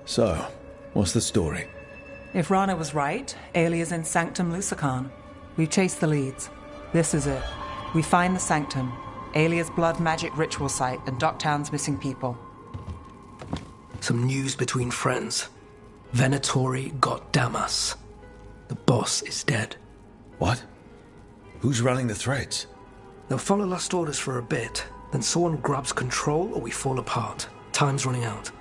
So, what's the story? If Rana was right, Alia's in Sanctum Lucican. We've chased the leads. This is it. We find the Sanctum, Alia's blood magic ritual site, and Docktown's missing people. Some news between friends. Venatori got Damas. The boss is dead. What? Who's running the threads? They'll follow last orders for a bit, then someone grabs control or we fall apart. Time's running out.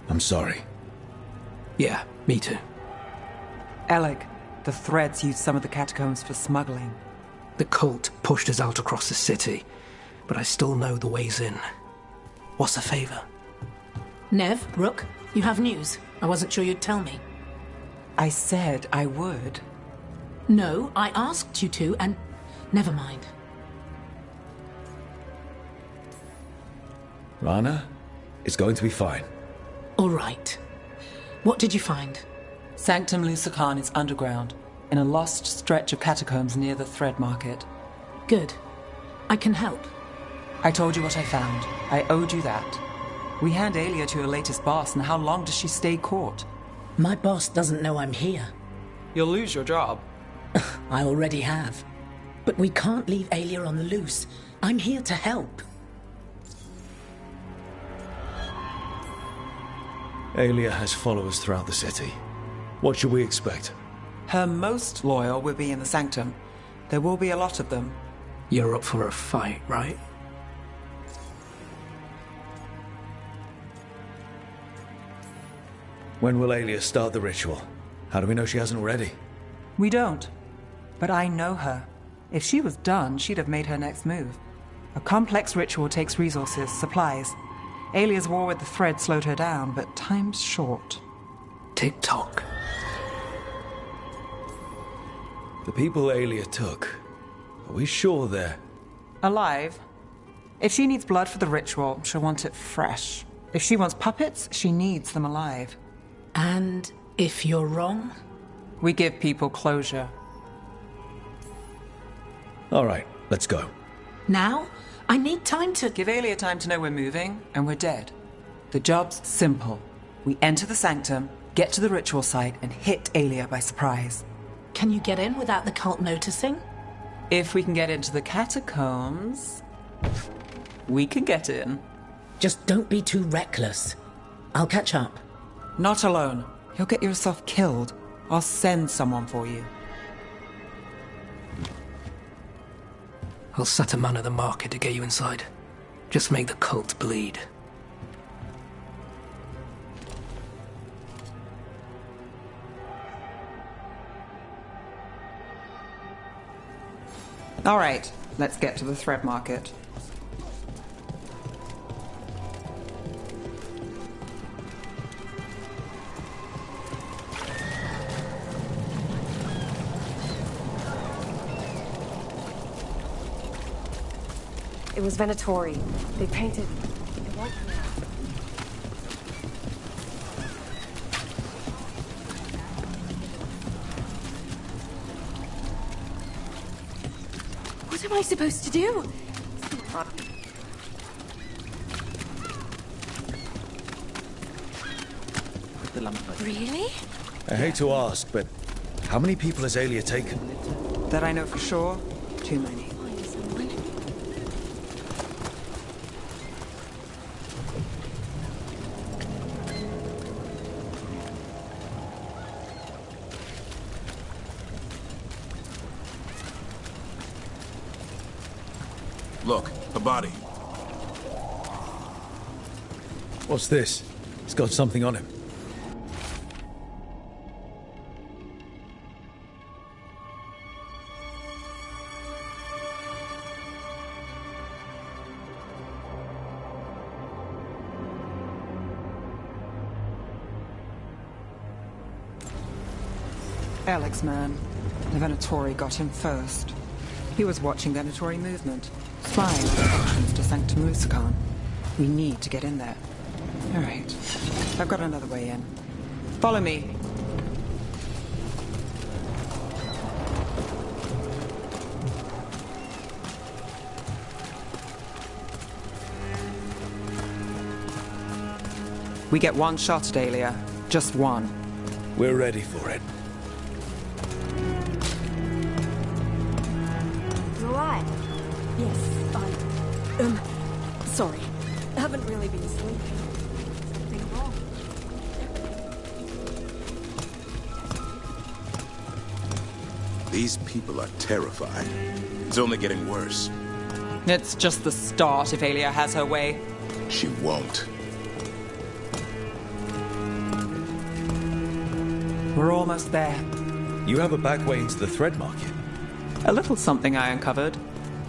I'm sorry. Yeah, me too. Alec, the threads used some of the catacombs for smuggling. The cult pushed us out across the city, but I still know the ways in. What's the favor? Nev, Rook, you have news. I wasn't sure you'd tell me. I said I would. No, I asked you to, and never mind. Rana, it's going to be fine. All right. What did you find? Sanctum Lucican is underground, in a lost stretch of catacombs near the Thread Market. Good. I can help. I told you what I found. I owed you that. We hand Alia to your latest boss, and how long does she stay caught? My boss doesn't know I'm here. You'll lose your job. I already have. But we can't leave Alia on the loose. I'm here to help. Alia has followers throughout the city. What should we expect? Her most loyal will be in the Sanctum. There will be a lot of them. You're up for a fight, right? When will Alia start the ritual? How do we know she hasn't already? We don't. But I know her. If she was done, she'd have made her next move. A complex ritual takes resources, supplies. Alia's war with the thread slowed her down, but time's short. Tick-tock. The people Alia took, are we sure they're... Alive. If she needs blood for the ritual, she'll want it fresh. If she wants puppets, she needs them alive. And if you're wrong? We give people closure. All right, let's go. Now? I need time to... Give Alia time to know we're moving, and we're dead. The job's simple. We enter the Sanctum, get to the ritual site, and hit Alia by surprise. Can you get in without the cult noticing? If we can get into the catacombs, we can get in. Just don't be too reckless. I'll catch up. Not alone. You'll get yourself killed. I'll send someone for you. I'll set a man at the market to get you inside. Just make the cult bleed. All right, let's get to the Thread Market. It was Venatori. They painted the white canal. What am I supposed to do? Really? I hate to ask, but how many people has Alia taken? That I know for sure, too many. Look, a body. What's this? It's got something on him. Alec's man. The Venatori got him first. He was watching Venatori movement, spying on the entrance to Sanctum Lusican. We need to get in there. All right. I've got another way in. Follow me. We get one shot at Aelia. Just one. We're ready for it. You alright? Yes, sorry. Haven't really been sleeping. Something wrong? These people are terrified. It's only getting worse. It's just the start if Aelia has her way. She won't. We're almost there. You have a back way into the thread market. A little something I uncovered.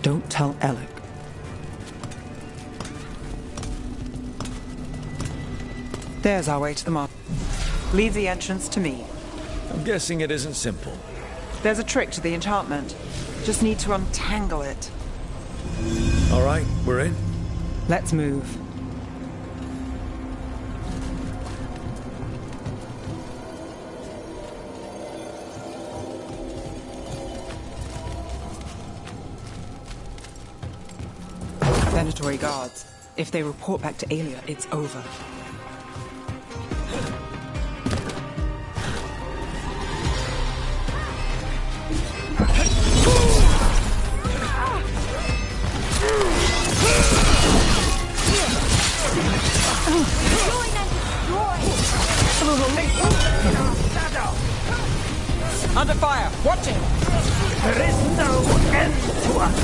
Don't tell Alec. There's our way to the market. Leave the entrance to me. I'm guessing it isn't simple. There's a trick to the enchantment. Just need to untangle it. All right, we're in. Let's move. Venatori guards. If they report back to Aelia, it's over. Under fire! Watch it! There is no end to us!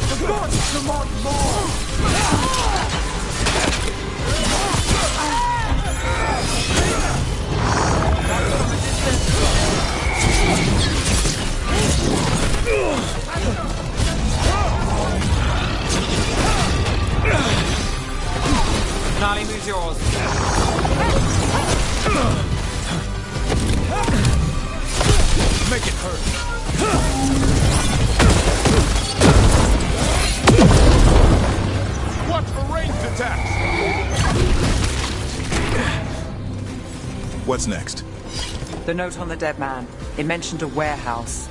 The gods want more! Nali, moves yours. Make it hurt. Watch for ranged attacks. What's next? The note on the dead man. It mentioned a warehouse.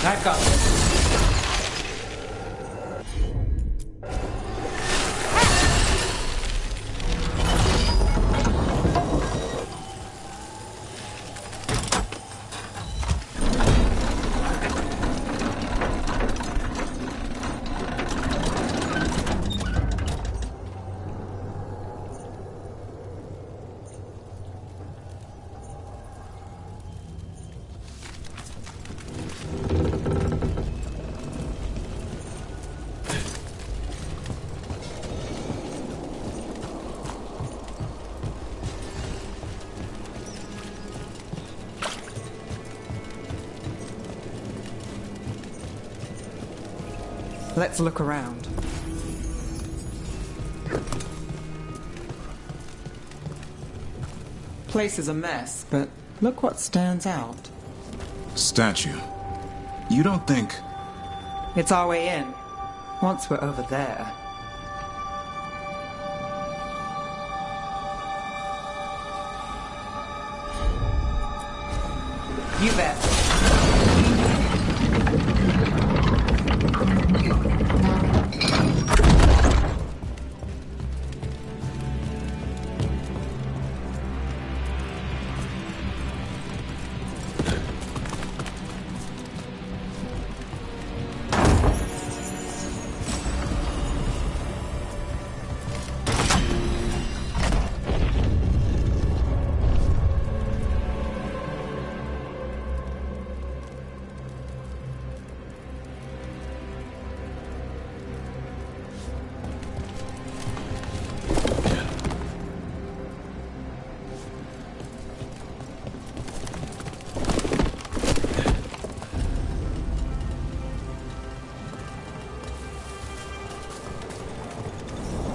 I've got this. Let's look around. Place is a mess, but look what stands out. Statue. You don't think... It's our way in. Once we're over there. You bet.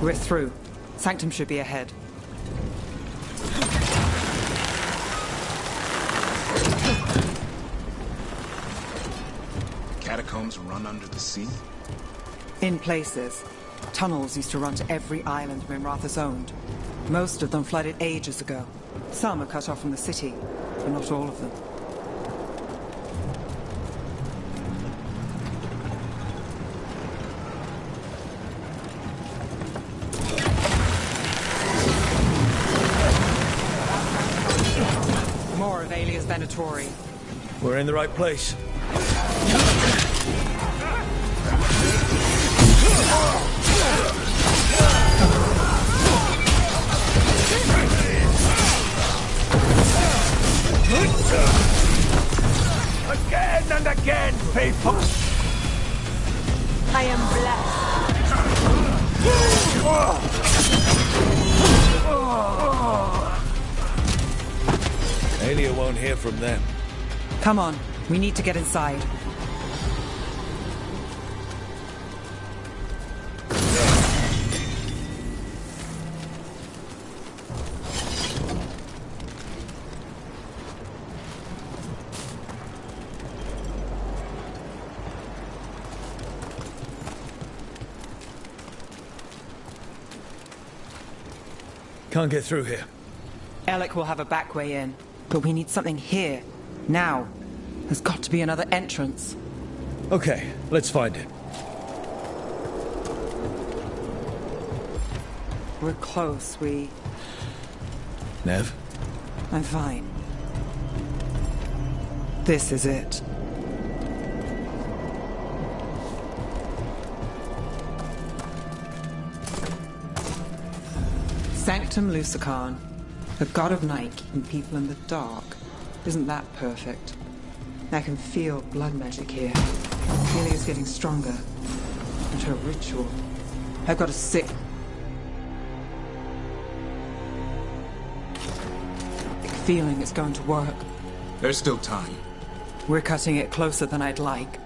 We're through. Sanctum should be ahead. Catacombs run under the sea? In places. Tunnels used to run to every island Minrathous owned. Most of them flooded ages ago. Some are cut off from the city, but not all of them. More of Alia's Venatori. We're in the right place. Again and again, people! I am blessed. Alia won't hear from them. Come on, we need to get inside. Can't get through here. Alec will have a back way in, but we need something here, now. There's got to be another entrance. Okay, let's find it. We're close, Nev? I'm fine. This is it. Sanctum Lucican, the god of night keeping people in the dark. Isn't that perfect? I can feel blood magic here. Alia's getting stronger. And her ritual. I've got a sick feeling it's going to work. There's still time. We're cutting it closer than I'd like.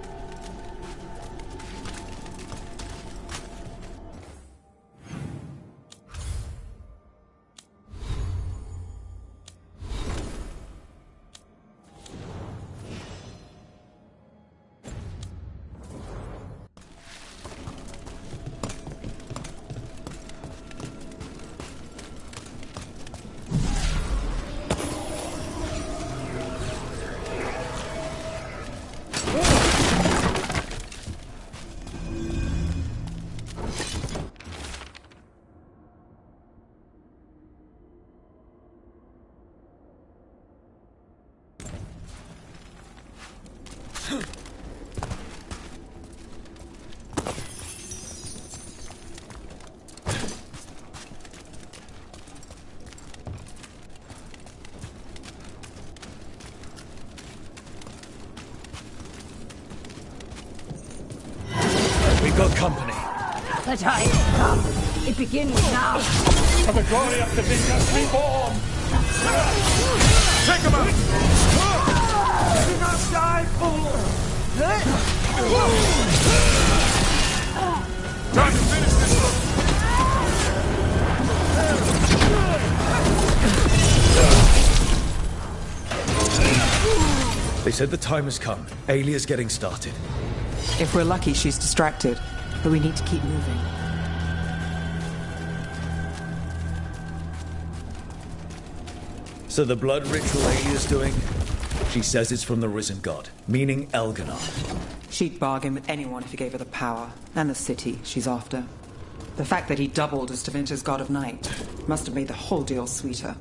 We've got company. The time has come. It begins now. For the glory of the Divinus Reborn! Take him out! Do not die, fool! Time to finish this one! They said the time has come. Alia's getting started. If we're lucky, she's distracted. But we need to keep moving. So the blood ritual Alia's doing? She says it's from the risen god, meaning Elganar. She'd bargain with anyone if he gave her the power, and the city she's after. The fact that he doubled as Tevinter's god of night must have made the whole deal sweeter.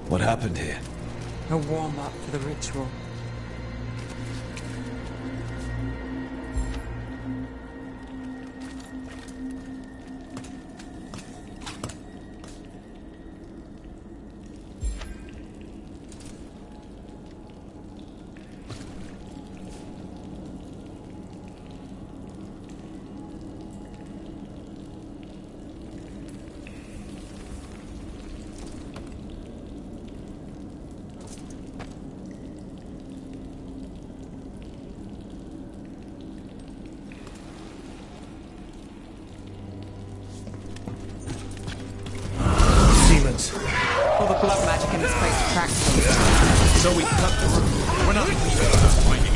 What happened here? A warm-up for the ritual. All the blood magic in this place attracts them. So we cut the route. We're not finding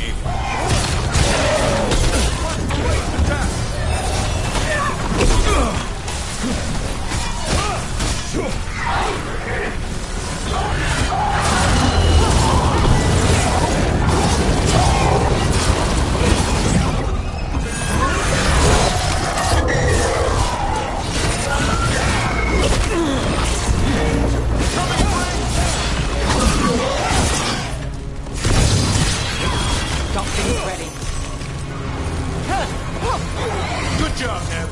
Good job, Nev.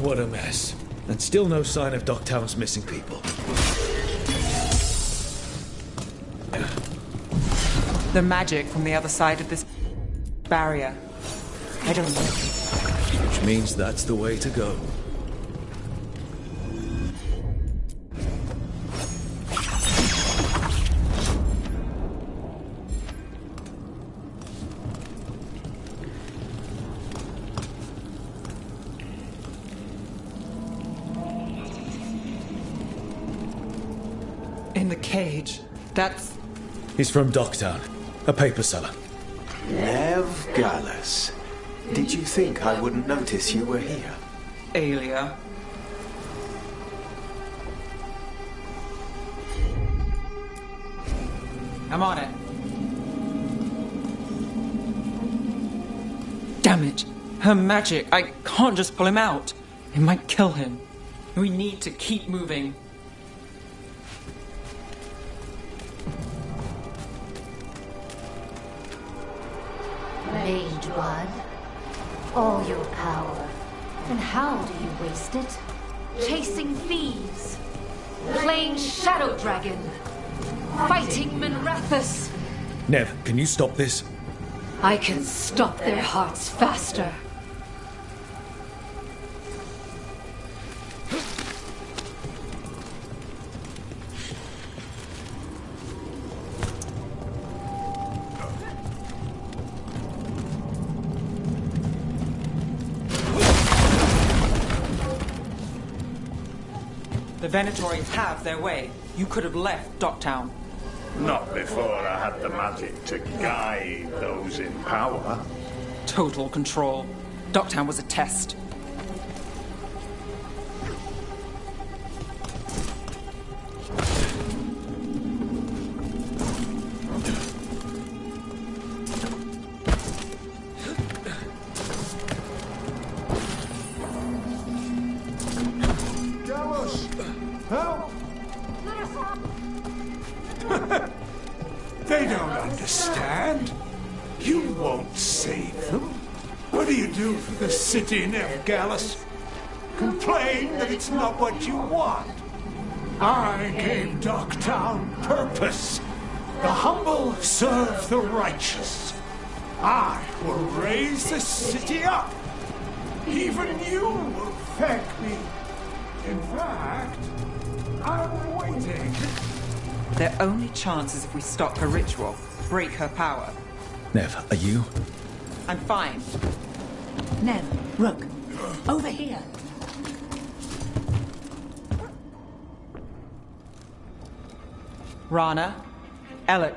What a mess. And still no sign of Docktown's missing people. The magic from the other side of this barrier. I don't know. Which means that's the way to go. In the cage. That's... He's from Docktown, a paper seller. Nev Gallus. Did you think I wouldn't notice you were here? Alia. I'm on it. Damn it. Her magic. I can't just pull him out. It might kill him. We need to keep moving. Mage blood. All your power. And how do you waste it? Chasing thieves. Playing Shadow Dragon. Fighting Minrathus. Nev, can you stop this? I can stop their hearts faster. The Venatori have their way. You could have left Docktown. Not before I had the magic to guide those in power. Total control. Docktown was a test. Help! They don't understand. You won't save them. What do you do for the city, Nev Gallus? Complain that it's not what you want. I gave Docktown purpose. The humble serve the righteous. I will raise this city up. Even you will thank me. In fact, I'm waiting. Their only chance is if we stop her ritual, break her power. Nev, are you? I'm fine. Nev, Rook, over here. Rana, Alec,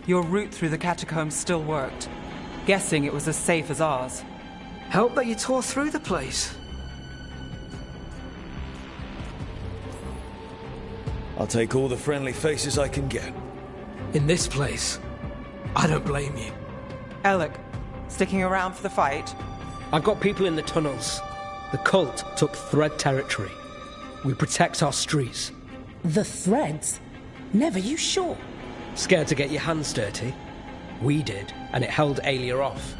your route through the catacombs still worked. Guessing it was as safe as ours. Help that you tore through the place. I'll take all the friendly faces I can get. In this place, I don't blame you. Alec, sticking around for the fight? I've got people in the tunnels. The cult took Thread territory. We protect our streets. The Threads? Nev, are you sure? Scared to get your hands dirty? We did, and it held Alia off.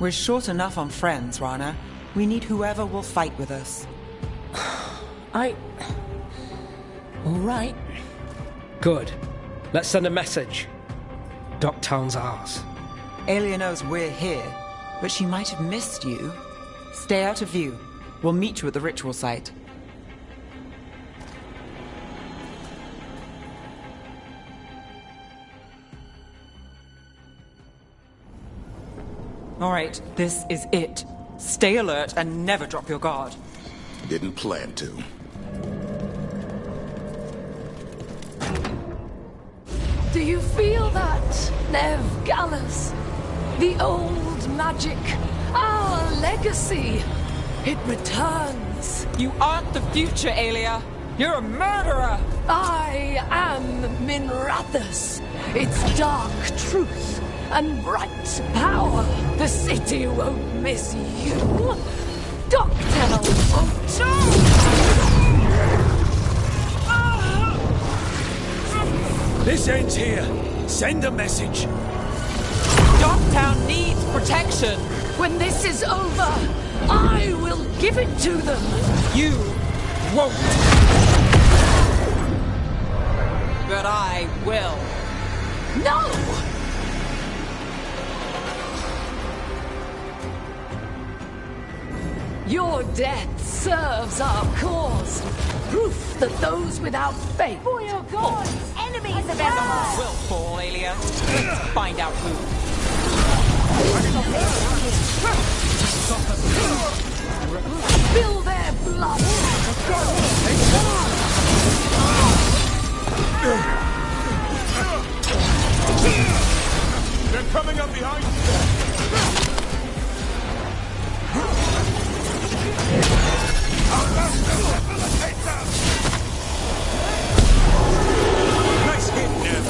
We're short enough on friends, Rana. We need whoever will fight with us. All right. Good. Let's send a message. Docktown's ours. Alia knows we're here, but she might have missed you. Stay out of view. We'll meet you at the ritual site. All right, this is it. Stay alert and never drop your guard. Didn't plan to. Do you feel that, Nev Gallus? The old magic, our legacy. It returns. You aren't the future, Alia. You're a murderer. I am Minrathus. Its dark truth and bright power. The city won't miss you. Docktown won't. This ends here. Send a message. Docktown needs protection. When this is over, I will give it to them. You won't. But I will. No! Your death serves our cause. Proof that those without faith... For your gods, enemies of Evermore! Will fall, Alia. Let's find out who. Spill their blood! They're coming up behind you! Nice hit, Nev.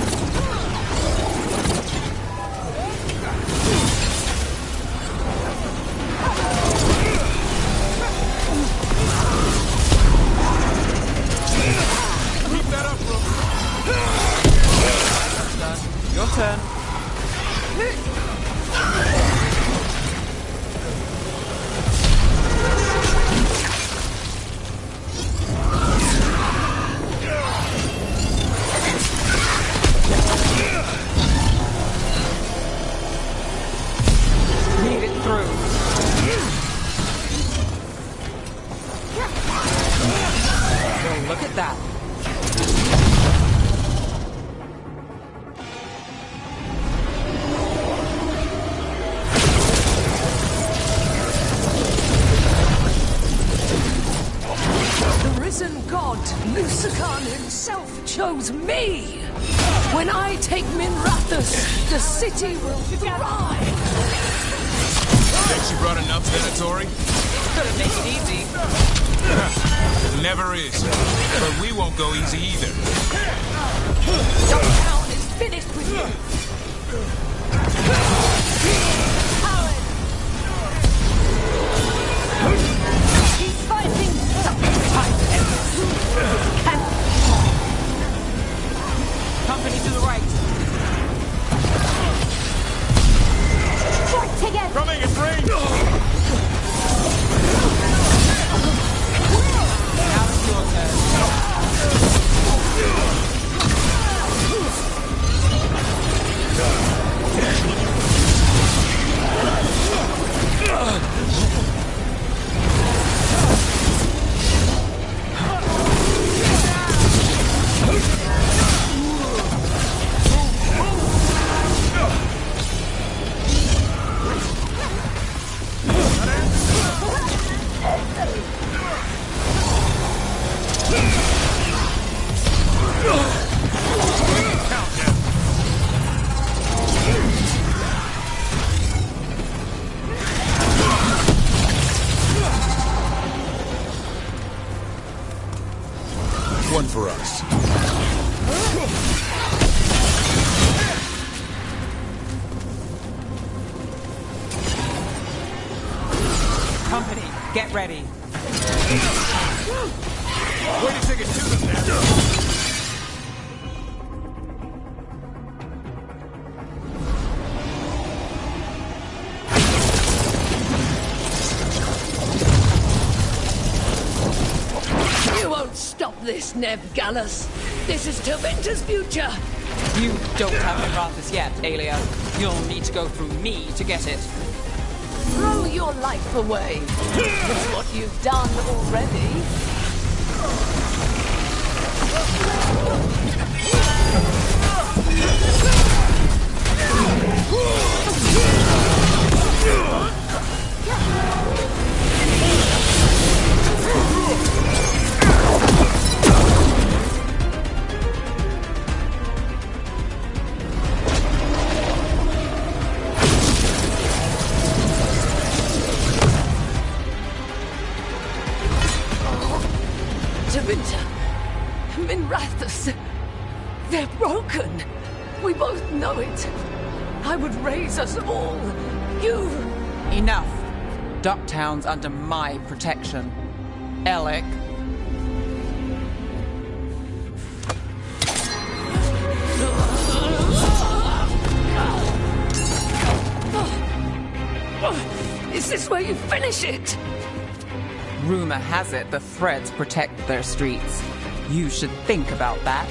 Keep that up, bro. Your turn. Read it through. Well, look at that. The risen god, Lucican himself, chose me. When I take Minrathus, the city will thrive. Think she brought enough purgatory? Couldn't make it easy. It never is. But we won't go easy either. Docktown is finished with you. Howard! He's fighting Company to the right. Work together! Coming in range! Now it's your turn. for us. Company, get ready. Way to take it to them now. You won't stop this, Nev Gallus. This is Tevinter's future. You don't have Minrathous yet, Aelia. You'll need to go through me to get it. Throw your life away. It's what you've done already. Tevinter, Minrathous, they're broken. We both know it. I would raise us all. You... Enough. Ducktown's under my protection. Alec. Is this where you finish it? Rumor has it the Threads protect their streets. You should think about that.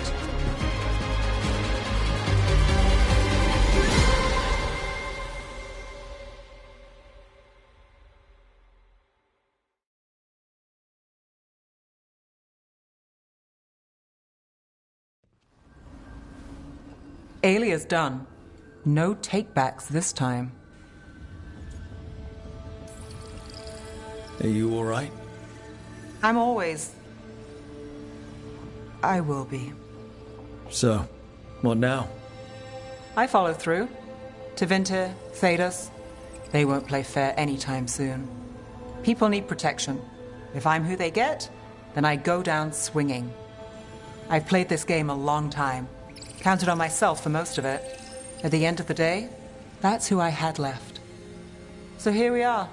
Aelia's done. No takebacks this time. Are you all right? I'm always... I will be. So, what now? I follow through. Tevinter, Thedas, they won't play fair anytime soon. People need protection. If I'm who they get, then I go down swinging. I've played this game a long time. Counted on myself for most of it. At the end of the day, that's who I had left. So here we are.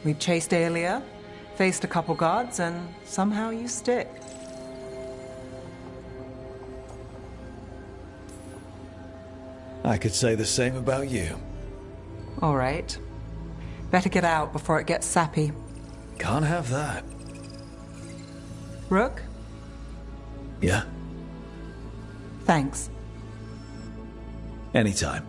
We've chased Aelia, faced a couple gods, and somehow you stick. I could say the same about you. All right. Better get out before it gets sappy. Can't have that. Rook? Yeah? Thanks. Anytime.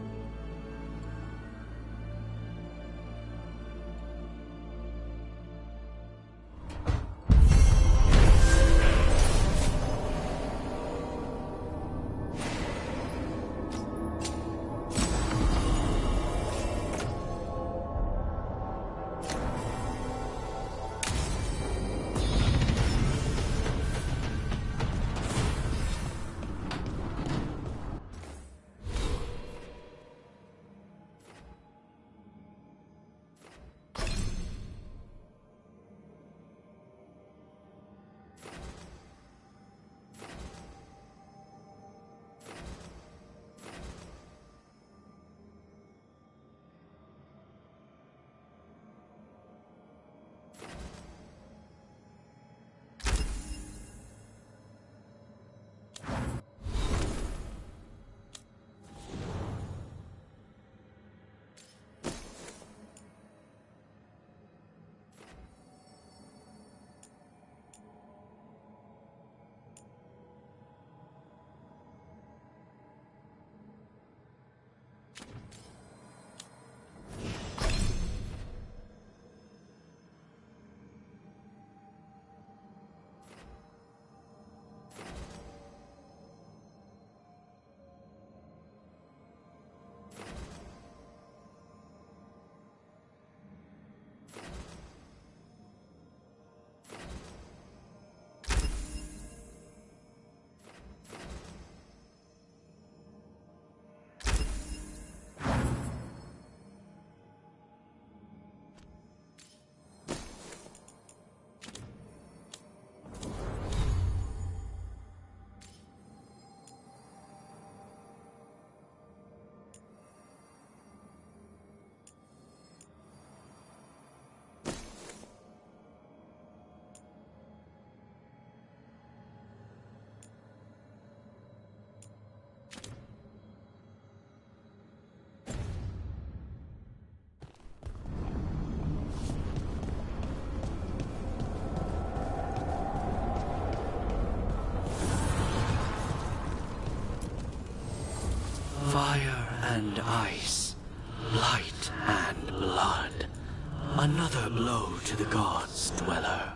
blow to the gods, Dweller.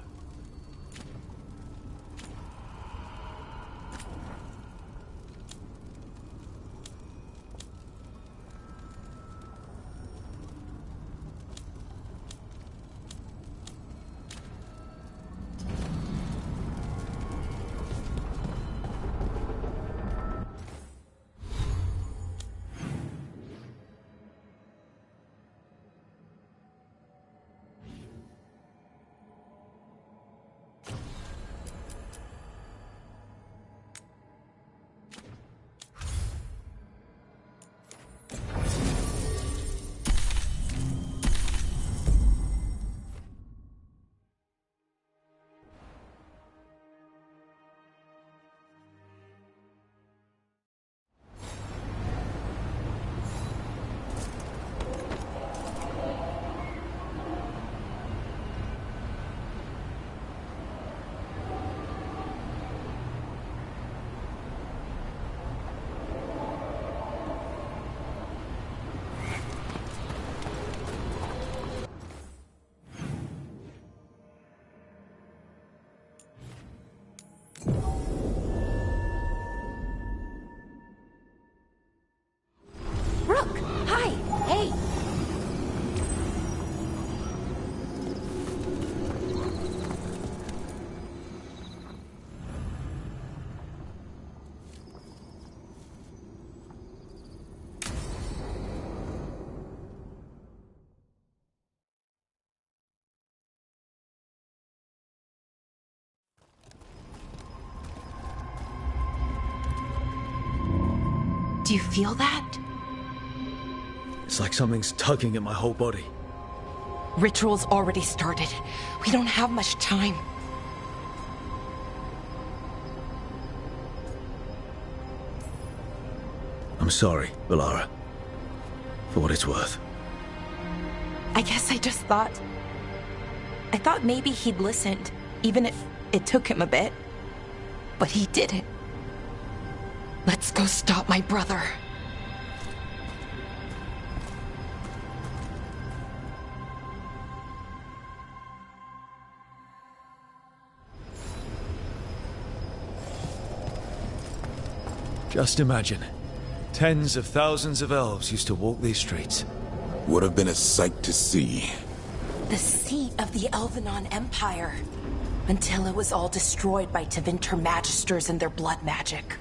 Brooke! Hi! Hey! Do you feel that? It's like something's tugging at my whole body. Ritual's already started. We don't have much time. I'm sorry, Valara. For what it's worth. I guess I just thought... I thought maybe he'd listened, even if it took him a bit. But he didn't. Let's go stop my brother. Just imagine. Tens of thousands of elves used to walk these streets. Would have been a sight to see. The seat of the Elvenon Empire. Until it was all destroyed by Tevinter Magisters and their blood magic.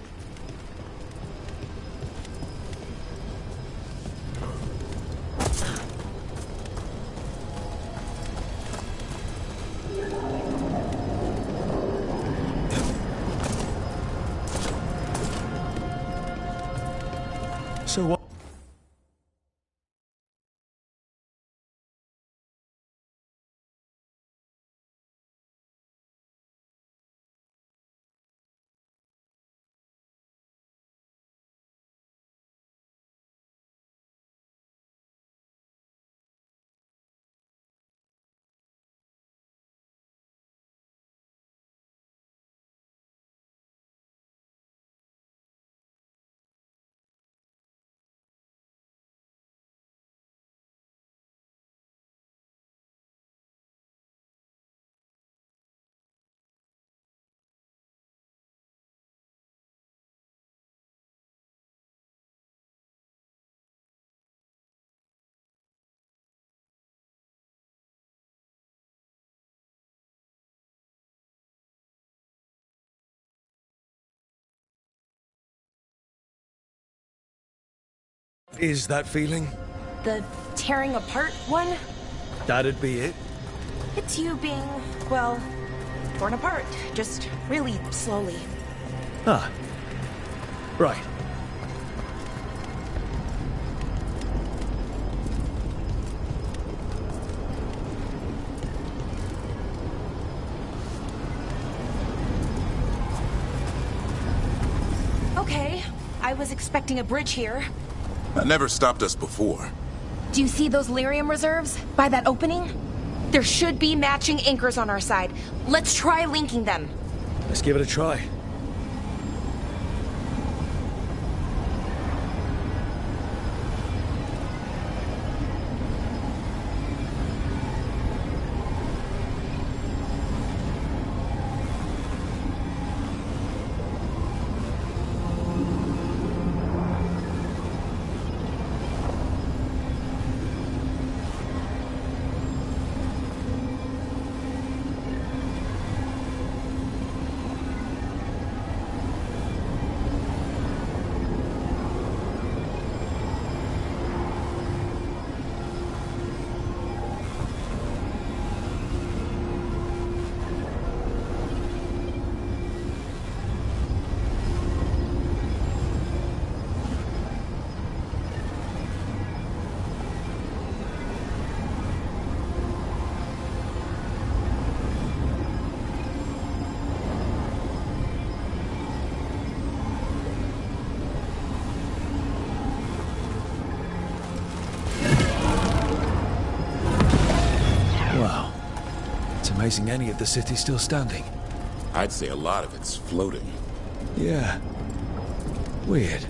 So what? Is that feeling? The tearing apart one? That'd be it? It's you being, well, torn apart. Just really slowly. Ah. Right. Okay, I was expecting a bridge here. That never stopped us before. Do you see those lyrium reserves by that opening? There should be matching anchors on our side. Let's try linking them. Let's give it a try. amazing any of the city's still standing. I'd say a lot of it's floating. Yeah. Weird.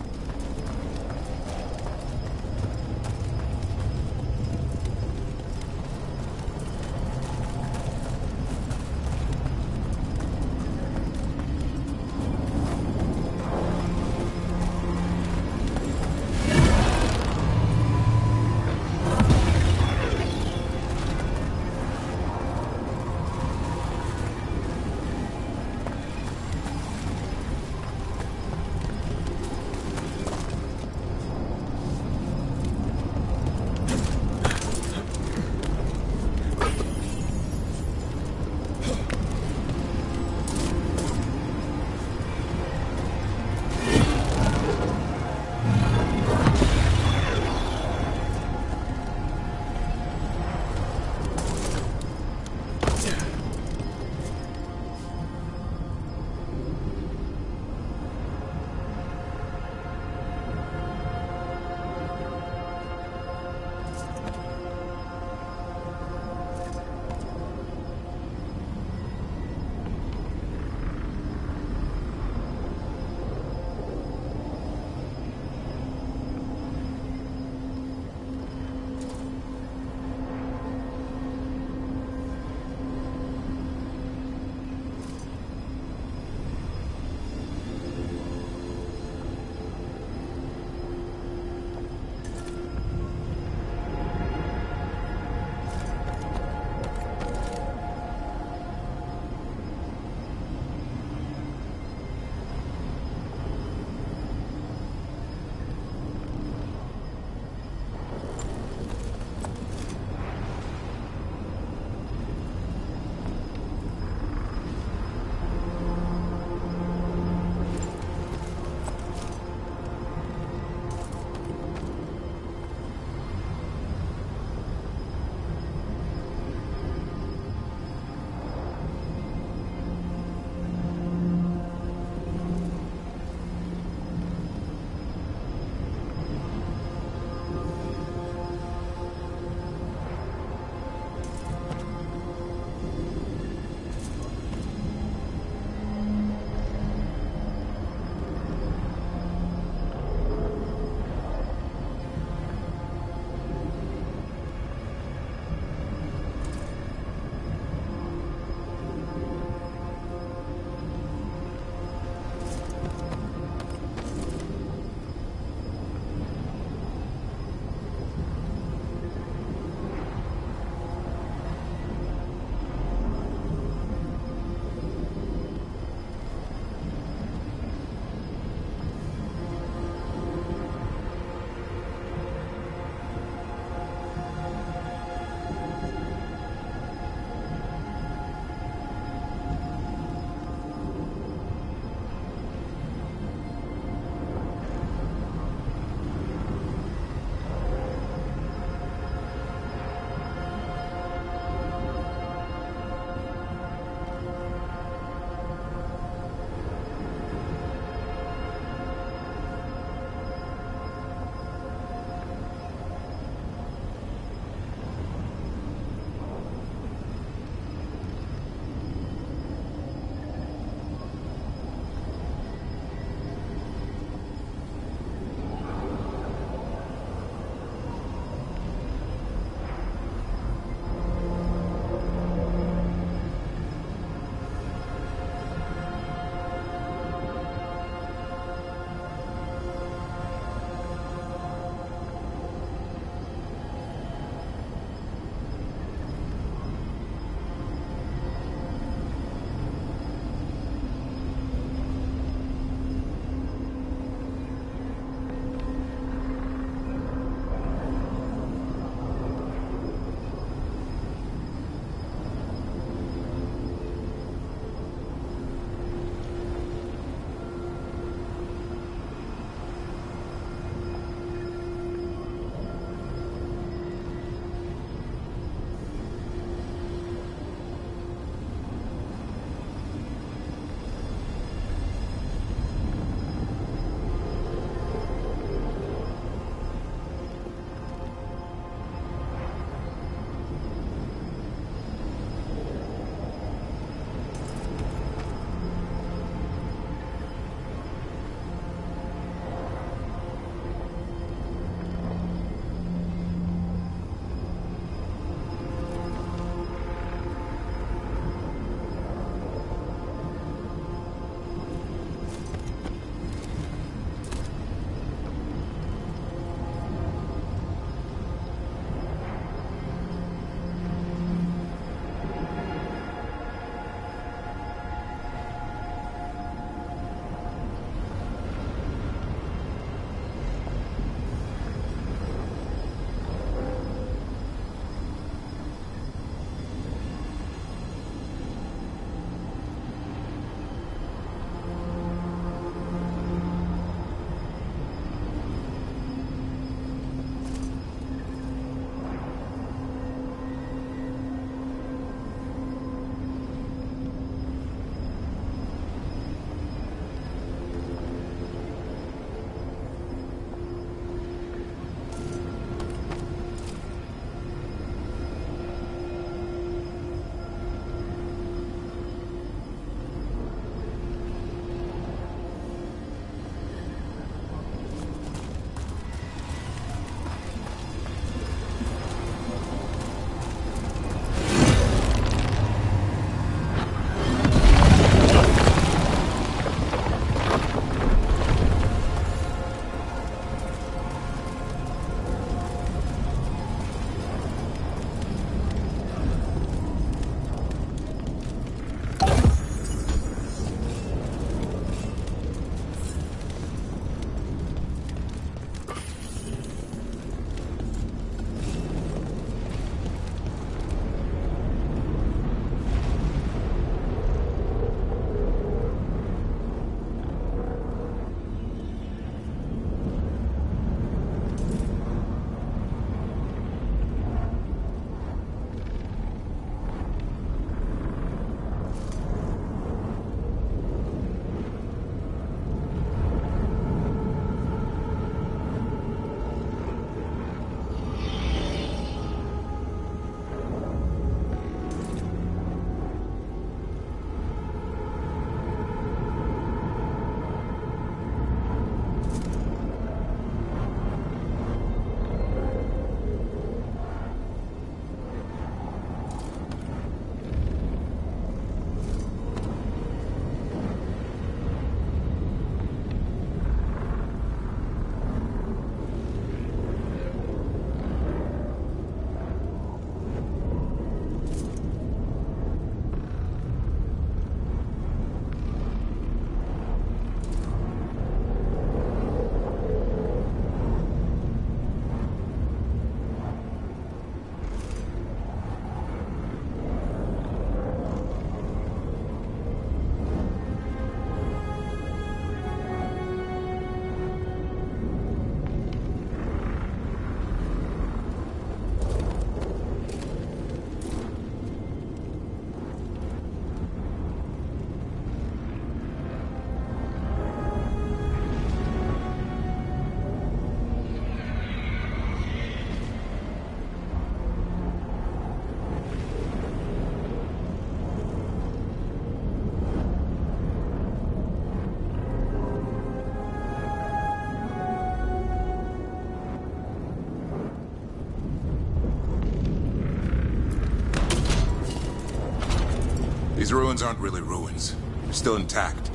These ruins aren't really ruins. They're still intact.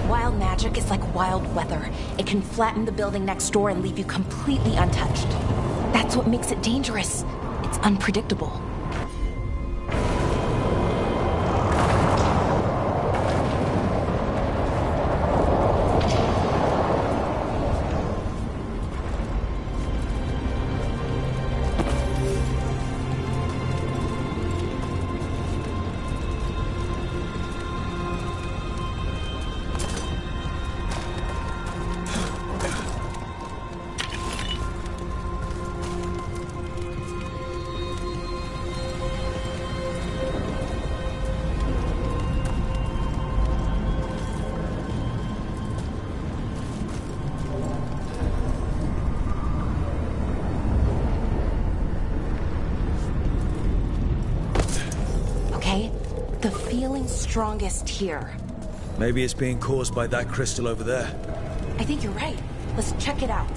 Wild magic is like wild weather. It can flatten the building next door and leave you completely untouched. That's what makes it dangerous. It's unpredictable. The feeling's strongest here. Maybe it's being caused by that crystal over there. I think you're right. Let's check it out.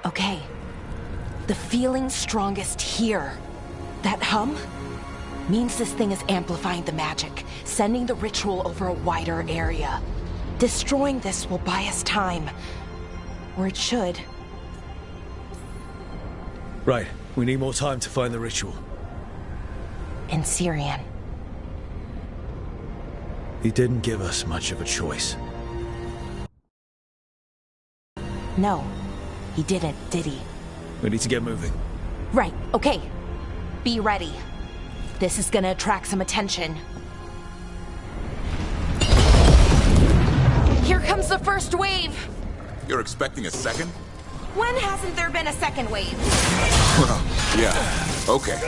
Okay. The feeling's strongest here. That hum means this thing is amplifying the magic, sending the ritual over a wider area. Destroying this will buy us time. Or it should. Right. We need more time to find the ritual. In Syrian. He didn't give us much of a choice. No. He didn't, did he? We need to get moving. Right, okay. Be ready. This is gonna attract some attention. Here comes the first wave! You're expecting a second? When hasn't there been a second wave? Well, yeah. Okay.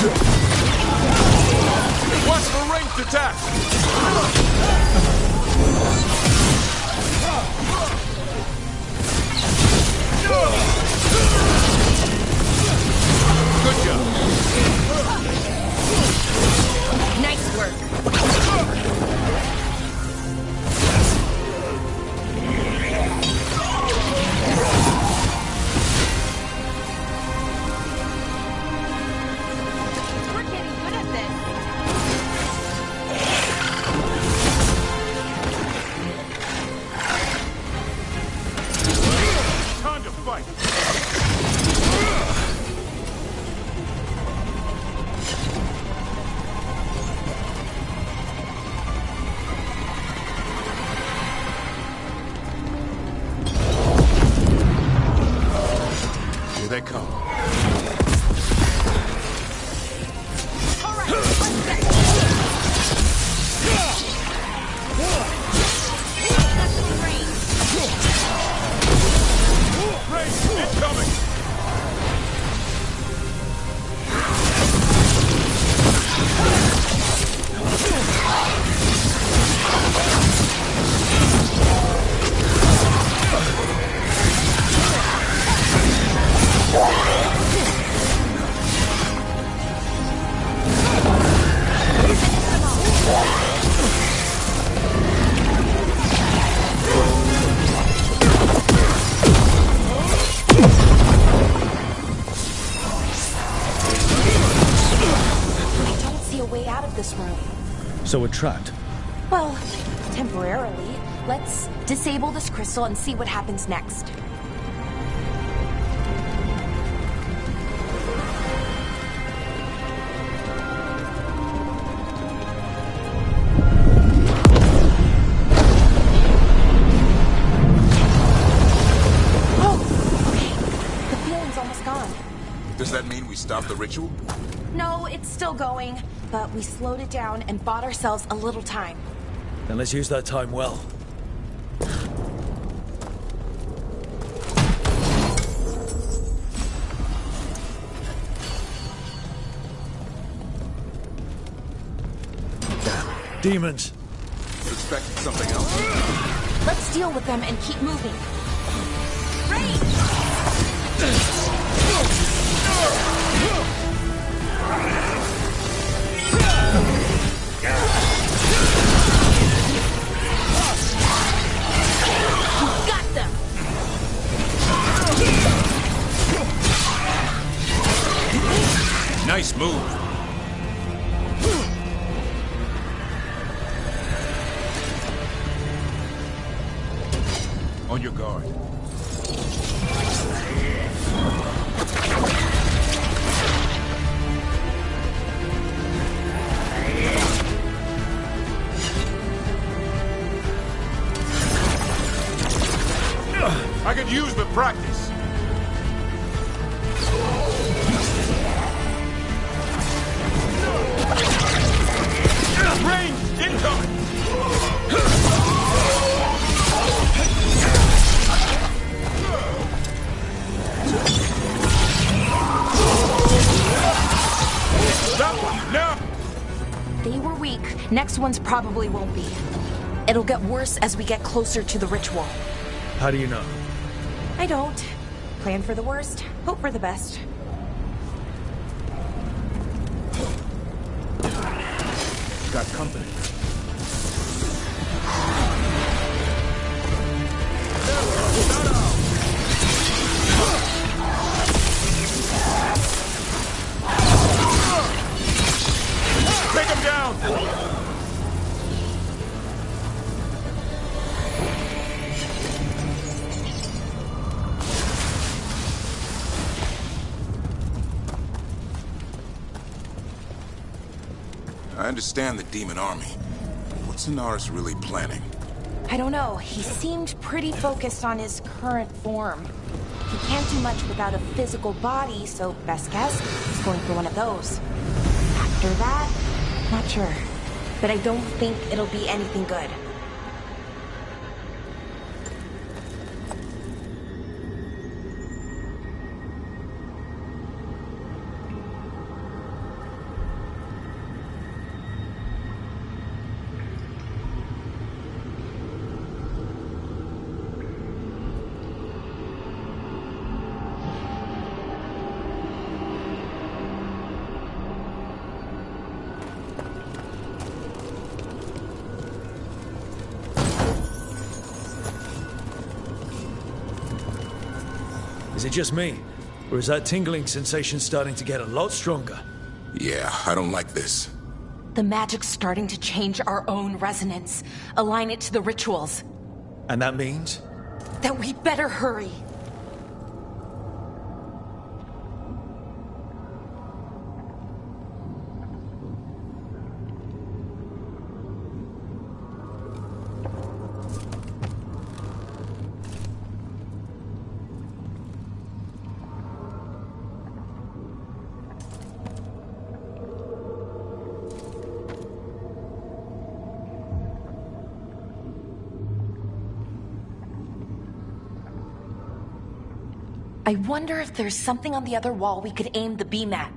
Watch for ranged attack! Good job. Nice work. We're getting good at this. Time to fight. Here they come. Race incoming! I don't see a way out of this room. So we're trapped. Well, temporarily. Let's disable this crystal and see what happens next. Oh, okay. The feeling's almost gone. Does that mean we stop the ritual? No, it's still going, but we slowed it down and bought ourselves a little time. Then let's use that time well. Damn. Demons. Suspected something else? Let's deal with them and keep moving. Got them! Nice move. On your guard. I could use the practice. Range incoming! That one, now! They were weak. Next ones probably won't be. It'll get worse as we get closer to the ritual. How do you know? I don't. Plan for the worst, hope for the best. Got company. Take him down! I understand the demon army. What's Inaris really planning? I don't know. He seemed pretty focused on his current form. He can't do much without a physical body, so best guess, he's going for one of those. After that, not sure. But I don't think it'll be anything good. Is it just me? Or is that tingling sensation starting to get a lot stronger? Yeah, I don't like this. The magic's starting to change our own resonance, align it to the rituals. And that means? That we better hurry. I wonder if there's something on the other wall we could aim the beam at.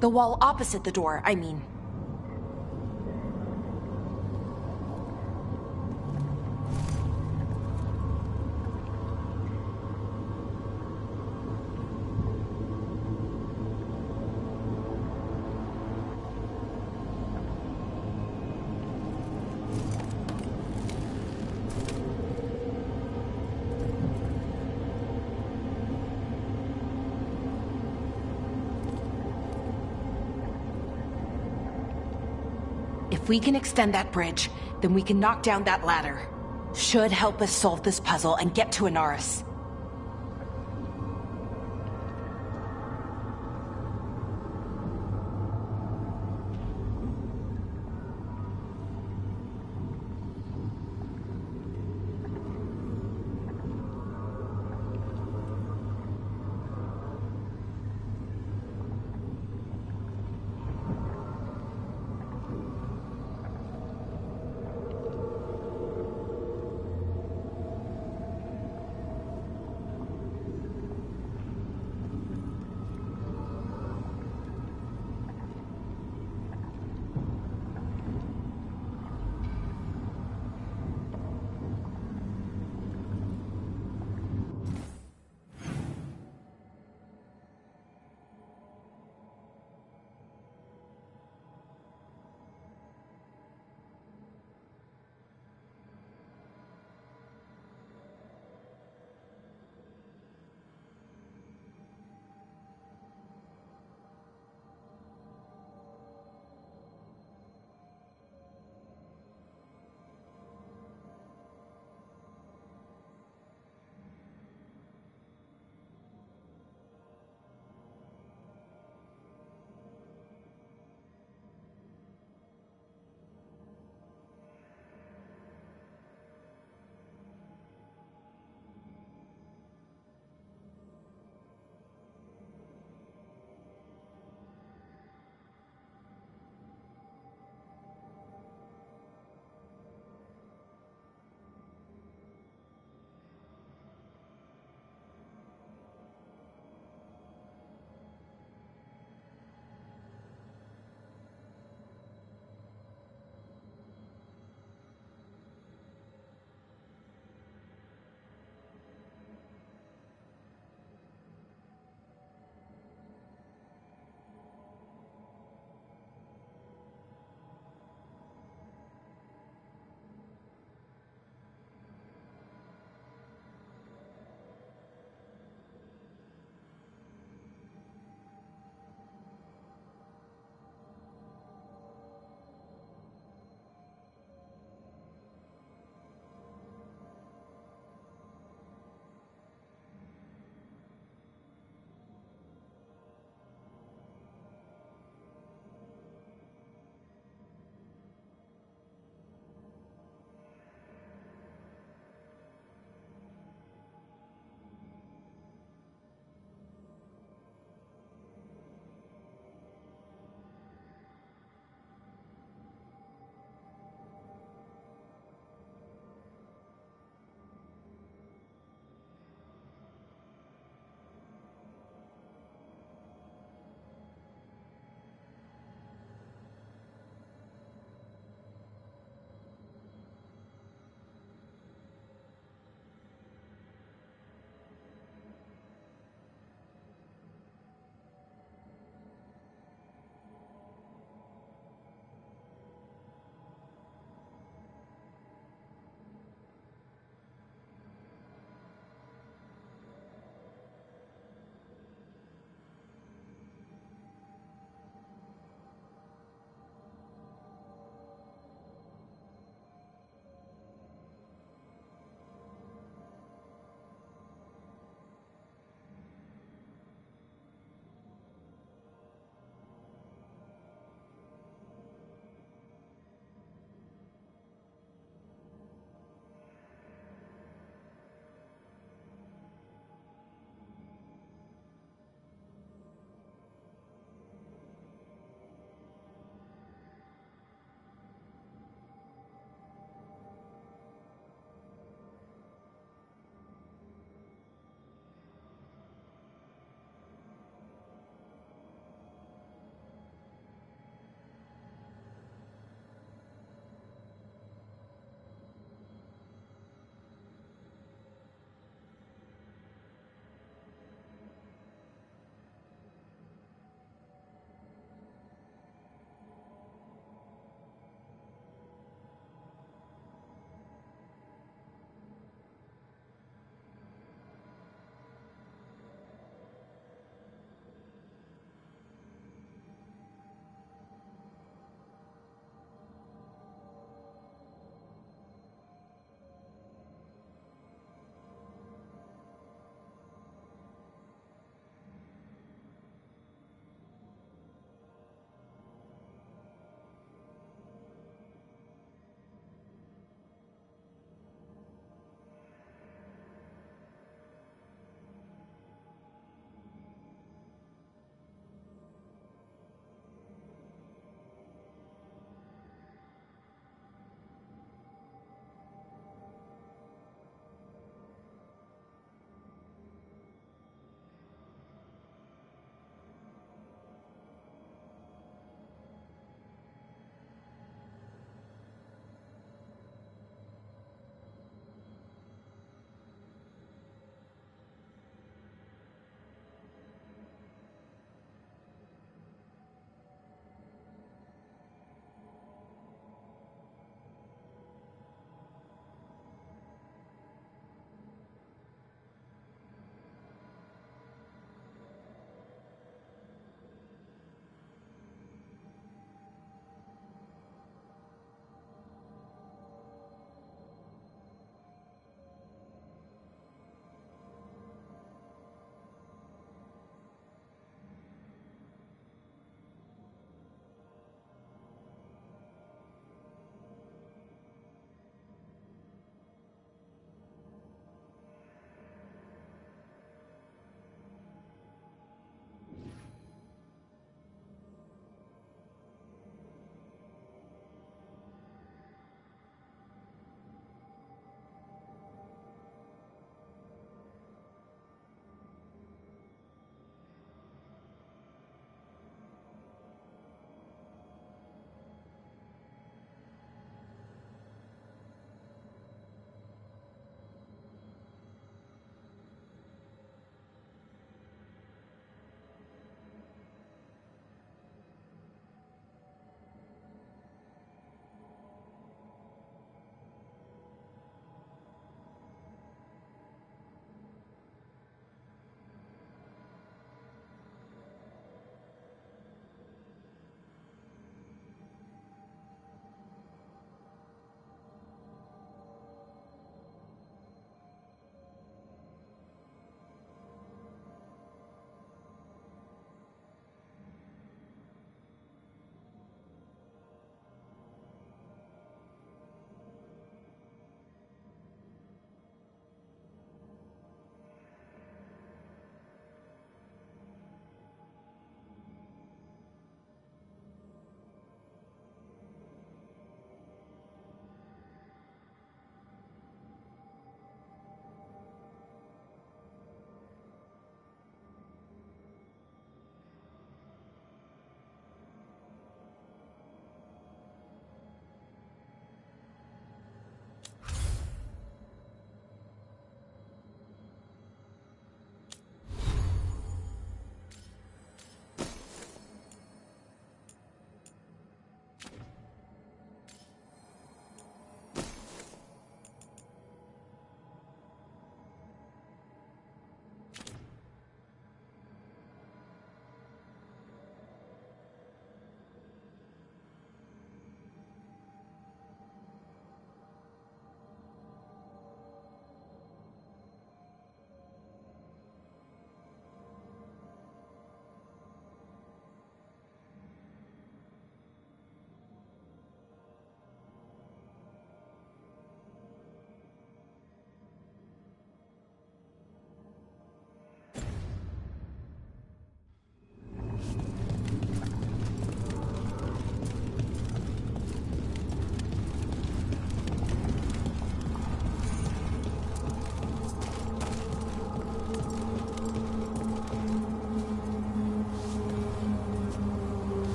The wall opposite the door, I mean. If we can extend that bridge, then we can knock down that ladder. Should help us solve this puzzle and get to Anaris.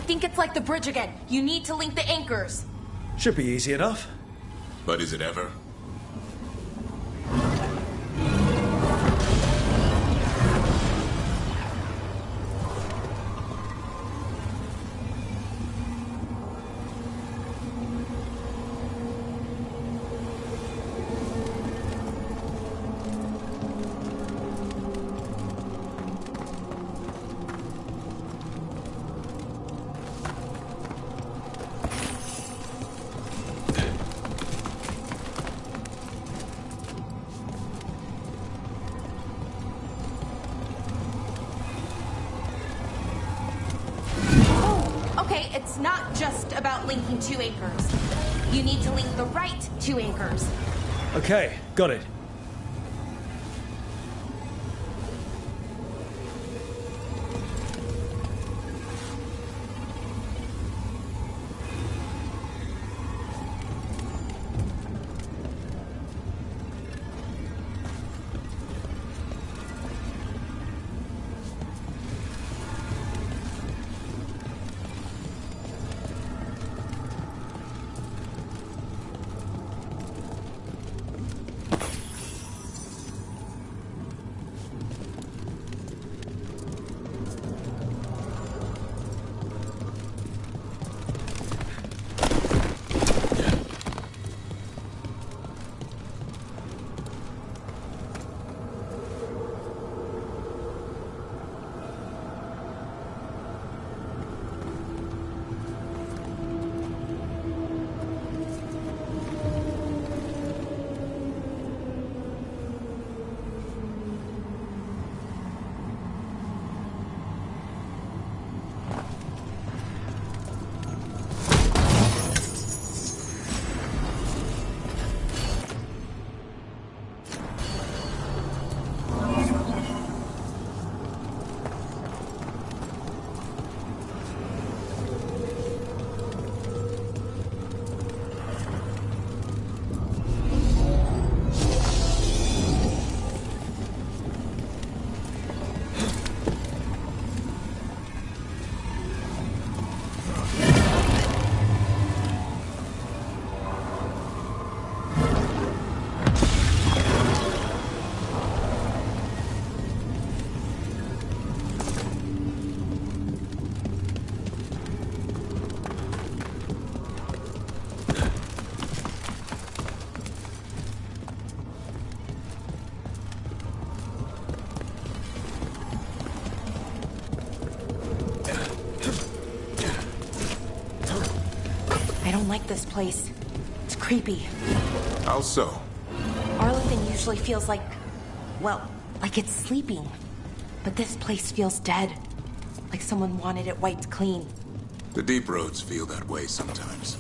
think it's like the bridge again. You need to link the anchors. Should be easy enough. But is it ever? Okay, it's not just about linking two anchors. You need to link the right two anchors. Okay, got it. I don't like this place. It's creepy. How so? Arlington usually feels like, well, like it's sleeping. But this place feels dead. Like someone wanted it wiped clean. The deep roads feel that way sometimes.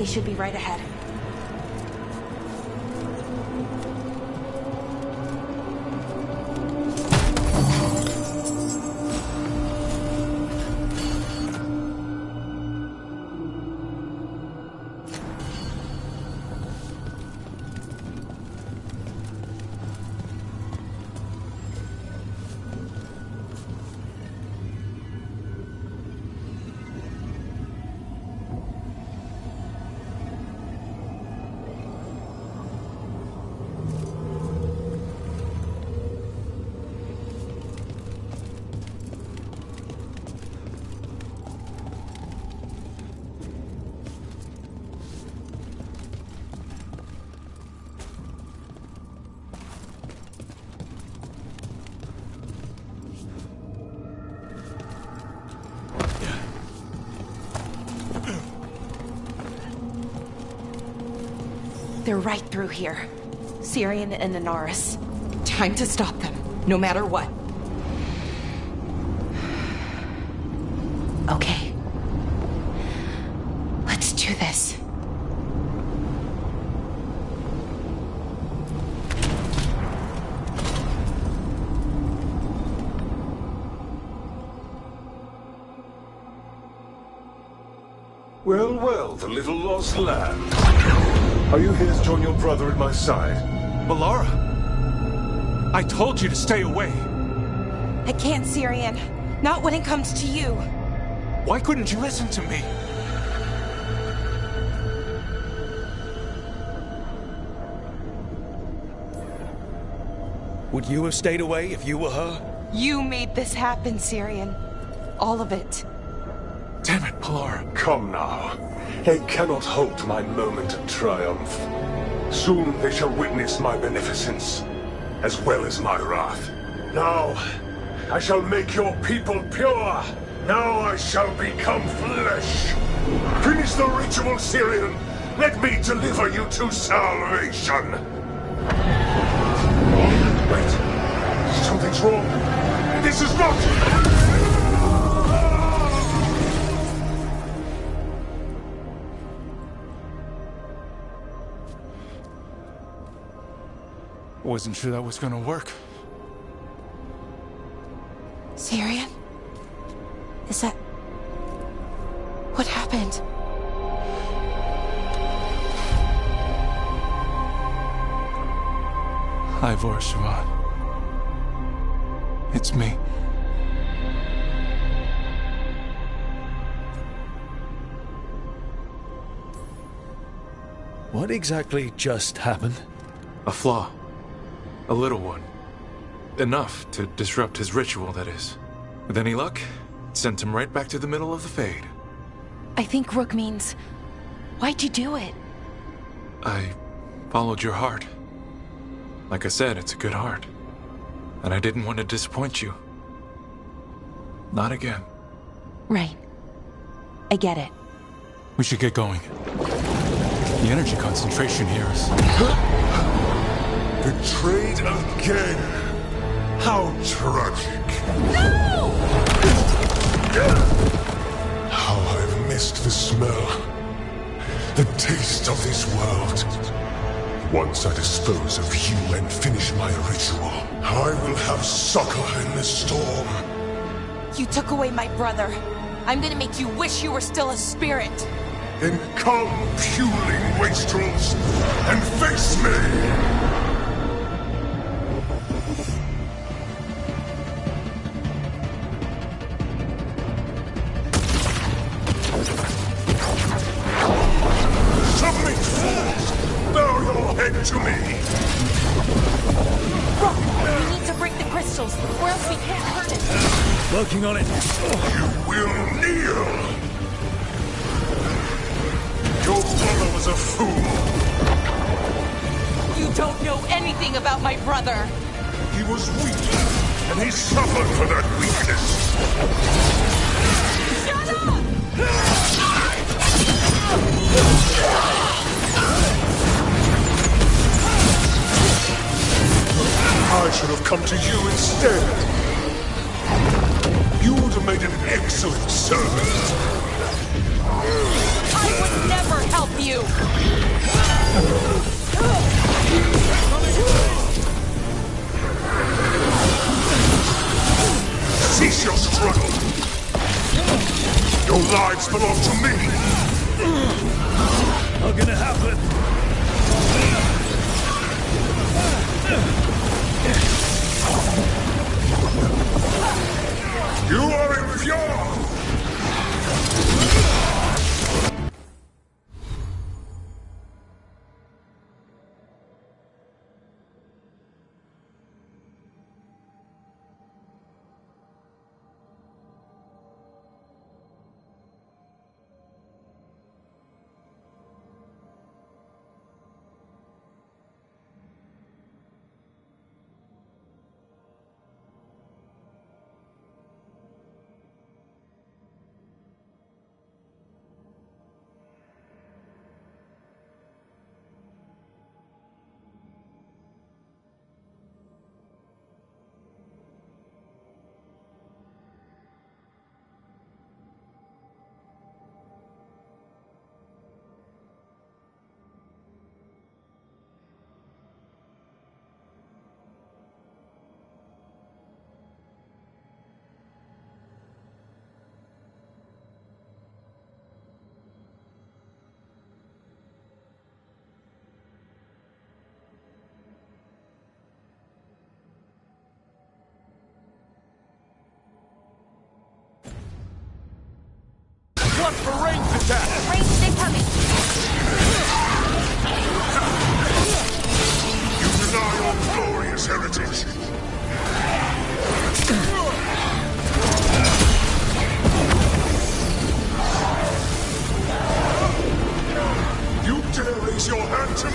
They should be right ahead. They're right through here. Syrian and Inaris. Time to stop them, no matter what. Okay. Let's do this. Well, well, the little lost lamb. Are you here to join your brother at my side? Balara! I told you to stay away! I can't, Syrian. Not when it comes to you. Why couldn't you listen to me? Would you have stayed away if you were her? You made this happen, Syrian. All of it. Damn it, Balara. Come now. They cannot halt my moment of triumph. Soon they shall witness my beneficence, as well as my wrath. Now, I shall make your people pure. Now I shall become flesh. Finish the ritual, Syrian. Let me deliver you to salvation. Wait. Something's wrong. This is not... Wasn't sure that was gonna work. Syrian? Is that... what happened? Ivor Siobhan. It's me. What exactly just happened? A flaw. A little one. Enough to disrupt his ritual, that is. With any luck, it sent him right back to the middle of the Fade. I think Rook means... why'd you do it? I followed your heart. Like I said, it's a good heart. And I didn't want to disappoint you. Not again. Right. I get it. We should get going. The energy concentration here is... Betrayed again! How tragic! No! How I've missed the smell. The taste of this world. Once I dispose of you and finish my ritual, I will have succor in the storm. You took away my brother. I'm gonna make you wish you were still a spirit. Then come, puling wastrels, and face me! To me. Rook, we need to break the crystals, or else we can't hurt it. Working on it. You will kneel. Your brother was a fool. You don't know anything about my brother. He was weak, and he suffered for that weakness. Shut up! I should have come to you instead. You would have made an excellent servant. I would never help help you! Cease your struggle! Your lives belong to me! Not gonna happen! You are in pure! Watch for ranged attack! Ranged incoming! You deny your glorious heritage! You dare raise your hand to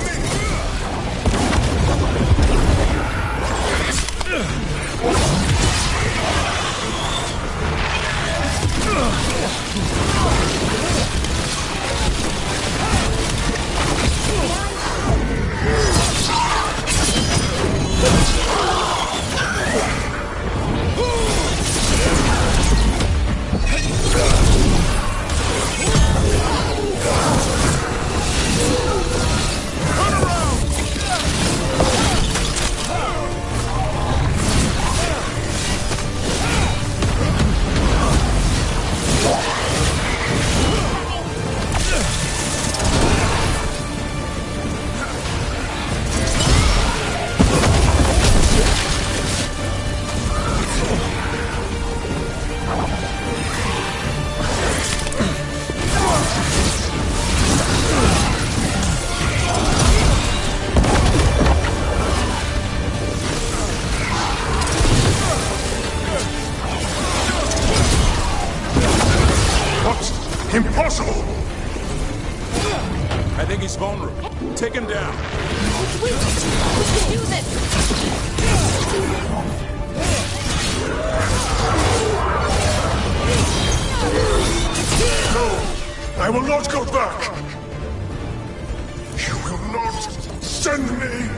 Impossible! I think he's vulnerable. Take him down. We can do this! No! I will not go back! You will not send me!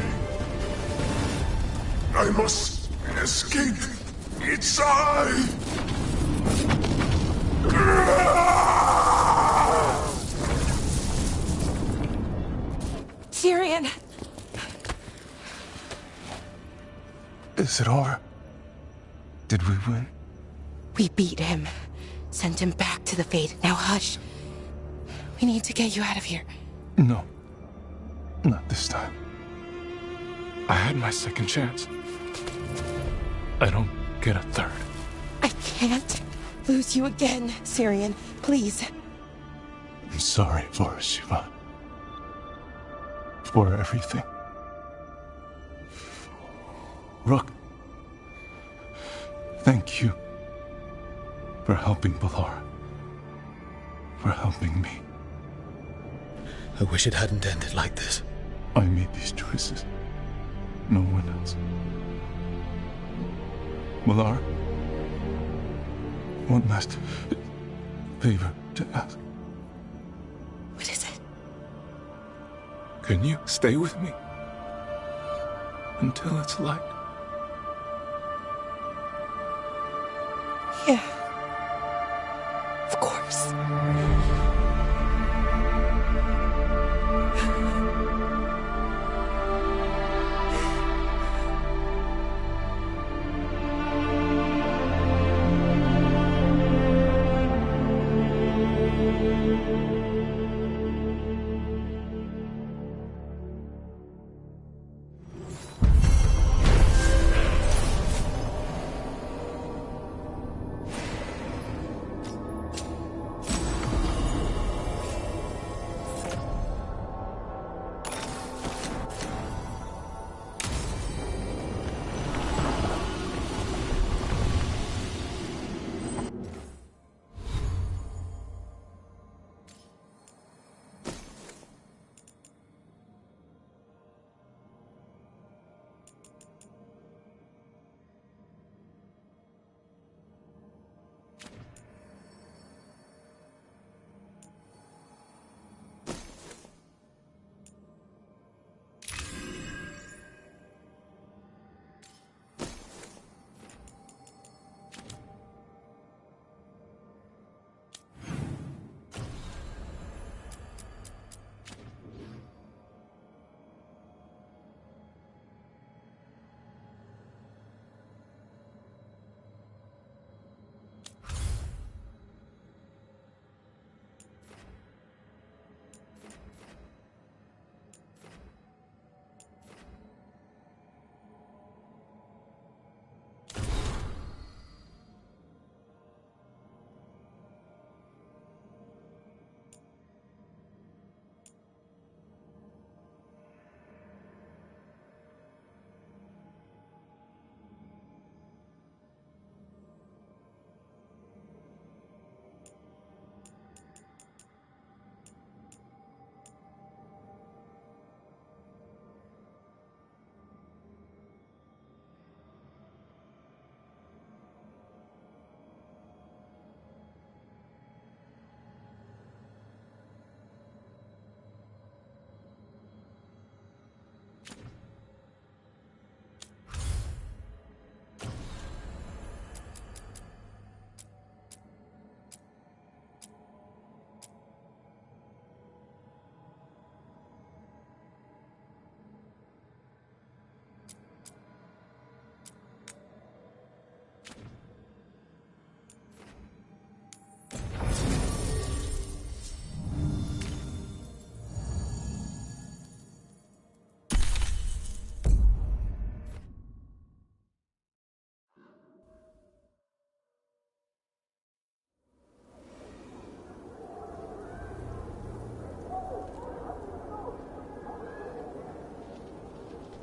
I must escape. It's I! Tyrion! Is it over? Did we win? We beat him. Sent him back to the Fate. Now hush. We need to get you out of here. No. Not this time. I had my second chance. I don't get a third. I can't lose you again, Tyrion. Please. I'm sorry for Siobhan. For everything. Rook, thank you for helping Balara. For helping me. I wish it hadn't ended like this. I made these choices. No one else. Balara, one last favor to ask. What is it? Can you stay with me until it's light? Yeah. Of course.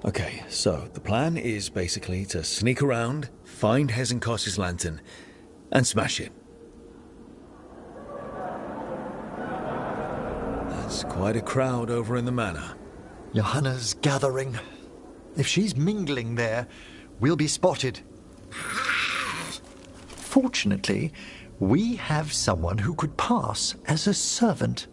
Okay, so the plan is basically to sneak around, find Hezenkos's lantern, and smash it. That's quite a crowd over in the manor. Johanna's gathering. If she's mingling there, we'll be spotted. Fortunately, we have someone who could pass as a servant.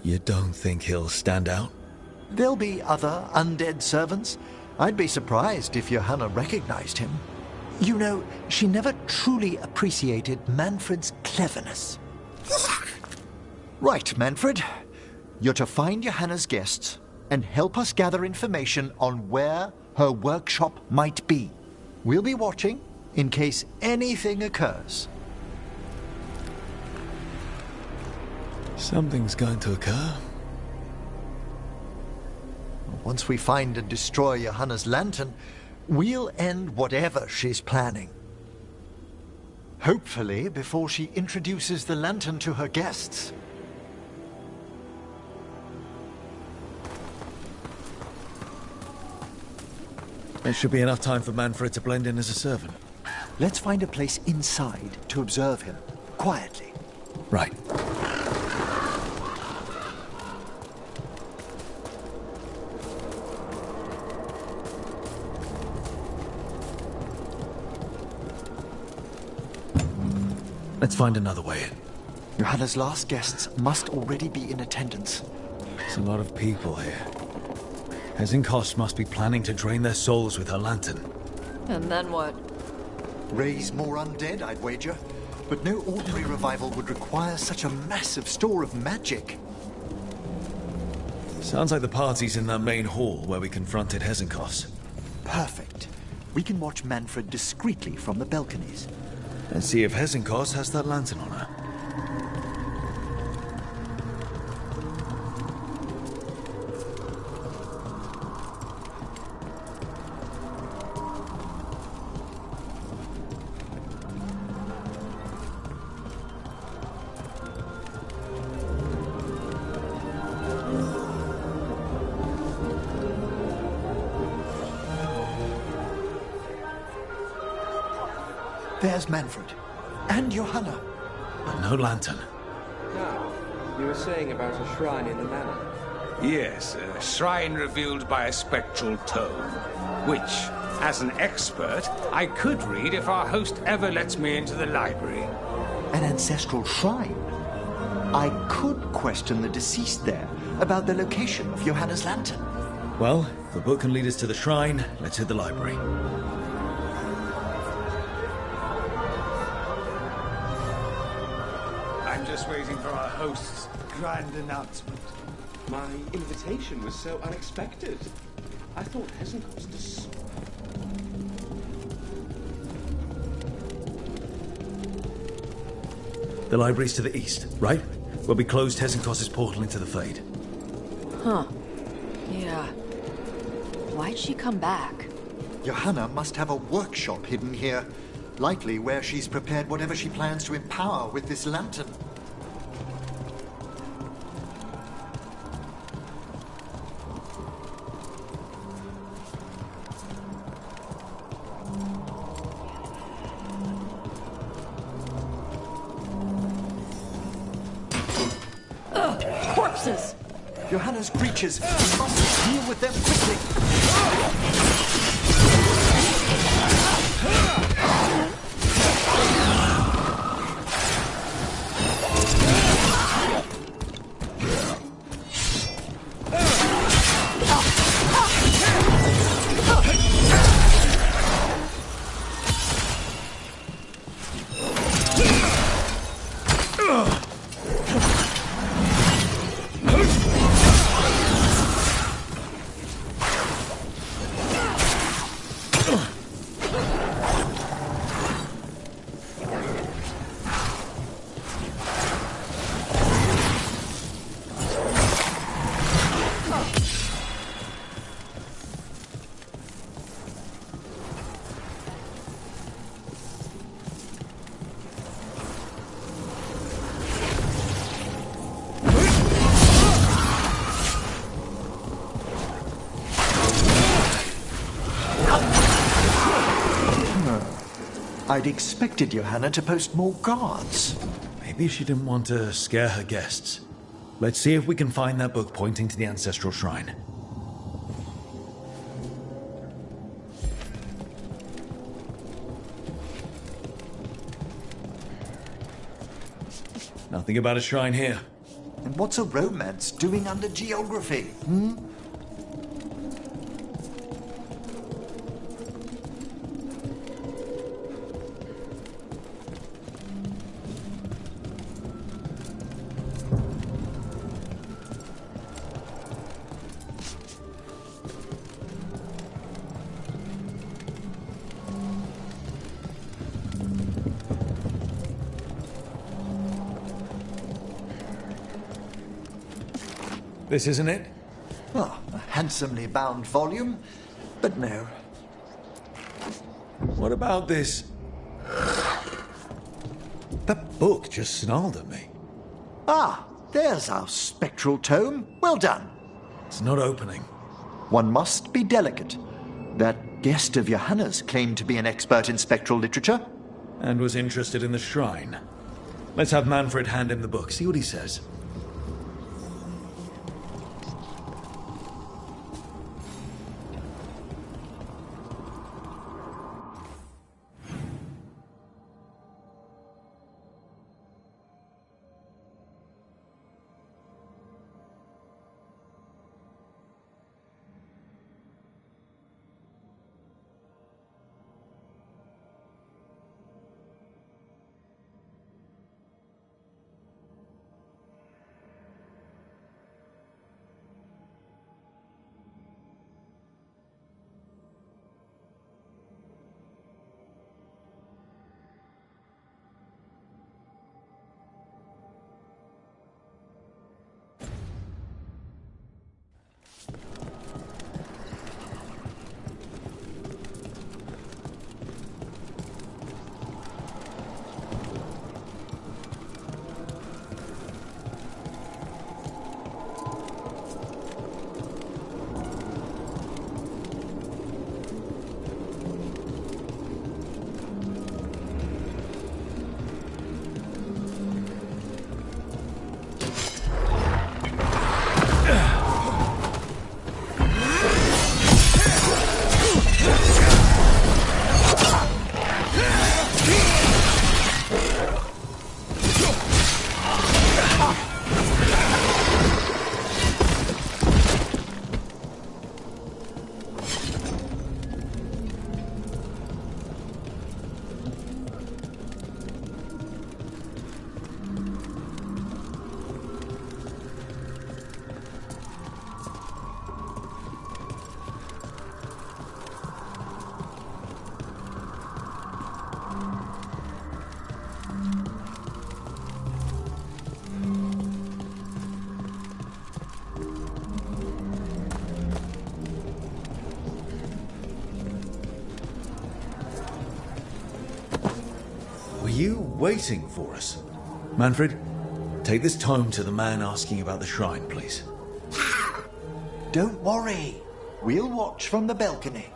You don't think he'll stand out? There'll be other undead servants. I'd be surprised if Johanna recognized him. You know, she never truly appreciated Manfred's cleverness. Right, Manfred. You're to find Johanna's guests and help us gather information on where her workshop might be. We'll be watching in case anything occurs. Something's going to occur. Once we find and destroy Johanna's lantern, we'll end whatever she's planning. Hopefully before she introduces the lantern to her guests. There should be enough time for Manfred to blend in as a servant. Let's find a place inside to observe him, quietly. Right. Let's find another way in. Johanna's last guests must already be in attendance. There's a lot of people here. Hezenkos must be planning to drain their souls with her lantern. And then what? Raise more undead, I'd wager. But no ordinary revival would require such a massive store of magic. Sounds like the party's in that main hall where we confronted Hezenkos. Perfect. We can watch Manfred discreetly from the balconies. And see if Hezenkos has that lantern on her. There's Manfred. And Johanna. But no lantern. Now, you were saying about a shrine in the manor. Yes, a shrine revealed by a spectral tome, which, as an expert, I could read if our host ever lets me into the library. An ancestral shrine? I could question the deceased there about the location of Johanna's lantern. Well, if the book can lead us to the shrine, let's hit the library. I'm just waiting for our host's grand announcement. My invitation was so unexpected. I thought Hezenkos The library's to the east, right? Where we closed Hezenkos' portal into the Fade. Huh. Yeah. Why'd she come back? Johanna must have a workshop hidden here. Likely where she's prepared whatever she plans to empower with this lantern. Corpses! Johanna's creatures! We must deal with them quickly! I'd expected Johanna to post more guards. Maybe she didn't want to scare her guests. Let's see if we can find that book pointing to the ancestral shrine. Nothing about a shrine here. And what's a romance doing under geography? Hmm? This isn't it? Oh, a handsomely bound volume, but no. What about this? That book just snarled at me. Ah, there's our spectral tome. Well done. It's not opening. One must be delicate. That guest of Johanna's claimed to be an expert in spectral literature. And was interested in the shrine. Let's have Manfred hand him the book, see what he says. You waiting for us? Manfred, take this tome to the man asking about the shrine, please. Don't worry. We'll watch from the balcony.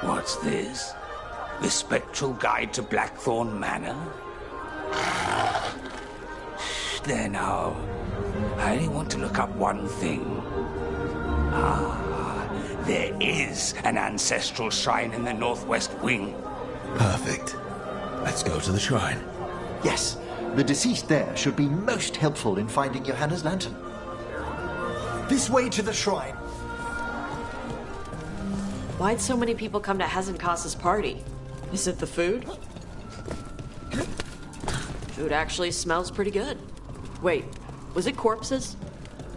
What's this? The Spectral Guide to Blackthorn Manor? There now. I only want to look up one thing. There is an ancestral shrine in the northwest wing. Perfect. Let's go to the shrine. Yes, the deceased there should be most helpful in finding Johanna's lantern. This way to the shrine. Why'd so many people come to Hezenkos's party? Is it the food? Food actually smells pretty good. Wait, was it corpses?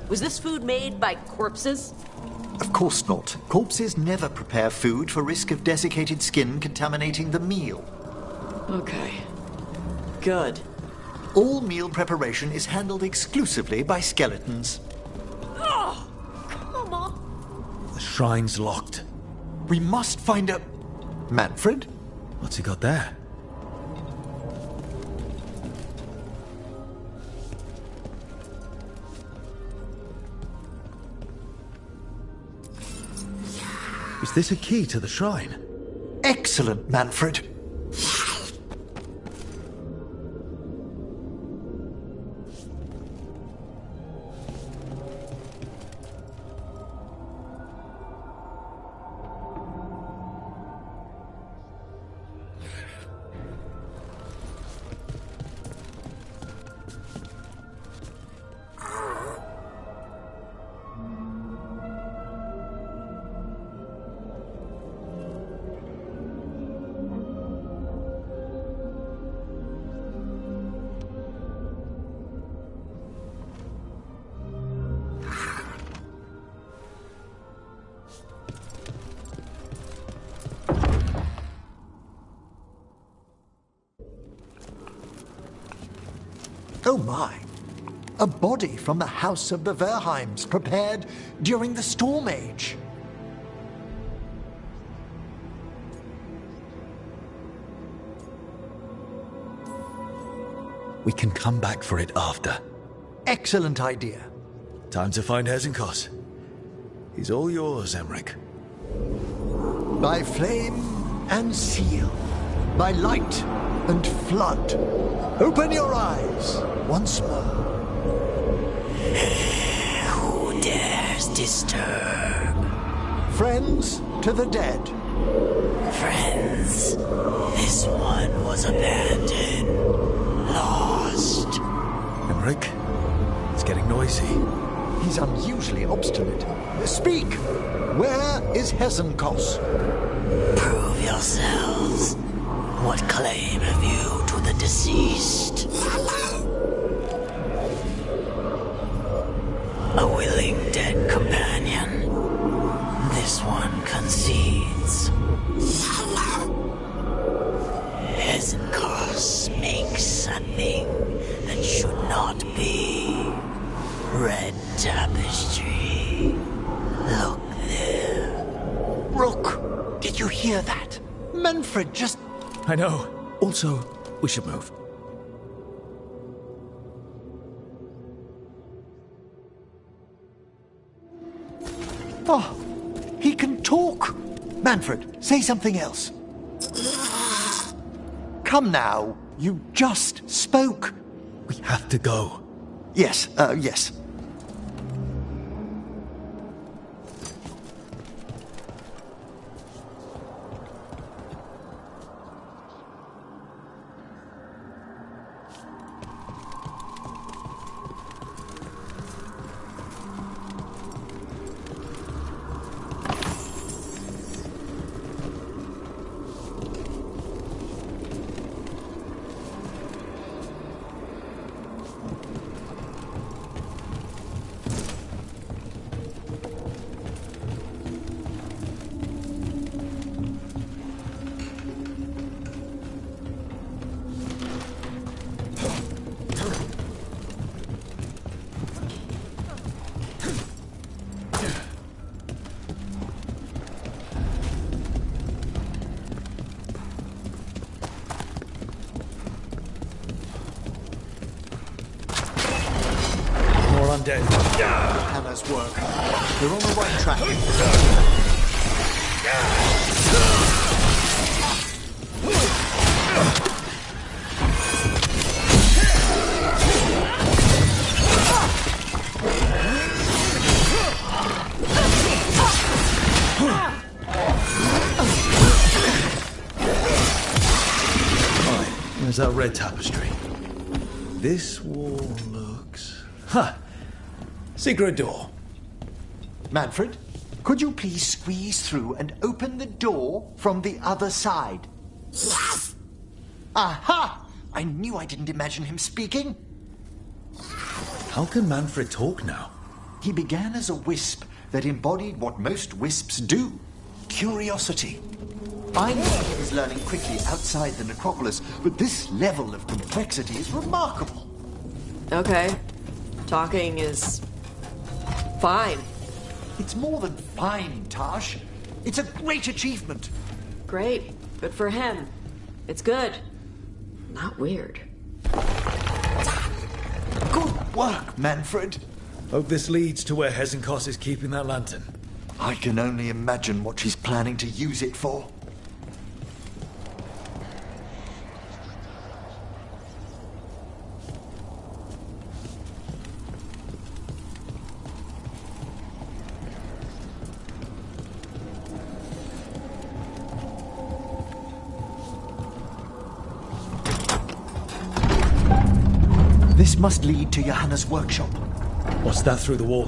Was this food made by corpses? Of course not. Corpses never prepare food for risk of desiccated skin contaminating the meal. Okay. Good. All meal preparation is handled exclusively by skeletons. Oh, come on. The shrine's locked. We must find a... Manfred? What's he got there? Is this a key to the shrine? Excellent, Manfred. Oh my! A body from the House of the Verheims, prepared during the Storm Age. We can come back for it after. Excellent idea. Time to find Hezenkos. He's all yours, Emmerich. By flame and seal, by light and flood, open your eyes once more. Who dares disturb? Friends to the dead. Friends, this one was abandoned, lost. Emmerich, it's getting noisy. He's unusually obstinate. Speak! Where is Hezenkos? Prove yourselves. What claim have you to the deceased? A willing dead companion. This one concedes. Hezenkos makes a thing that should not be. Red tapestry. Look there. Rook, did you hear that? Manfred just... I know. Also, we should move. Oh, he can talk. Manfred, say something else. Come now, you just spoke. We have to go. Yes, yes. Undead. Hannah's work. We're on the right track. Where's our red tapestry? This wall looks... Secret door. Manfred, could you please squeeze through and open the door from the other side? Yes! Aha! I knew I didn't imagine him speaking. How can Manfred talk now? He began as a wisp that embodied what most wisps do. Curiosity. I knew he was learning quickly outside the necropolis, but this level of complexity is remarkable. Okay. Talking is... fine. It's more than fine, Tash. It's a great achievement. Great. Good for him. It's good. Not weird. Good work, Manfred. Hope this leads to where Hezenkos is keeping that lantern. I can only imagine what she's planning to use it for. This must lead to Johanna's workshop. What's that through the wall?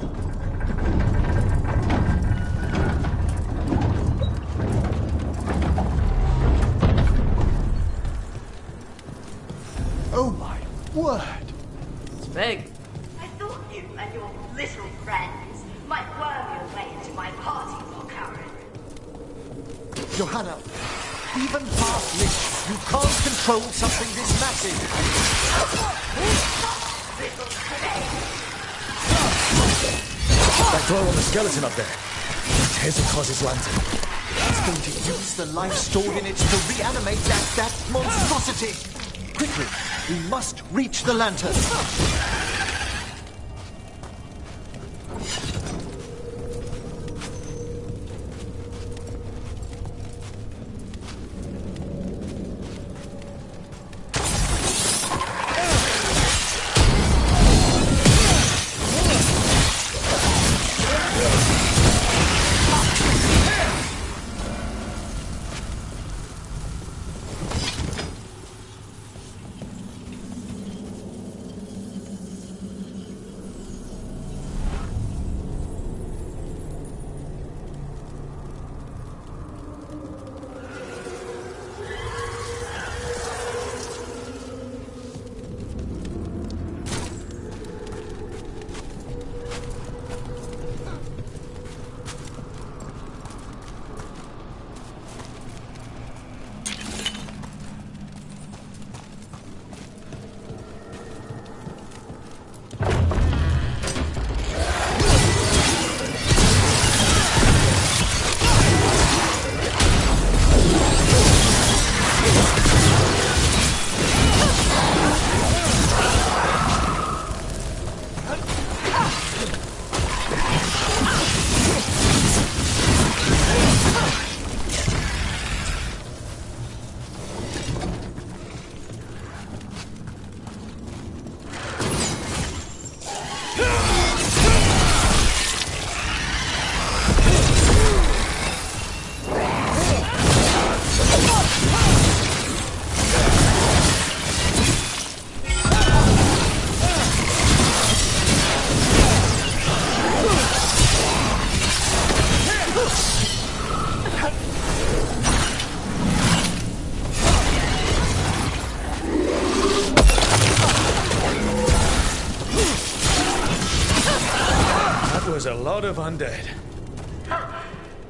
Oh my word! It's big. I thought you and your little friends might worm your way into my party for Karen. Johanna, even past Lich, you can't control something this massive. That glow on the skeleton up there. It's Hezenkos' lantern. It's going to use the life stored in it to reanimate that monstrosity. Quickly, we must reach the lantern. A lot of undead.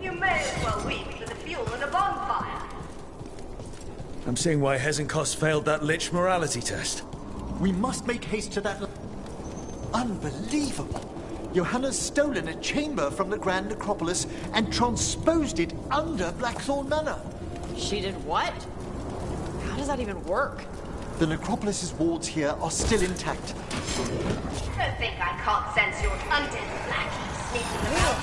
You may as well weep for the fuel in a bonfire. I'm seeing why Hezenkos failed that Lich morality test. We must make haste to that... Unbelievable! Johanna's stolen a chamber from the Grand Necropolis and transposed it under Blackthorn Manor. She did what? How does that even work? The Necropolis's wards here are still intact. Don't think I can't sense your undead blackies sneaking about.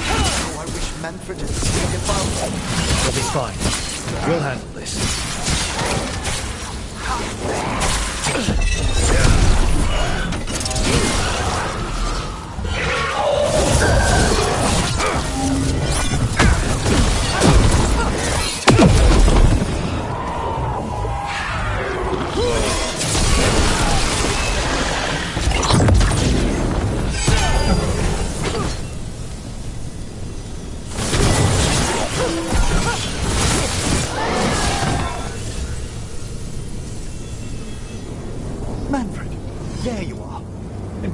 Oh, I wish Manfred had seen about. We'll be fine. We'll handle this.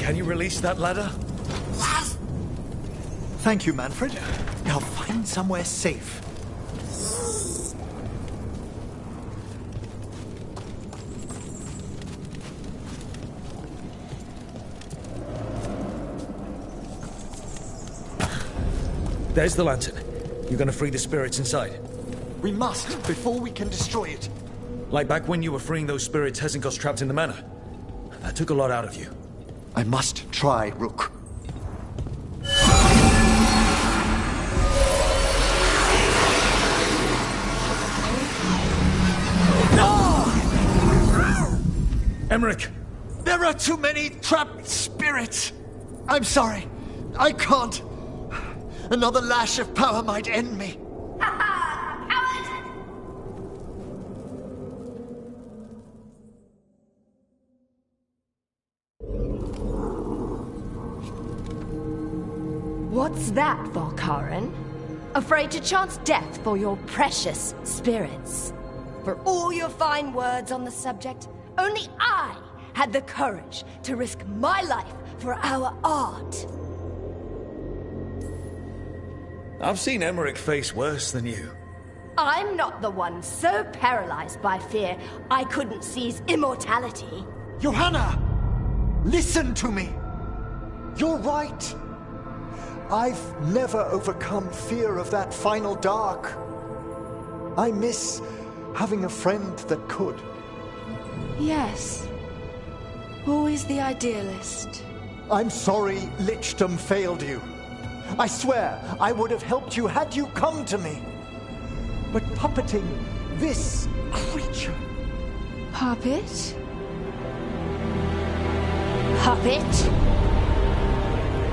Can you release that ladder? Thank you, Manfred. Now find somewhere safe. There's the lantern. You're gonna free the spirits inside. We must, before we can destroy it. Like back when you were freeing those spirits Hesenko's trapped in the manor. That took a lot out of you. I must try, Rook. Emmerich! There are too many trapped spirits! I'm sorry. I can't. Another lash of power might end me. What's that, Valkarin? Afraid to chance death for your precious spirits? For all your fine words on the subject, only I had the courage to risk my life for our art. I've seen Emmerich face worse than you. I'm not the one so paralyzed by fear I couldn't seize immortality. Johanna! Listen to me! You're right. I've never overcome fear of that final dark. I miss having a friend that could. Yes. Always the idealist. I'm sorry Lichdom failed you. I swear I would have helped you had you come to me. But puppeting this creature... Puppet? Puppet?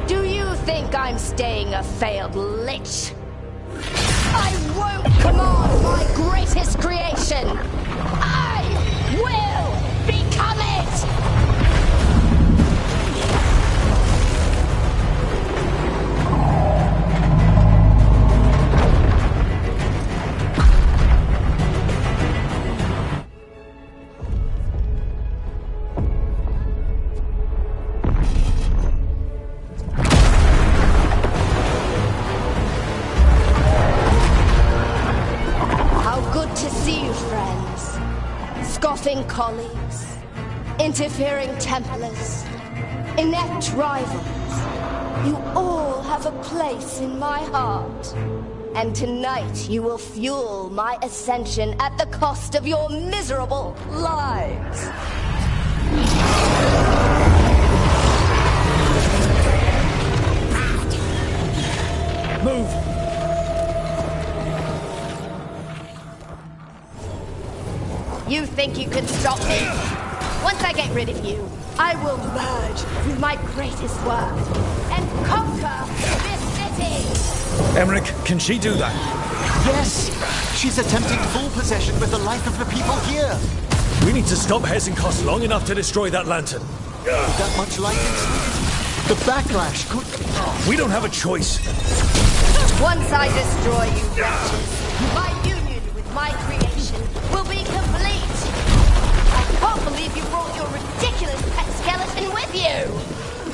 Do you think I'm staying a failed lich? I won't command my greatest creation! I will become it! Scoffing colleagues, interfering Templars, inept rivals, you all have a place in my heart. And tonight you will fuel my ascension at the cost of your miserable lives. Move! You think you can stop me? Once I get rid of you, I will merge with my greatest work and conquer this city! Emmerich, can she do that? Yes! She's attempting full possession with the life of the people here! We need to stop Hesenkos long enough to destroy that lantern. With that much light inside, the backlash could... We don't have a choice. Once I destroy you, wretches, my union with my creation will be complete! I can't believe you brought your ridiculous pet skeleton with you!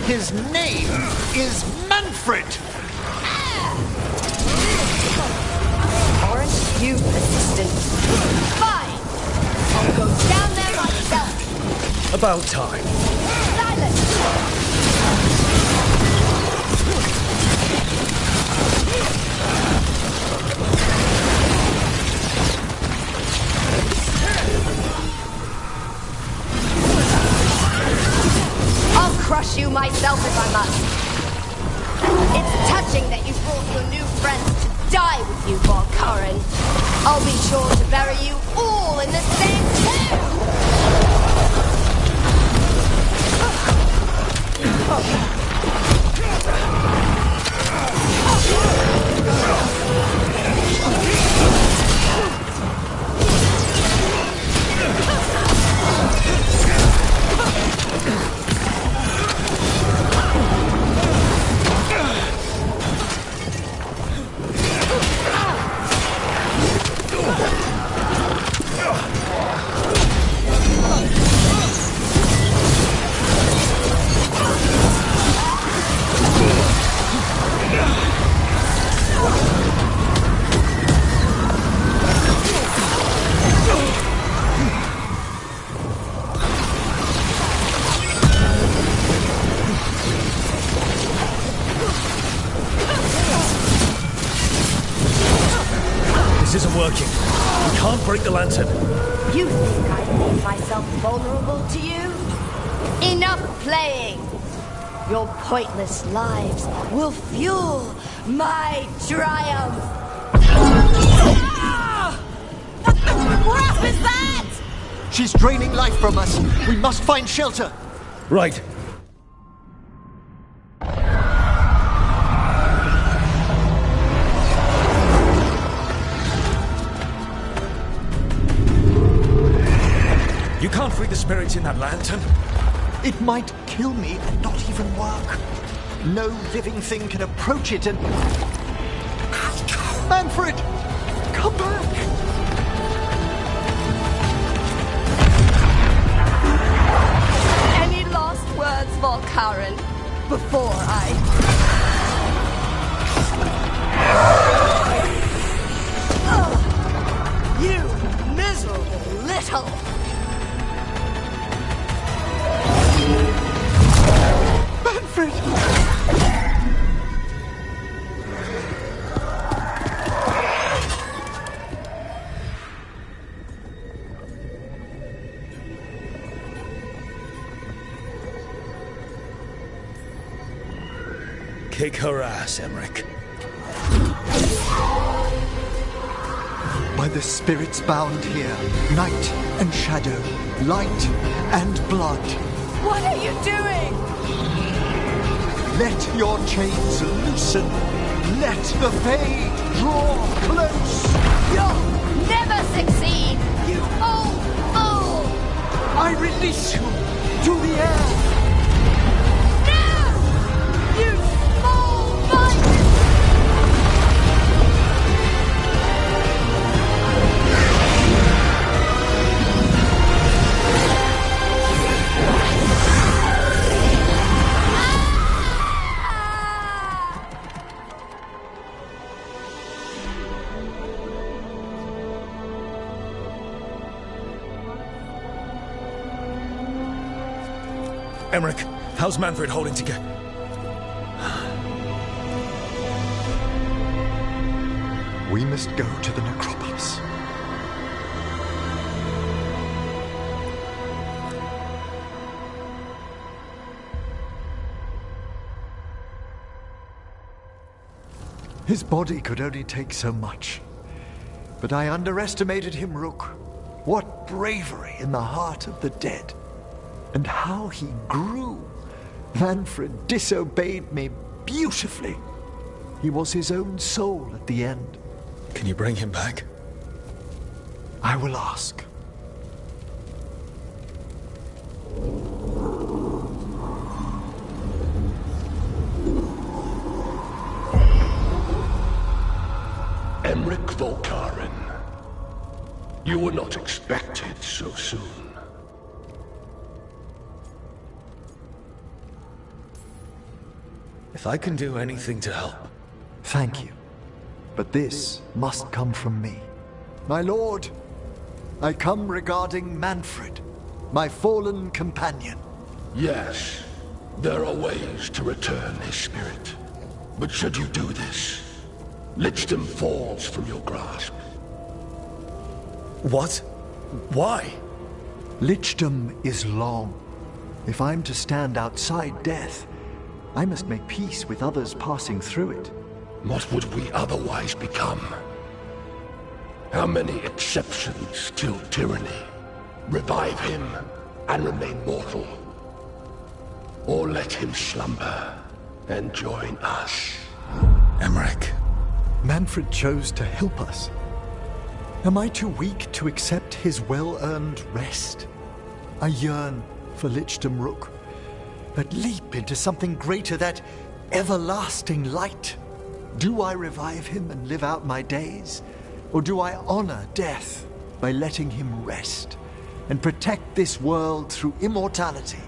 His name is Manfred! Aren't you persistent? Fine! I'll go down there myself! About time. Silence! I'll crush you myself if I must. It's touching that you brought your new friends to die with you, Valkarin. I'll be sure to bury you all in the same tomb! This isn't working. We can't break the lantern. You think I made myself vulnerable to you? Enough playing! Your pointless lives will fuel my triumph! What the crap is that? She's draining life from us. We must find shelter. Right. You can't free the spirits in that lantern. It might kill me and not even work. No living thing can approach it and... Manfred! Come back! Any last words for Karen before I... You miserable little... Manfred! Kick her ass, Emmerich. By the spirits bound here, night and shadow, light and blood. What are you doing? Let your chains loosen. Let the Fae draw close. You'll never succeed, you old fool! I release you to the air. No! You small bite! Emmerich, how's Manfred holding together? We must go to the necropolis. His body could only take so much. But I underestimated him, Rook. What bravery in the heart of the dead. And how he grew. Manfred disobeyed me beautifully. He was his own soul at the end. Can you bring him back? I will ask. Emmerich Volkaren. You were not expected so soon. If I can do anything to help. Thank you. But this must come from me. My lord, I come regarding Manfred, my fallen companion. Yes, there are ways to return his spirit. But should you do this, Lichdom falls from your grasp. What? Why? Lichdom is long. If I'm to stand outside death, I must make peace with others passing through it. What would we otherwise become? How many exceptions till tyranny? Revive him and remain mortal. Or let him slumber and join us. Emmerich. Manfred chose to help us. Am I too weak to accept his well-earned rest? I yearn for Lichdom Rook. That leap into something greater, that everlasting light. Do I revive him and live out my days? Or do I honor death by letting him rest and protect this world through immortality?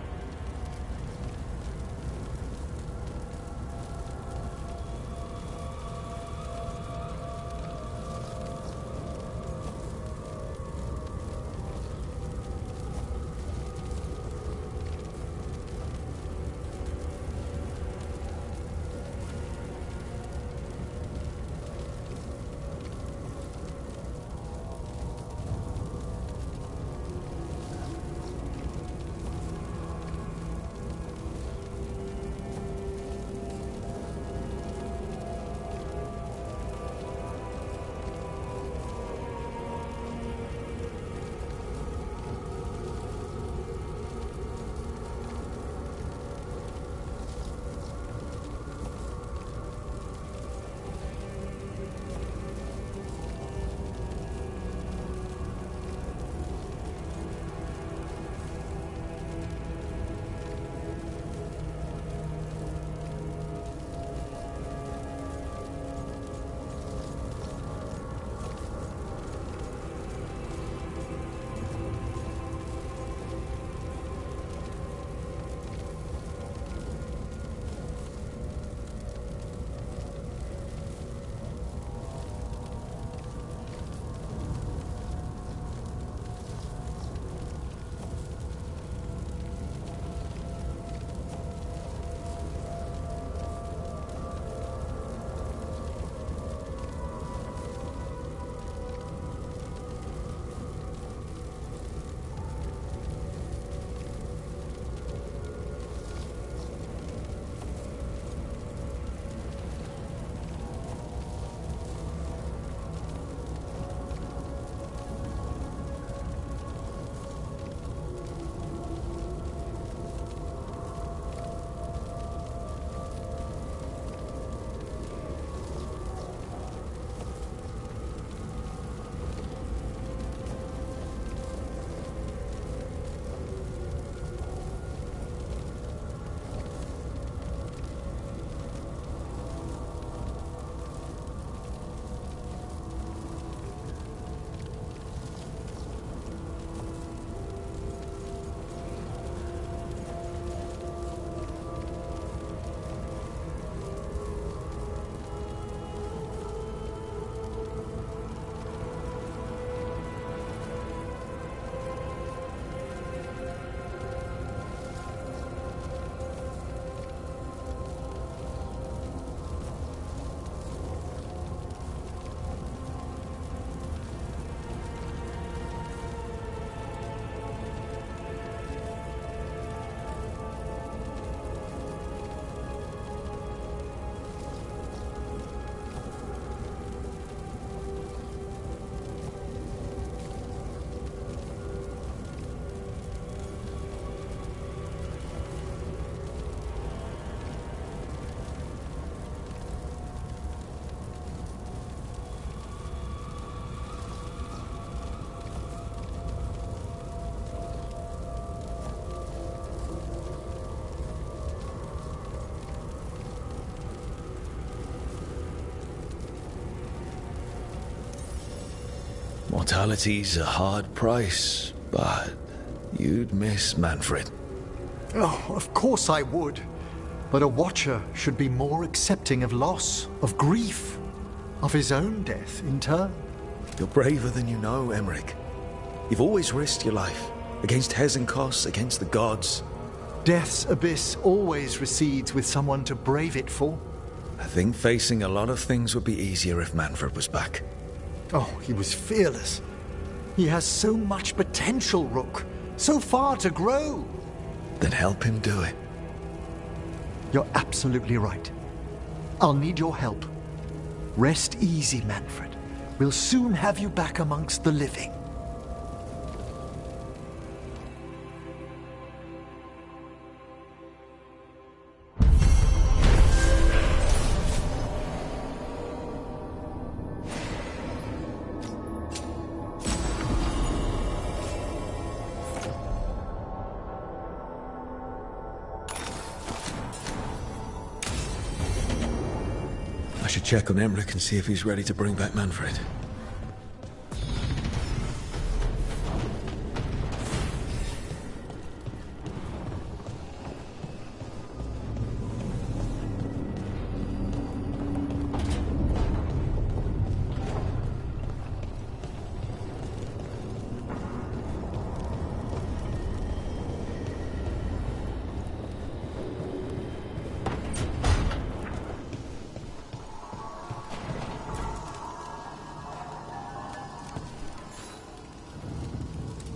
Mortality's a hard price, but you'd miss Manfred. Oh, of course I would. But a Watcher should be more accepting of loss, of grief, of his own death in turn. You're braver than you know, Emmerich. You've always risked your life. Against Hezenkos, against the gods. Death's abyss always recedes with someone to brave it for. I think facing a lot of things would be easier if Manfred was back. Oh, he was fearless. He has so much potential, Rook. So far to grow. Then help him do it. You're absolutely right. I'll need your help. Rest easy, Manfred. We'll soon have you back amongst the living. I should check on Emmerich and see if he's ready to bring back Manfred.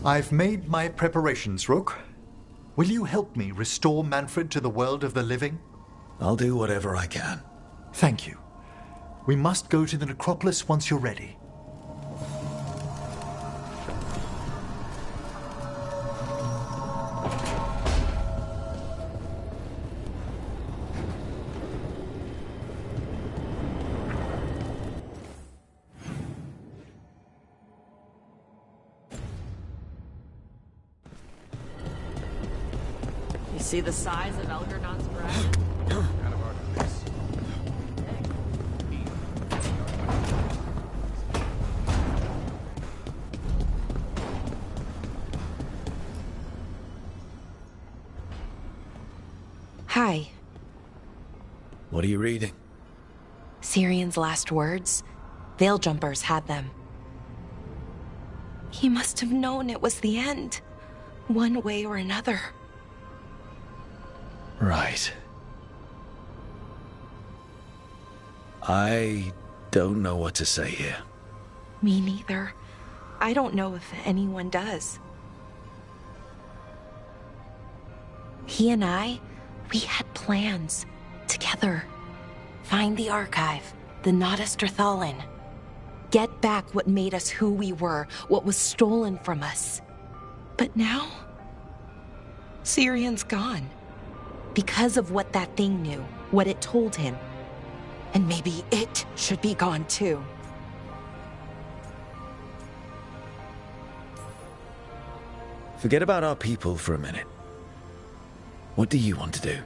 I've made my preparations, Rook. Will you help me restore Manfred to the world of the living? I'll do whatever I can. Thank you. We must go to the necropolis once you're ready. See the size of Elgernon's breath? Hi. What are you reading? Syrion's last words. Veil Jumpers had them. He must have known it was the end, one way or another. Right. I don't know what to say here. Me neither. I don't know if anyone does. He and I, we had plans. Together. Find the archive, the Nodasterthalin. Get back what made us who we were, what was stolen from us. But now, Syrion's gone. Because of what that thing knew, what it told him. And maybe it should be gone too. Forget about our people for a minute. What do you want to do?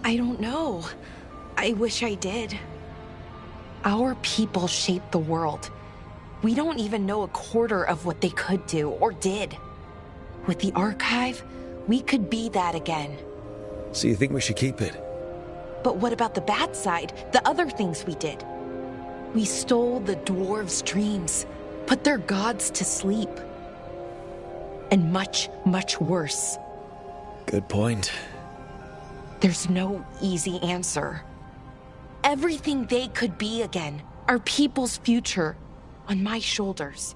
I don't know. I wish I did. Our people shaped the world. We don't even know a quarter of what they could do or did. With the archive, we could be that again. So you think we should keep it? But what about the bad side? The other things we did? We stole the dwarves' dreams, put their gods to sleep. And much, much worse. Good point. There's no easy answer. Everything they could be again, our people's future, on my shoulders.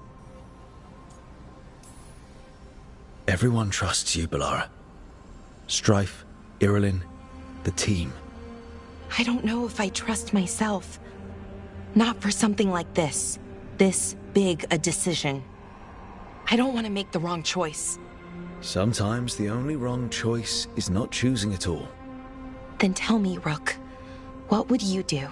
Everyone trusts you, Bellara. Strife, Irilyn, the team. I don't know if I trust myself. Not for something like this. This big a decision. I don't want to make the wrong choice. Sometimes the only wrong choice is not choosing at all. Then tell me, Rook, what would you do?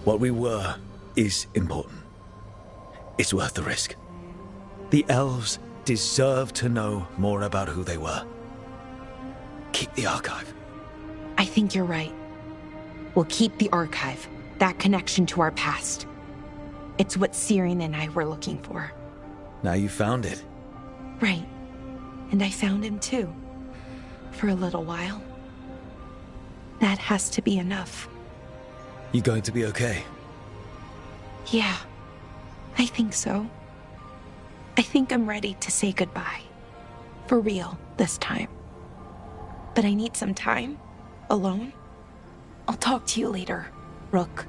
What we were is important. It's worth the risk. The elves deserve to know more about who they were. Keep the archive. I think you're right. We'll keep the archive, that connection to our past. It's what Syrian and I were looking for. Now you found it. Right. And I found him too. For a little while. That has to be enough. You going to be okay? Yeah, I think so. I think I'm ready to say goodbye. For real, this time. But I need some time. Alone. I'll talk to you later, Rook.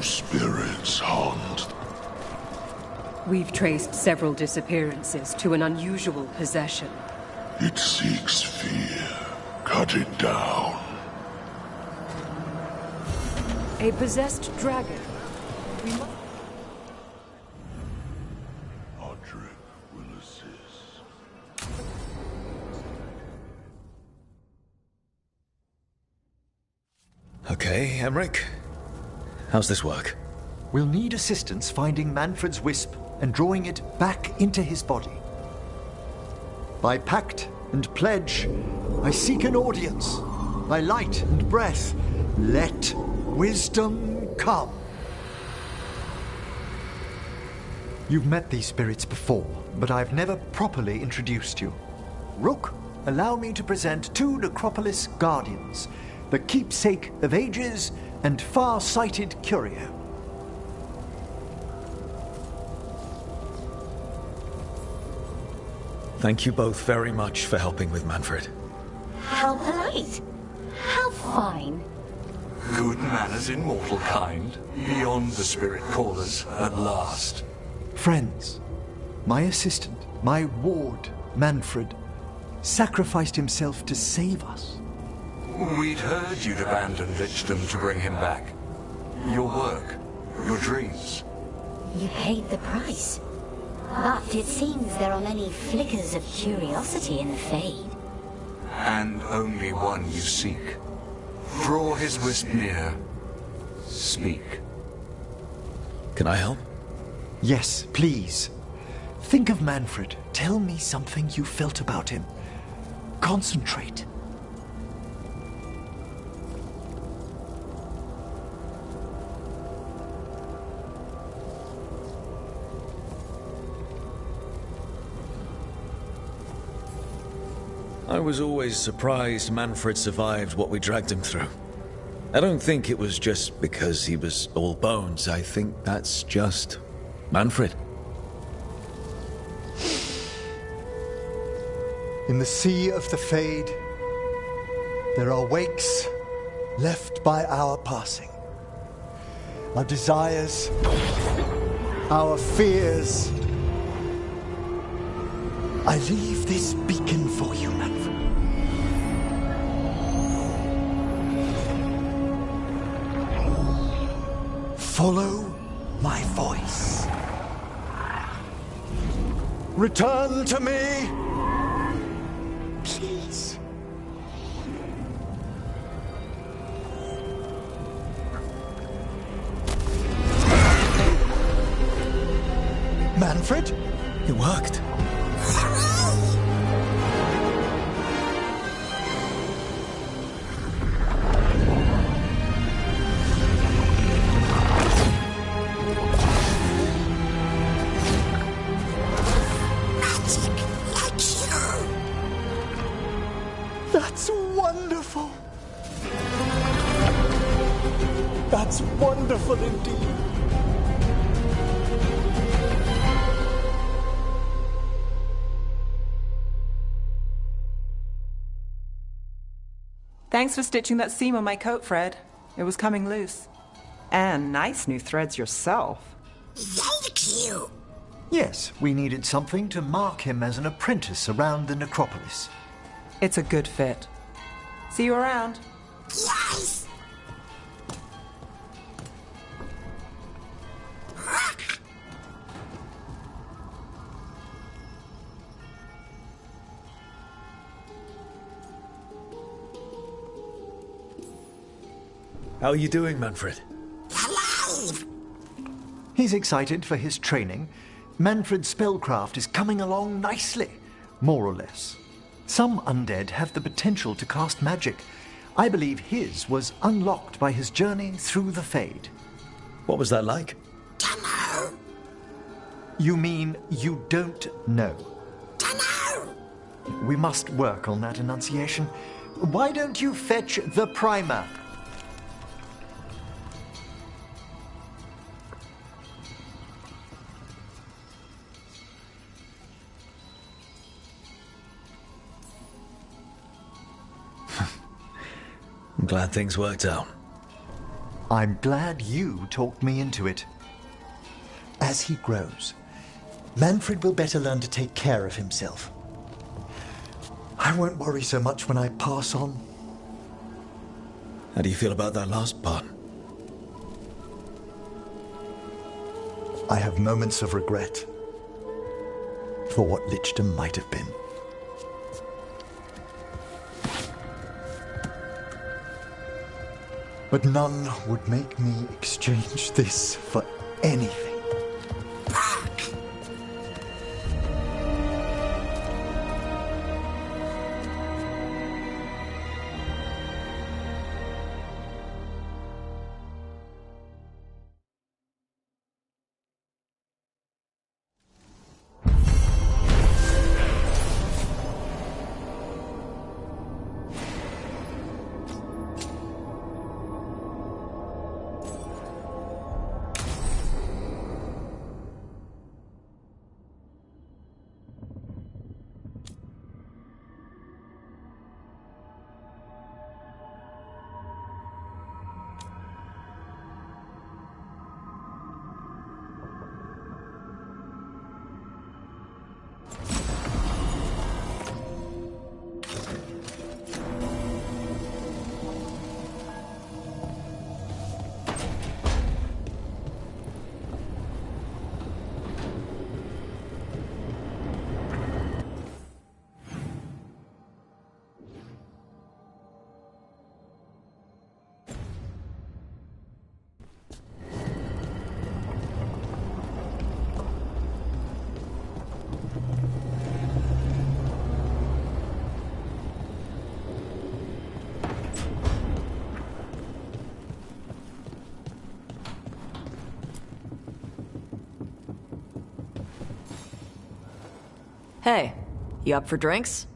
Spirits haunt. We've traced several disappearances to an unusual possession. It seeks fear. Cut it down. A possessed dragon. We must... Audric will assist. Okay, Emmerich. How's this work? We'll need assistance finding Manfred's wisp and drawing it back into his body. By pact and pledge, I seek an audience. By light and breath, let wisdom come. You've met these spirits before, but I've never properly introduced you. Rook, allow me to present two Necropolis guardians, the keepsake of ages and far-sighted curio. Thank you both very much for helping with Manfred. How polite. How fine. Good manners in mortal kind, beyond the spirit callers at last. Friends, my assistant, my ward, Manfred, sacrificed himself to save us. We'd heard you'd abandoned Lichdom to bring him back. Your work, your dreams. You paid the price. But it seems there are many flickers of curiosity in the Fade. And only one you seek. Draw his wisp near. Speak. Can I help? Yes, please. Think of Manfred. Tell me something you felt about him. Concentrate. I was always surprised Manfred survived what we dragged him through. I don't think it was just because he was all bones. I think that's just Manfred. In the sea of the Fade, there are wakes left by our passing. Our desires, our fears. I leave this beacon for you, Manfred. Follow my voice. Return to me, please. Manfred? It worked. That's wonderful. That's wonderful indeed. Thanks for stitching that seam on my coat, Fred. It was coming loose. And nice new threads yourself. Thank you. Yes, we needed something to mark him as an apprentice around the necropolis. It's a good fit. See you around. Yes! How are you doing, Manfred? Alive! He's excited for his training. Manfred's spellcraft is coming along nicely, more or less. Some undead have the potential to cast magic. I believe his was unlocked by his journey through the Fade. What was that like? Dunno. You mean you don't know? Dunno. We must work on that enunciation. Why don't you fetch the primer? I'm glad things worked out. I'm glad you talked me into it. As he grows, Manfred will better learn to take care of himself. I won't worry so much when I pass on. How do you feel about that last part? I have moments of regret for what Lichdom might have been. But none would make me exchange this for anything. Hey, you up for drinks?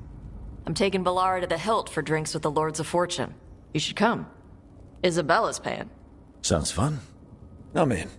I'm taking Ballara to the Hilt for drinks with the Lords of Fortune. You should come. Isabella's paying. Sounds fun. I'm in.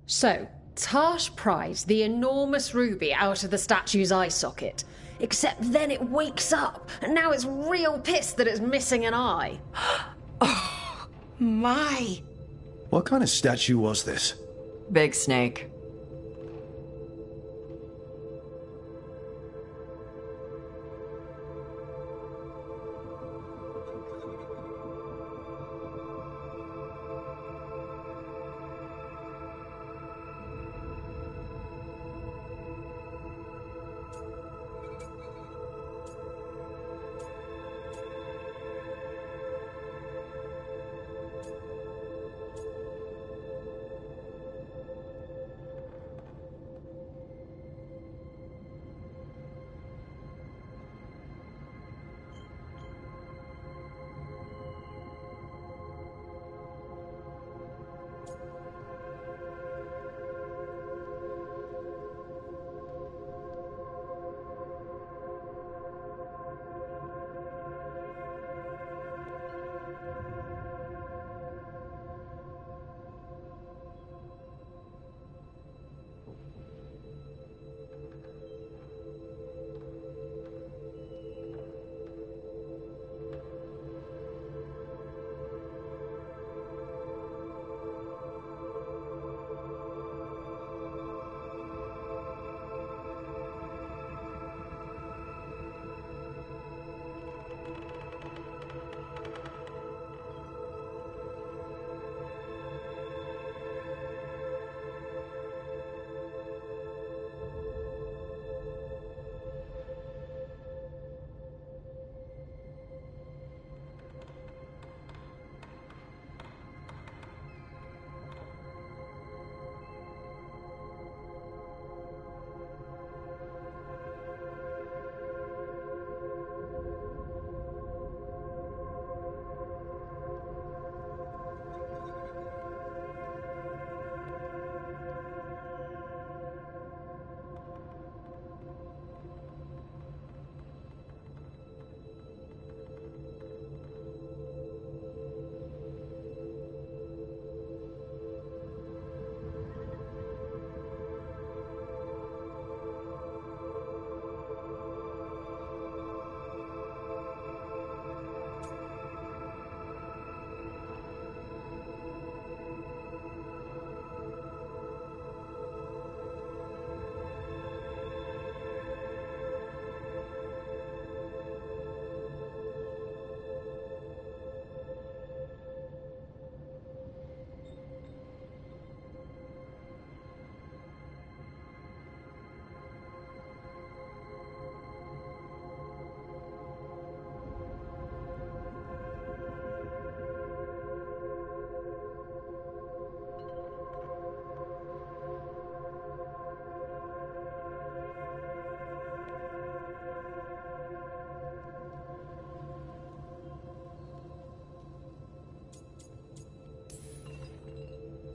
So, Tash pries the enormous ruby out of the statue's eye socket. Except then it wakes up, and now it's real pissed that it's missing an eye. Oh, my. What kind of statue was this? Big snake.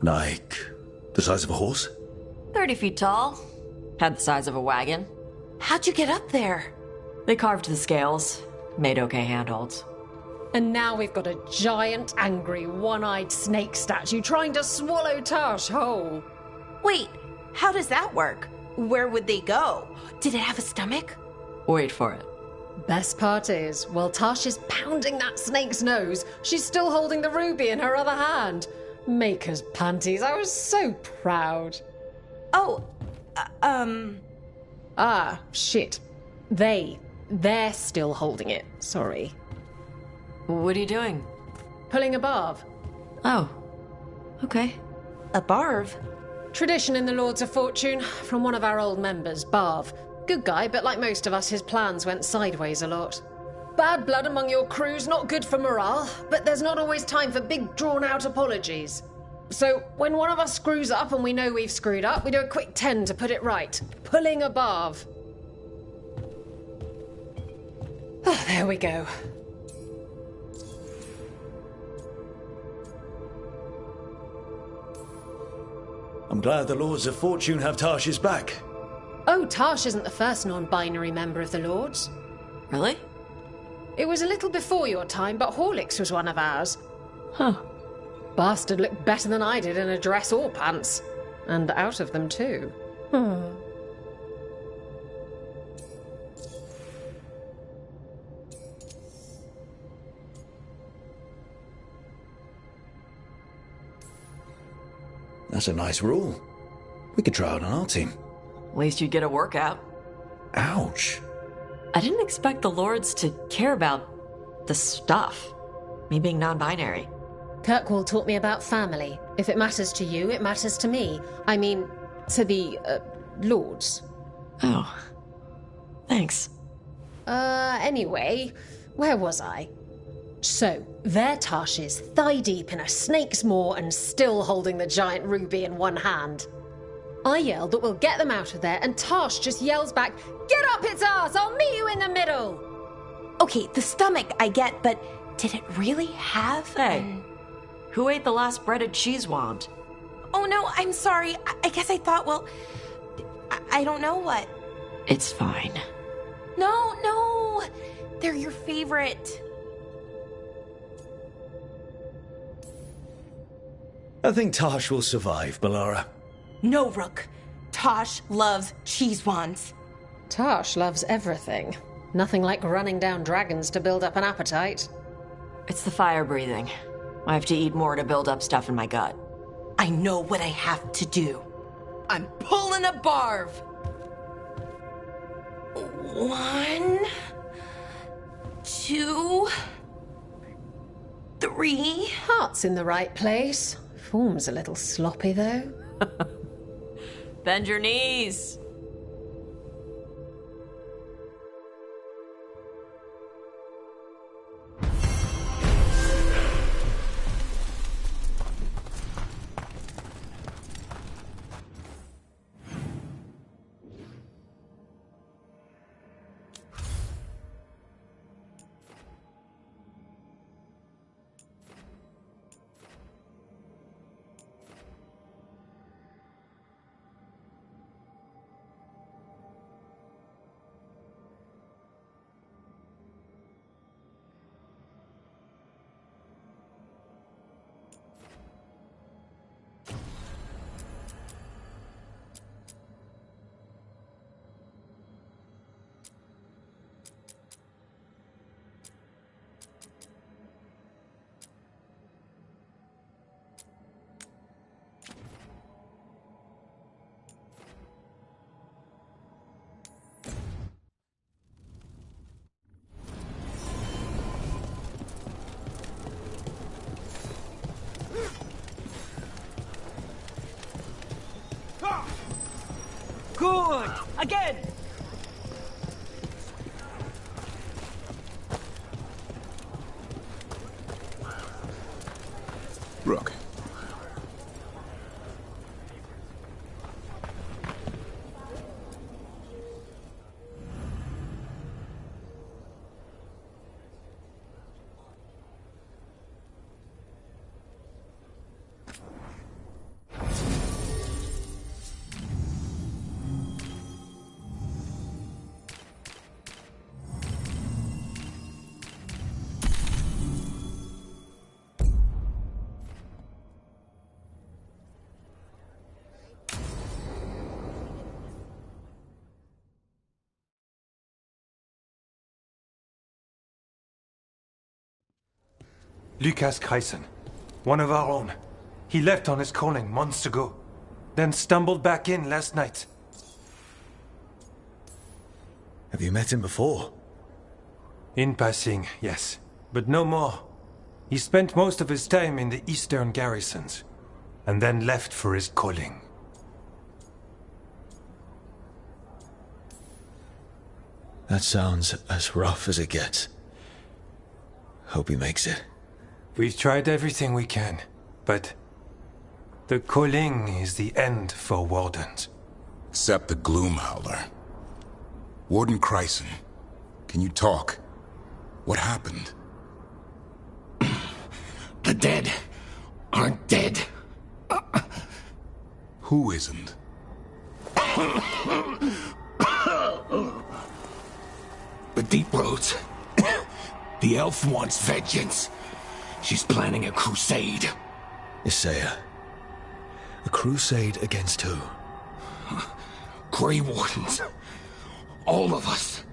Like the size of a horse? 30 feet tall. Had the size of a wagon. How'd you get up there? They carved the scales. Made okay handholds. And now we've got a giant, angry, one-eyed snake statue trying to swallow Tash whole. Wait, how does that work? Where would they go? Did it have a stomach? Wait for it. Best part is, while Tash is pounding that snake's nose, she's still holding the ruby in her other hand. Maker's panties, I was so proud. Oh, Ah, shit. They're still holding it, sorry. What are you doing? Pulling a barb. Oh, okay. A barb? Tradition in the Lords of Fortune, from one of our old members, Barv. Good guy, but like most of us, his plans went sideways a lot. Bad blood among your crew's not good for morale, but there's not always time for big, drawn-out apologies. So, when one of us screws up and we know we've screwed up, we do a quick 10 to put it right. Pulling a Barv. Oh, there we go. I'm glad the Lords of Fortune have Tash's back. Oh, Tash isn't the first non-binary member of the Lords. Really? It was a little before your time, but Horlicks was one of ours. Huh. Bastard looked better than I did in a dress or pants. And out of them, too. That's a nice rule. We could try it on our team. At least you'd get a workout. Ouch. I didn't expect the Lords to care about the stuff. Me being non-binary. Kirkwall taught me about family. If it matters to you, it matters to me. I mean, to the, Lords. Oh. Thanks. Anyway, where was I? So, there Tash is, thigh-deep in a snake's maw and still holding the giant ruby in one hand. I yell that we'll get them out of there, and Tash just yells back, "Get up its ass! I'll meet you in the middle!" Okay, the stomach I get, but did it really have... Hey, who ate the last breaded cheese wand? Oh no, I'm sorry. I guess I thought, well... I don't know what... It's fine. No! They're your favorite. I think Tash will survive, Balara. No, Rook. Tosh loves cheese wands. Tash loves everything. Nothing like running down dragons to build up an appetite. It's the fire breathing. I have to eat more to build up stuff in my gut. I know what I have to do. I'm pulling a barv. 1, 2, 3. Heart's in the right place. Form's a little sloppy, though. Bend your knees. Good! Again! Rook. Lucas Kryson, one of our own. He left on his calling months ago, then stumbled back in last night. Have you met him before? In passing, yes, but no more. He spent most of his time in the eastern garrisons, and then left for his calling. That sounds as rough as it gets. Hope he makes it. We've tried everything we can, but the calling is the end for wardens. Except the Gloomhowler. Warden Kryson, can you talk? What happened? The dead aren't dead. Who isn't? The Deep Roads. The elf wants vengeance. She's planning a crusade. Isaiah. A crusade against who? Grey Wardens. All of us.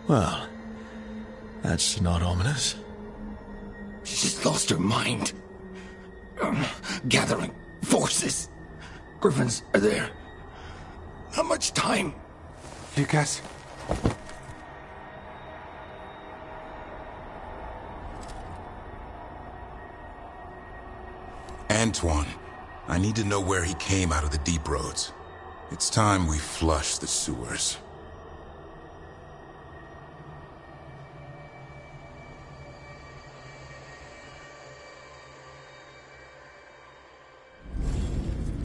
Well, that's not ominous. She's lost her mind. Gathering forces. Griffins are there. How much time? Lucas? Antoine, I need to know where he came out of the Deep Roads. It's time we flush the sewers.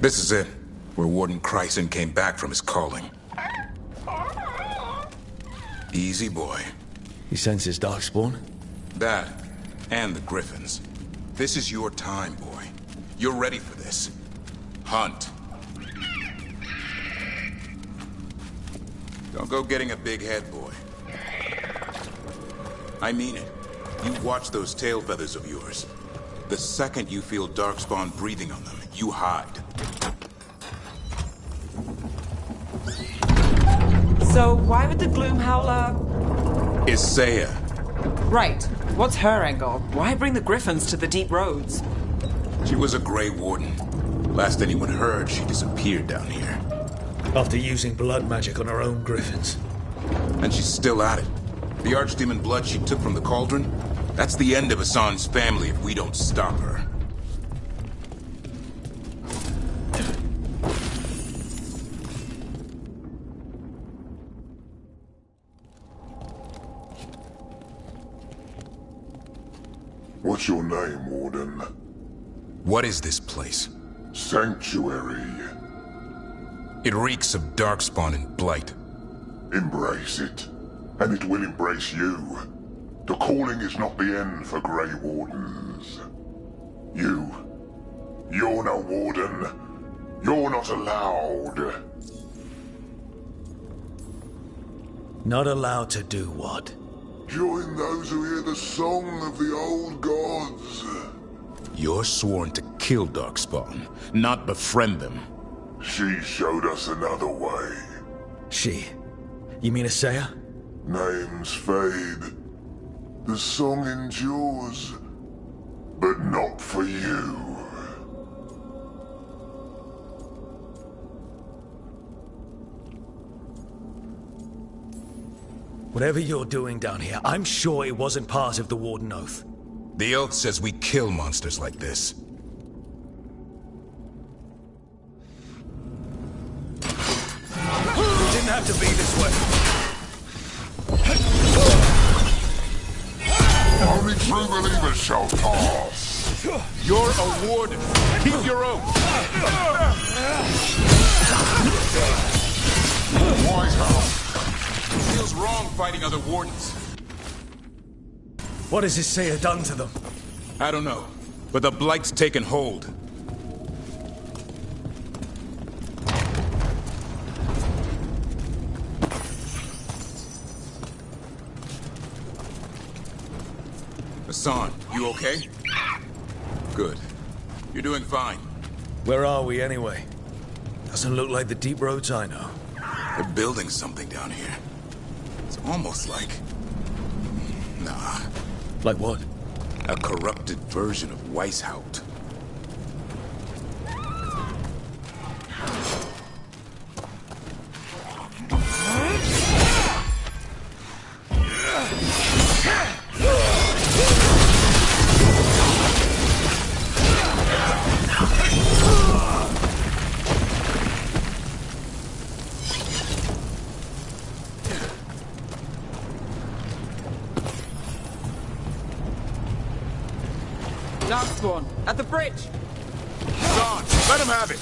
This is it, where Warden Kryson came back from his calling. Easy, boy. He senses Darkspawn? That, and the Griffins. This is your time, boy. You're ready for this. Hunt. Don't go getting a big head, boy. I mean it. You watch those tail feathers of yours. The second you feel Darkspawn breathing on them, you hide. So why would the Gloomhowler... Isaiah. Right. What's her angle? Why bring the Griffins to the Deep Roads? She was a Grey Warden. Last anyone heard, she disappeared down here. After using blood magic on her own Griffins. And she's still at it. The Archdemon blood she took from the cauldron, that's the end of Hassan's family if we don't stop her. What's your name, Warden? What is this place? Sanctuary. It reeks of Darkspawn and Blight. Embrace it, and it will embrace you. The calling is not the end for Grey Wardens. You're no Warden. You're not allowed. Not allowed to do what? Join those who hear the song of the old gods. You're sworn to kill Darkspawn, not befriend them. She showed us another way. She? You mean Isaiah? Names fade. The song endures. But not for you. Whatever you're doing down here, I'm sure it wasn't part of the Warden Oath. The Oath says we kill monsters like this. It didn't have to be this way. Only true believers shall pass. You're a warden. Keep your oath. Wise house. Feels wrong fighting other wardens. What has Isaiah done to them? I don't know, but the Blight's taken hold. Hassan, you okay? Good. You're doing fine. Where are we anyway? Doesn't look like the Deep Roads I know. They're building something down here. It's almost like Nah. Like what? A corrupted version of Weishaupt. Darkspawn, at the bridge! John, let him have it!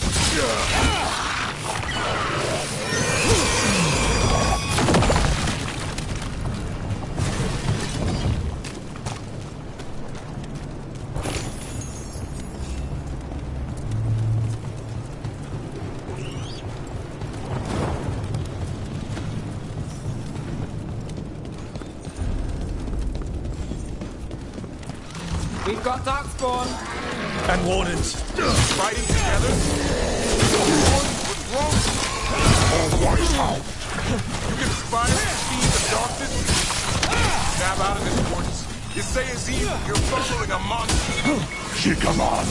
We've got Darkspawn! And Wardens. Fighting together? What's wrong? Oh, Weishaupt! You conspire to feed the darkness? Snap out of this, Wardens. You say it's evil. You're following a monster. She commands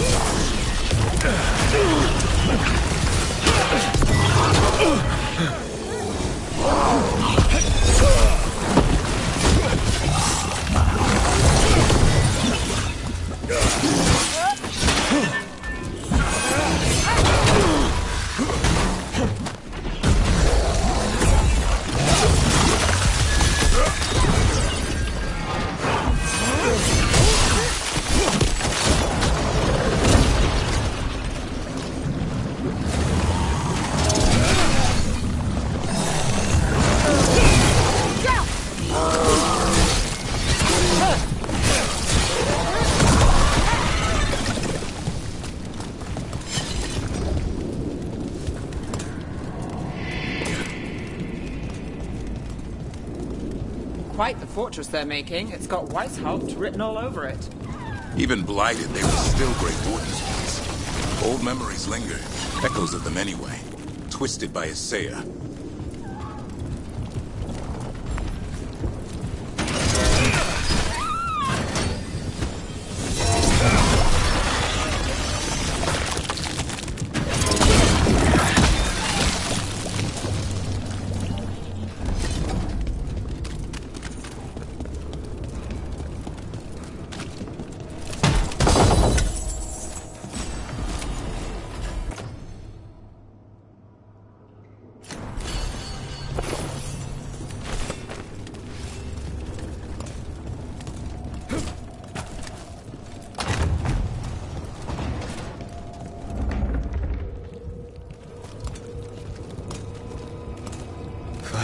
Quite the fortress they're making. It's got Weishaupt written all over it. Even blighted, they were still great Wardens once. Old memories linger. Echoes of them anyway. Twisted by Isaiah.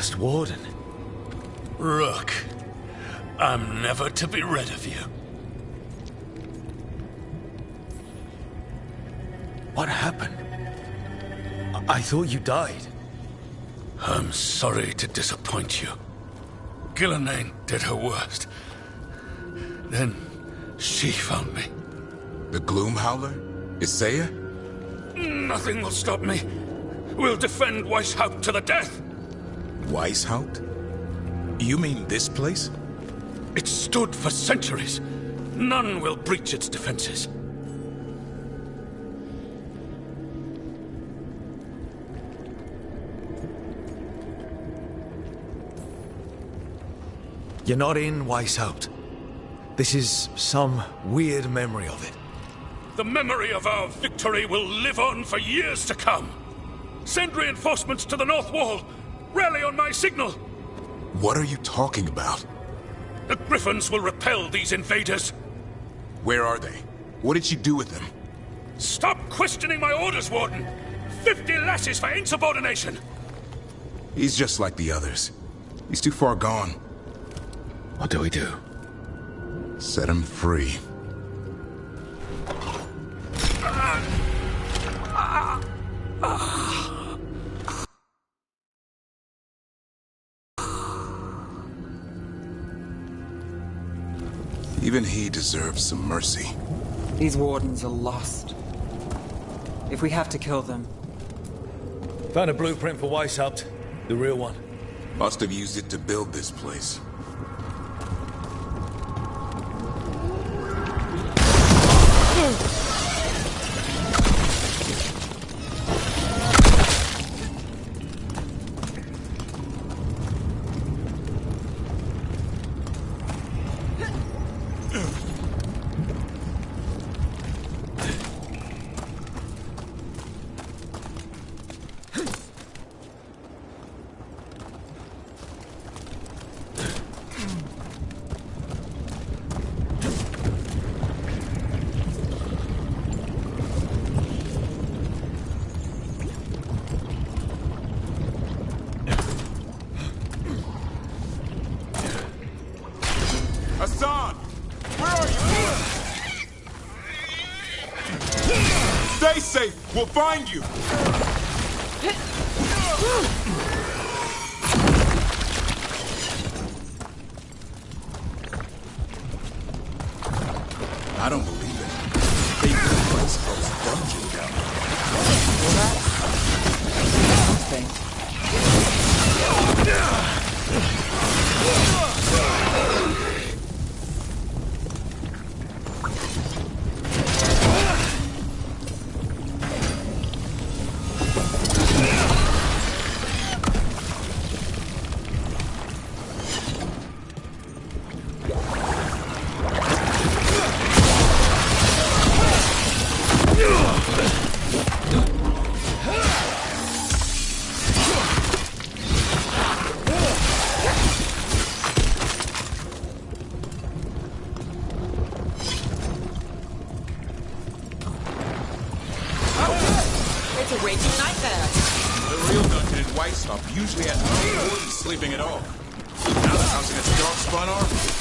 First Warden. Rook, I'm never to be rid of you. What happened? I thought you died. I'm sorry to disappoint you. Gillenane did her worst. Then she found me. The Gloom Howler? Isaiah? Nothing will stop me. We'll defend Weishaupt to the death. Weishaupt? You mean this place? It stood for centuries. None will breach its defenses. You're not in Weishaupt. This is some weird memory of it. The memory of our victory will live on for years to come. Send reinforcements to the North Wall. Rally on my signal. What are you talking about? The Griffins will repel these invaders. Where are they? What did she do with them? Stop questioning my orders, Warden. 50 lashes for insubordination. He's just like the others. He's too far gone. What do we do? Set him free. Even he deserves some mercy. These Wardens are lost. If we have to kill them... Found a blueprint for Weishaupt. The real one. Must have used it to build this place. We'll find you! I don't believe it. They built Weisfeld's dungeon down usually has no warden sleeping at all. Now the house in its dog spawn army.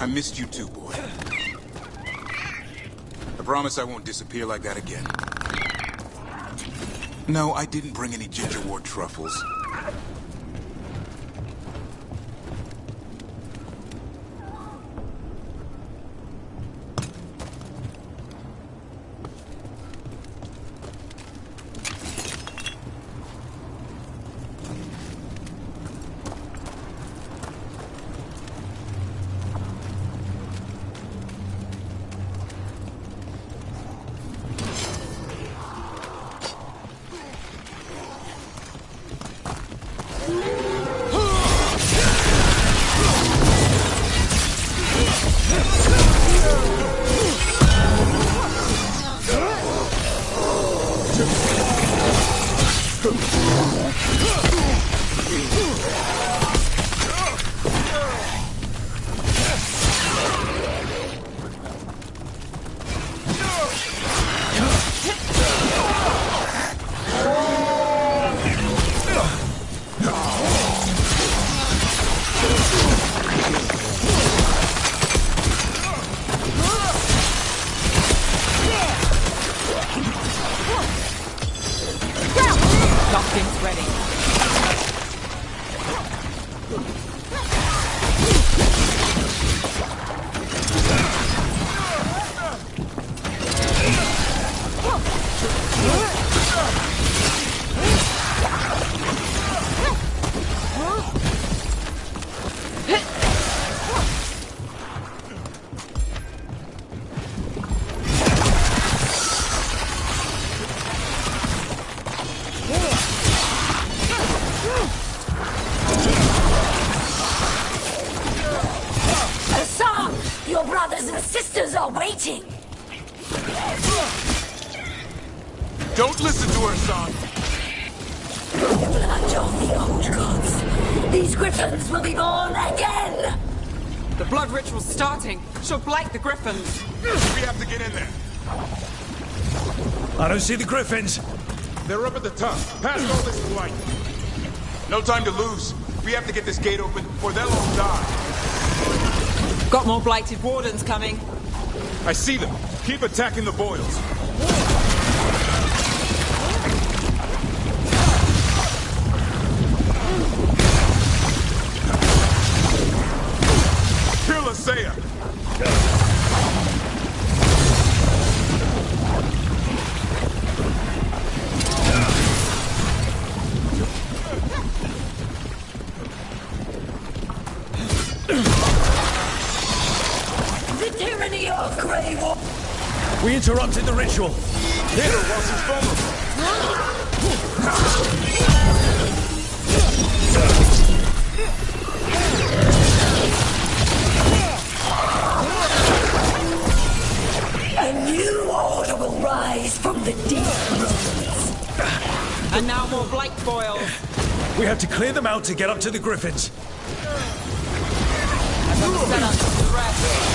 I missed you too, boy. I promise I won't disappear like that again. No, I didn't bring any gingerwort truffles. The sisters are waiting! Don't listen to her, son! Blood of the old gods! These griffins will be born again! The blood ritual's starting. She'll blight the griffins. We have to get in there. I don't see the griffins. They're up at the top, past all this blight. No time to lose. We have to get this gate open, or they'll all die. Got more blighted wardens coming. I see them. Keep attacking the boils. Kill Asaya! The tyranny of Grey Wolf! We interrupted the ritual. Hit her while she's A new order will rise from the deep ruins. And now more blight boils. We have to clear them out to get up to the griffins. I've got to set up the rest.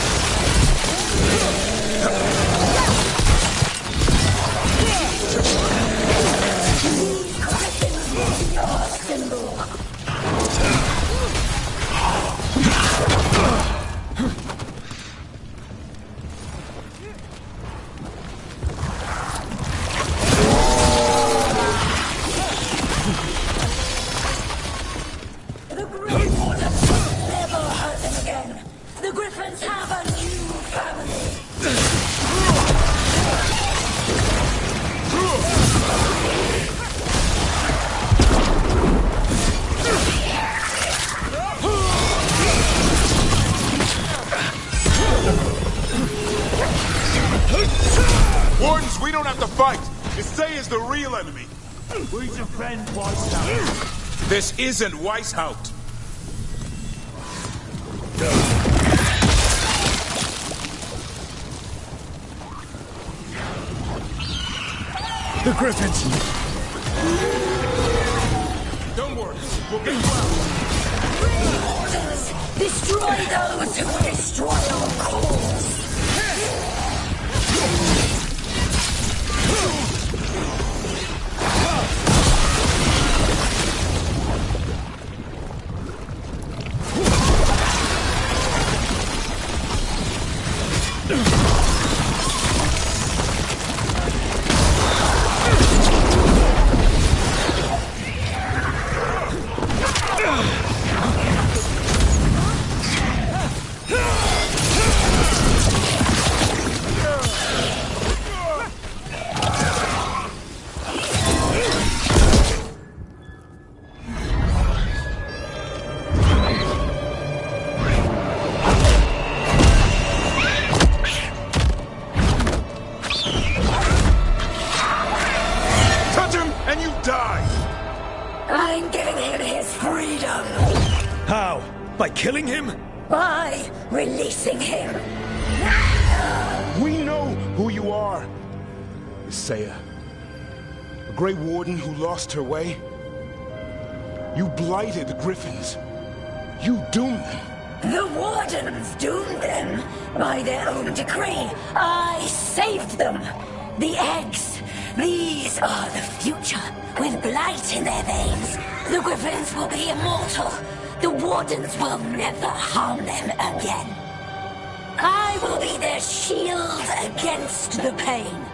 The Grey Wardens will never hurt them again. The Griffins have a new family. Wardens, we don't have to fight. Isay is the real enemy. We defend Weishaupt. This isn't Weishaupt. The griffins! Don't worry, we'll get you out. Orders, destroy those who will destroy our cause. Touch him and you die! I'm giving him his freedom. How? By killing him? By releasing him. We know who you are. Isaya. A Grey Warden who lost her way. You blighted the Griffins. You doomed them. The Wardens doomed them by their own decree. I saved them. The eggs. These are the future. With blight in their veins, the Griffins will be immortal. The Wardens will never harm them again. I will be their shield against the pain.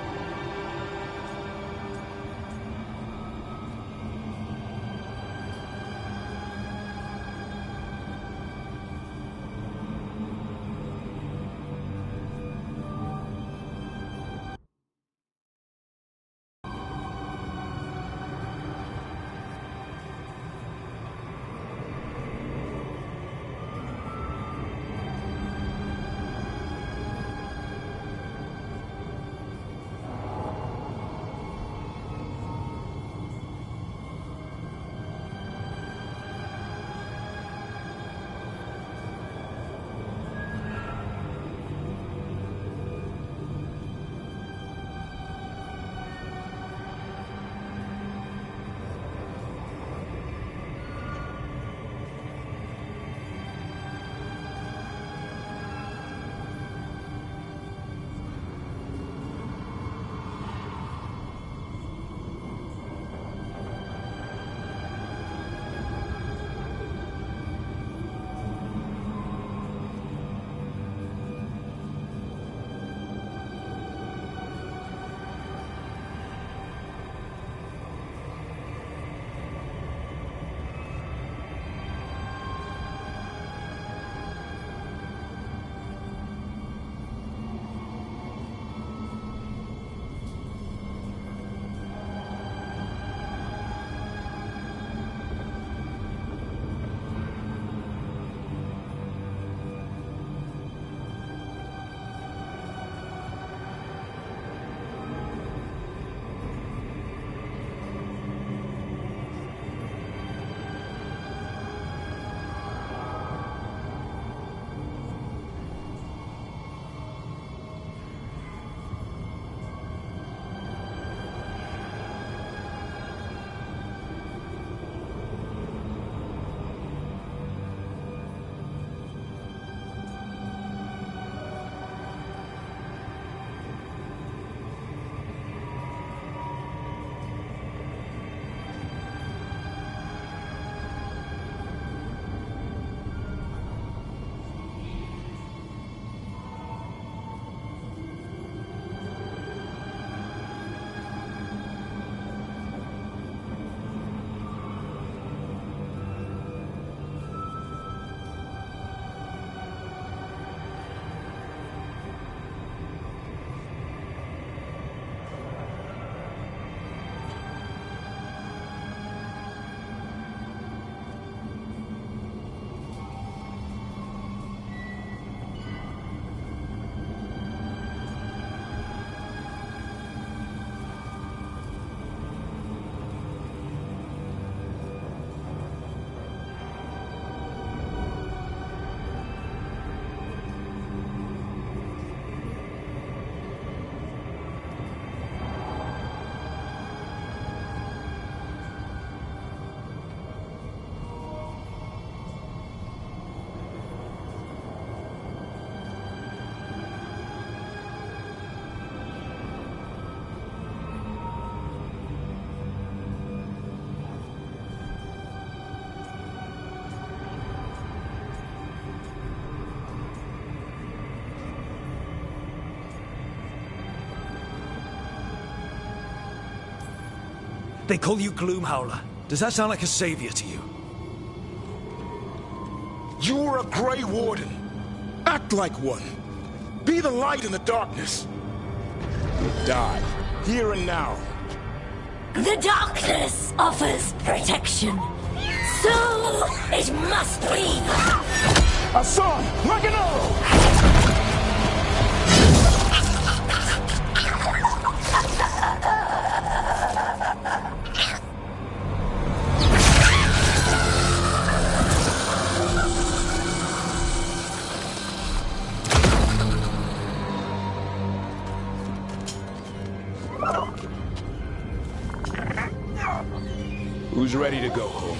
They call you Gloomhowler. Does that sound like a savior to you? You're a Grey Warden. Act like one. Be the light in the darkness. Die, here and now. The darkness offers protection. So it must be. Hassan, like an arrow! Who's ready to go home?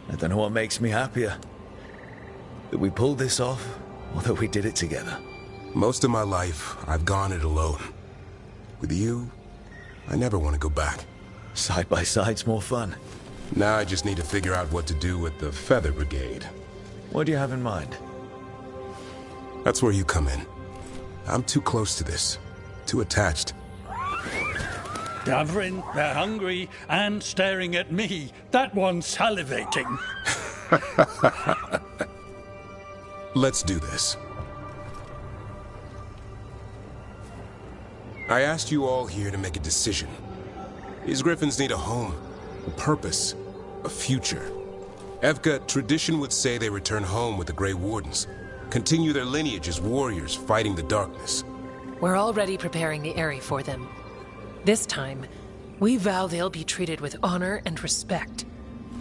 I don't know what makes me happier. That we pulled this off, or that we did it together. Most of my life, I've gone it alone. With you, I never want to go back. Side by side's more fun. Now I just need to figure out what to do with the Feather Brigade. What do you have in mind? That's where you come in. I'm too close to this. Too attached. Davrin, they're hungry and staring at me. That one's salivating. Let's do this. I asked you all here to make a decision. These griffins need a home, a purpose, a future. Evka, tradition would say they return home with the Grey Wardens, continue their lineage as warriors fighting the darkness. We're already preparing the Eyrie for them. This time, we vow they'll be treated with honor and respect.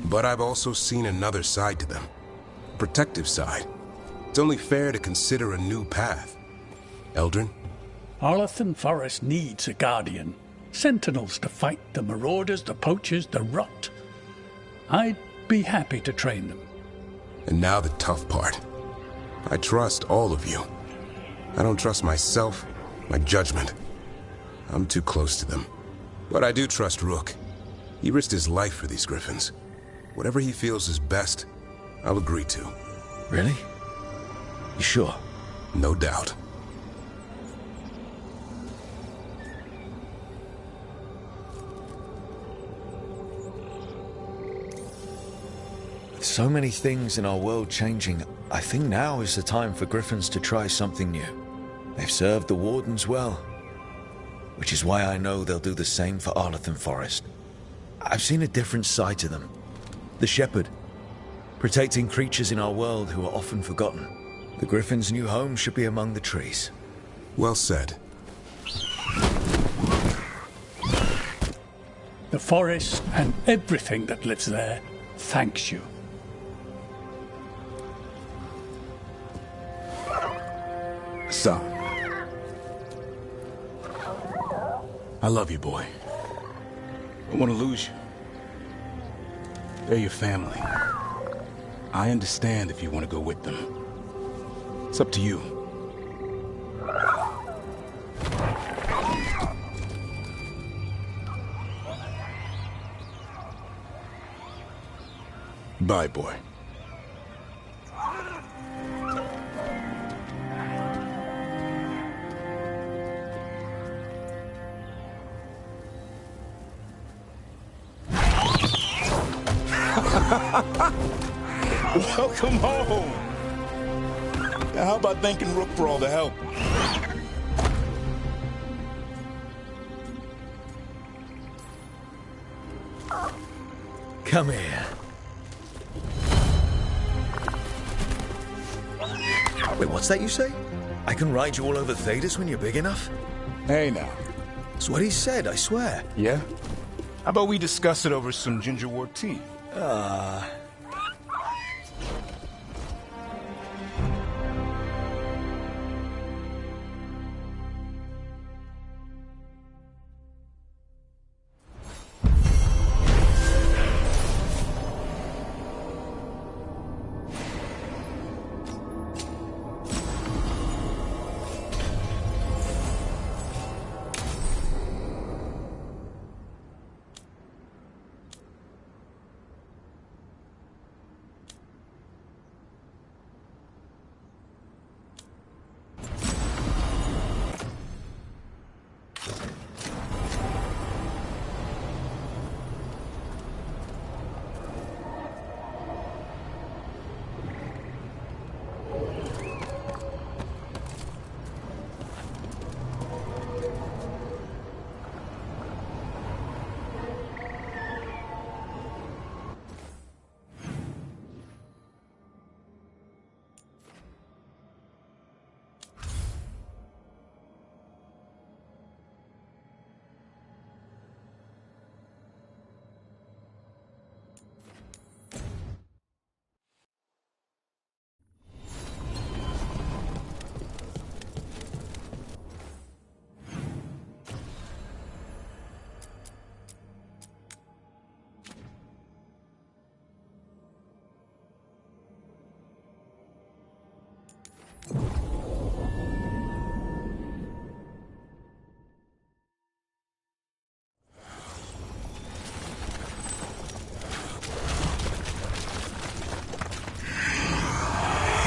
But I've also seen another side to them. A protective side. It's only fair to consider a new path. Eldrin? Arlathan Forest needs a guardian. Sentinels to fight the marauders, the poachers, the rot. I'd be happy to train them. And now the tough part. I trust all of you. I don't trust myself, my judgment. I'm too close to them. But I do trust Rook. He risked his life for these griffins. Whatever he feels is best, I'll agree to. Really? You sure? No doubt. With so many things in our world changing, I think now is the time for griffins to try something new. They've served the Wardens well, which is why I know they'll do the same for Arlathan Forest. I've seen a different side to them. The shepherd, protecting creatures in our world who are often forgotten. The Griffin's new home should be among the trees. Well said. The forest and everything that lives there thanks you. Son. I love you, boy. I want to lose you. They're your family. I understand if you want to go with them. It's up to you. Bye, boy. Welcome home. Now, how about thanking Rook for all the help? Come here. Wait, what's that you say? I can ride you all over Thedas when you're big enough? Hey, now. That's what he said, I swear. Yeah? How about we discuss it over some gingerwort tea?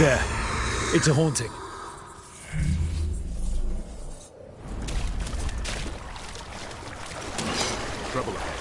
There. It's a haunting. Trouble ahead.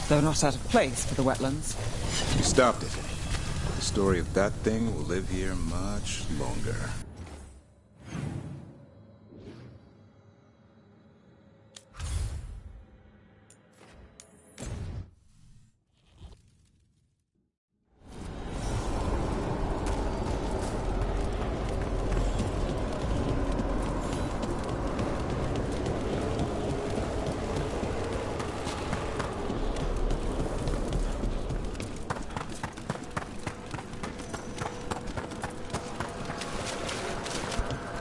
Though not out of place for the wetlands. You stopped it. The story of that thing will live here much longer.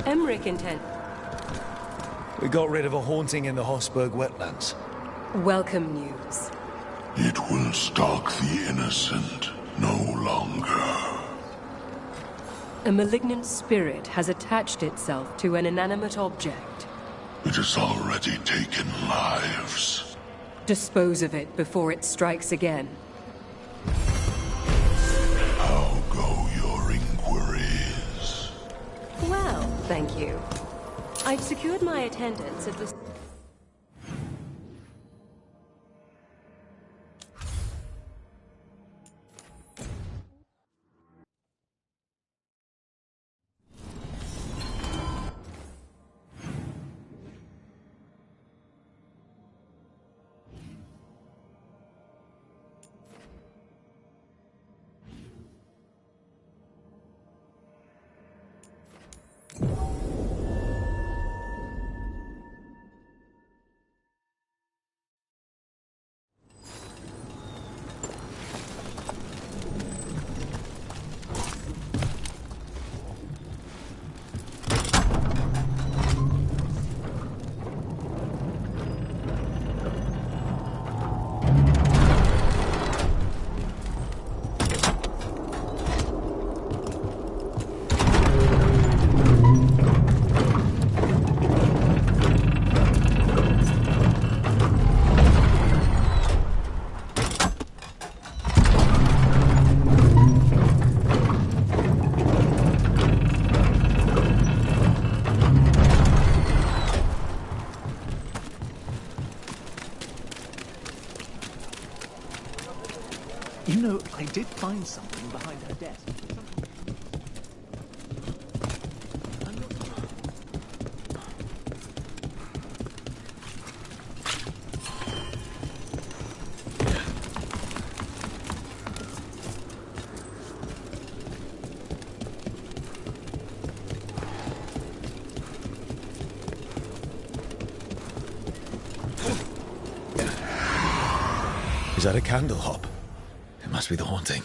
Emmerich intent. We got rid of a haunting in the Hossberg wetlands. Welcome news. It will stalk the innocent no longer. A malignant spirit has attached itself to an inanimate object. It has already taken lives. Dispose of it before it strikes again. How go your inquiries? Well, thank you. I've secured my attendance at the... You know, I did find something behind her desk. Is that a candle hop? It must be the haunting.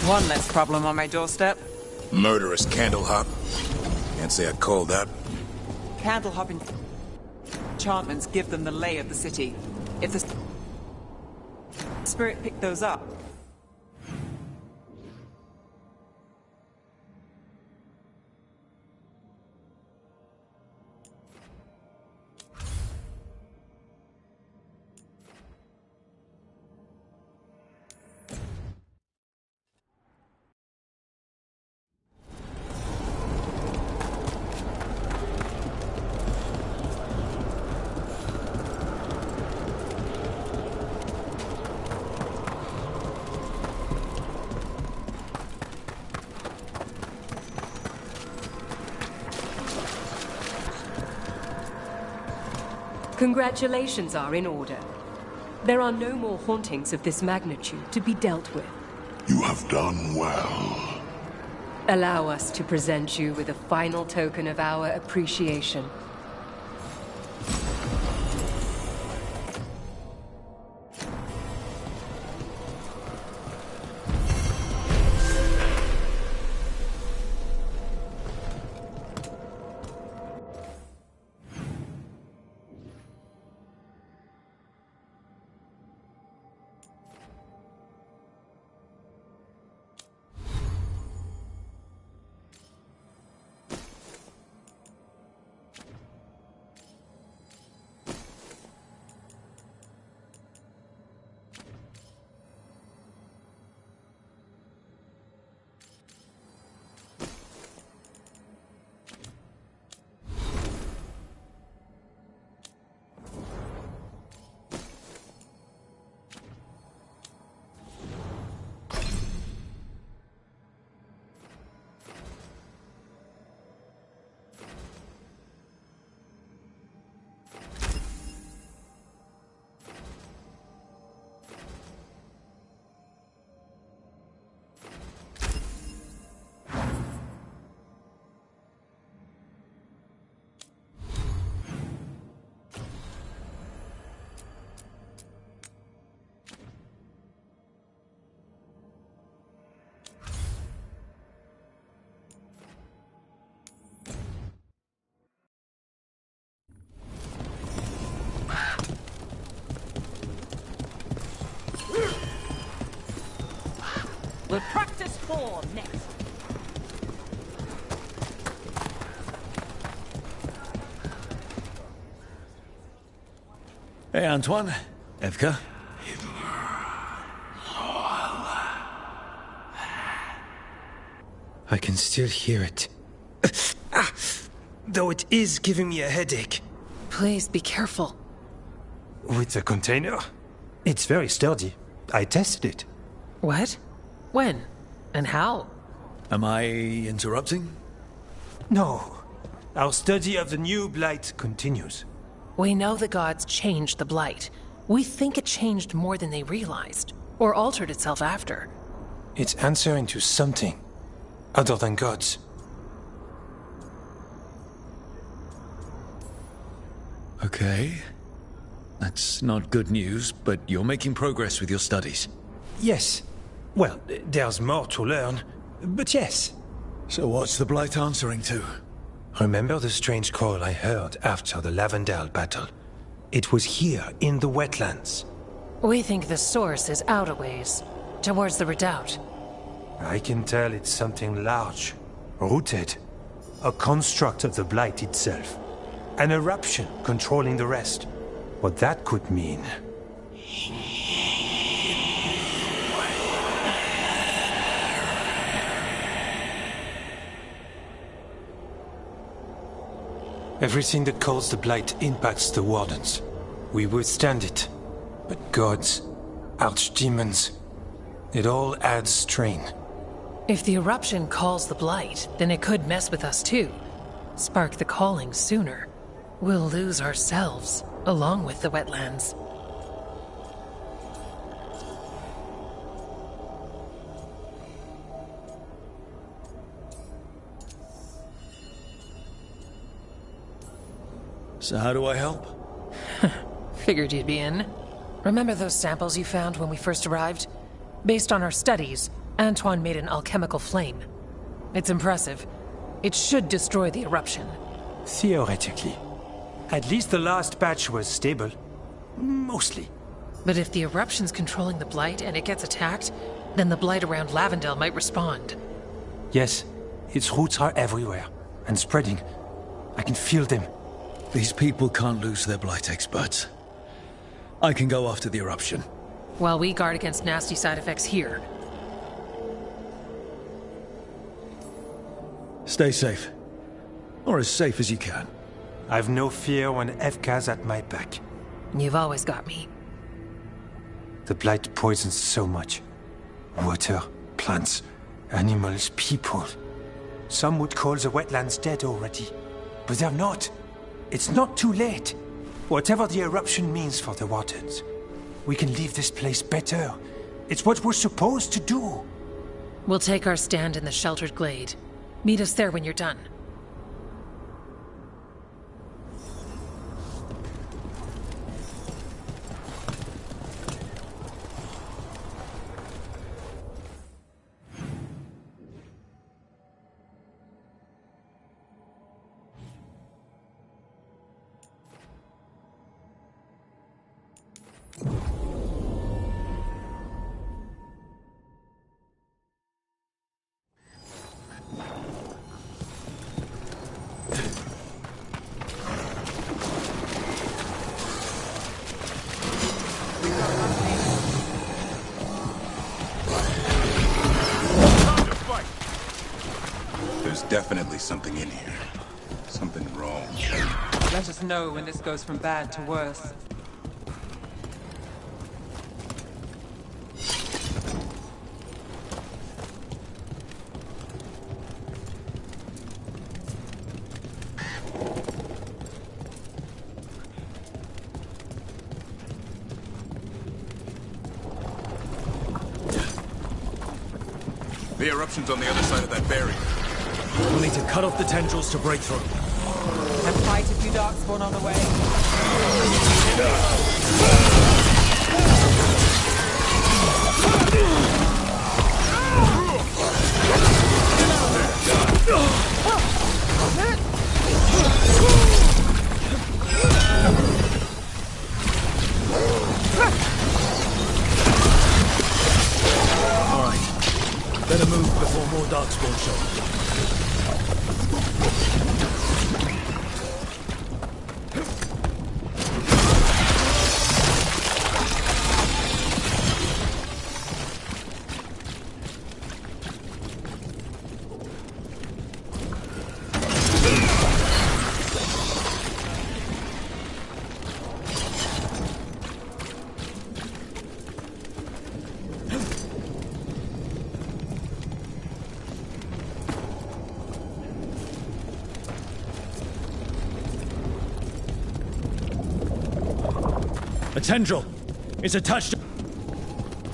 One less problem on my doorstep. Murderous candlehop. Can't say I'd call that. Candlehop enchantments give them the lay of the city. If the spirit picked those up, Congratulations are in order. There are no more hauntings of this magnitude to be dealt with. You have done well. Allow us to present you with a final token of our appreciation. We'll practice form next. Hey, Antoine. Evka. I can still hear it. Though it is giving me a headache. Please be careful. With the container? It's very sturdy. I tested it. What? When? And how? Am I interrupting? No. Our study of the new blight continues. We know the gods changed the blight. We think it changed more than they realized, or altered itself after. It's answering to something other than gods. Okay. That's not good news, but you're making progress with your studies. Yes. Well, there's more to learn, but yes. So what's the blight answering to? Remember the strange call I heard after the Lavendale battle? It was here, in the wetlands. We think the source is out a ways, towards the redoubt. I can tell it's something large, rooted. A construct of the blight itself. An eruption controlling the rest. What that could mean... Everything that calls the blight impacts the Wardens. We withstand it. But gods, archdemons, it all adds strain. If the eruption calls the blight, then it could mess with us too. Spark the calling sooner. We'll lose ourselves, along with the wetlands. So how do I help? Figured you'd be in. Remember those samples you found when we first arrived? Based on our studies, Antoine made an alchemical flame. It's impressive. It should destroy the eruption. Theoretically. At least the last batch was stable. Mostly. But if the eruption's controlling the blight and it gets attacked, then the blight around Lavendel might respond. Yes, its roots are everywhere, and spreading. I can feel them. These people can't lose their blight experts. I can go after the eruption. While we guard against nasty side effects here. Stay safe. Or as safe as you can. I've no fear when Evka's at my back. You've always got me. The blight poisons so much. Water, plants, animals, people. Some would call the wetlands dead already. But they're not. It's not too late. Whatever the eruption means for the waters, we can leave this place better. It's what we're supposed to do. We'll take our stand in the sheltered glade. Meet us there when you're done. Definitely something in here. Something wrong. Let us know when this goes from bad to worse. The eruption's on the other side of that barrier. We'll need to cut off the tendrils to break through. And fight a few darkspawn on the way. All right. Better move before more darkspawn show up. A tendril! It's attached.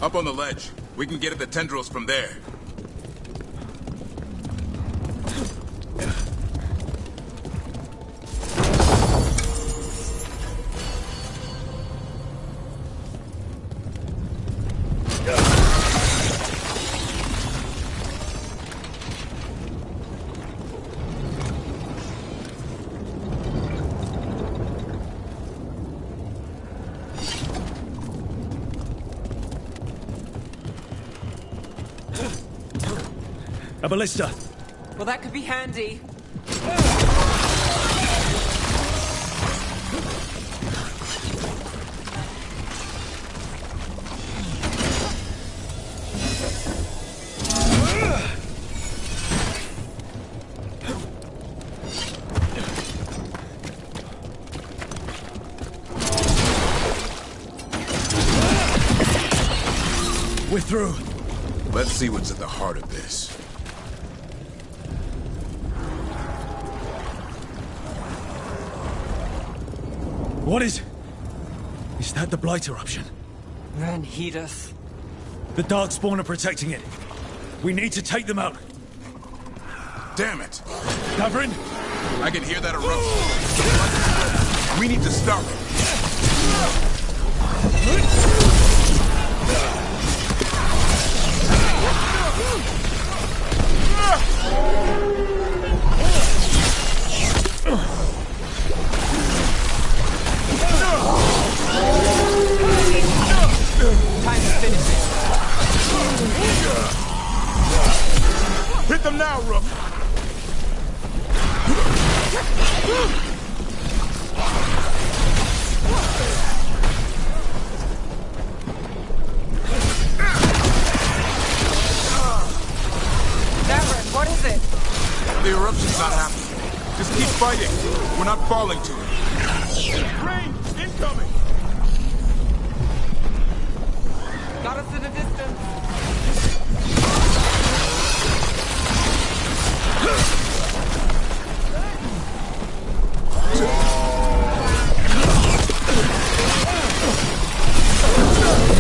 Up on the ledge. We can get at the tendrils from there. A ballista! Well, that could be handy. We're through. Let's see what's at the heart of this. What is... Is that the Blight eruption? Then heed us. The Darkspawn are protecting it. We need to take them out. Damn it! Gavrin? I can hear that eruption. We need to stop it. Hit them now, Rook! Darren, what is it? The eruption's not happening. Just keep fighting. We're not falling to it. Rain! Incoming! Got us in a distance.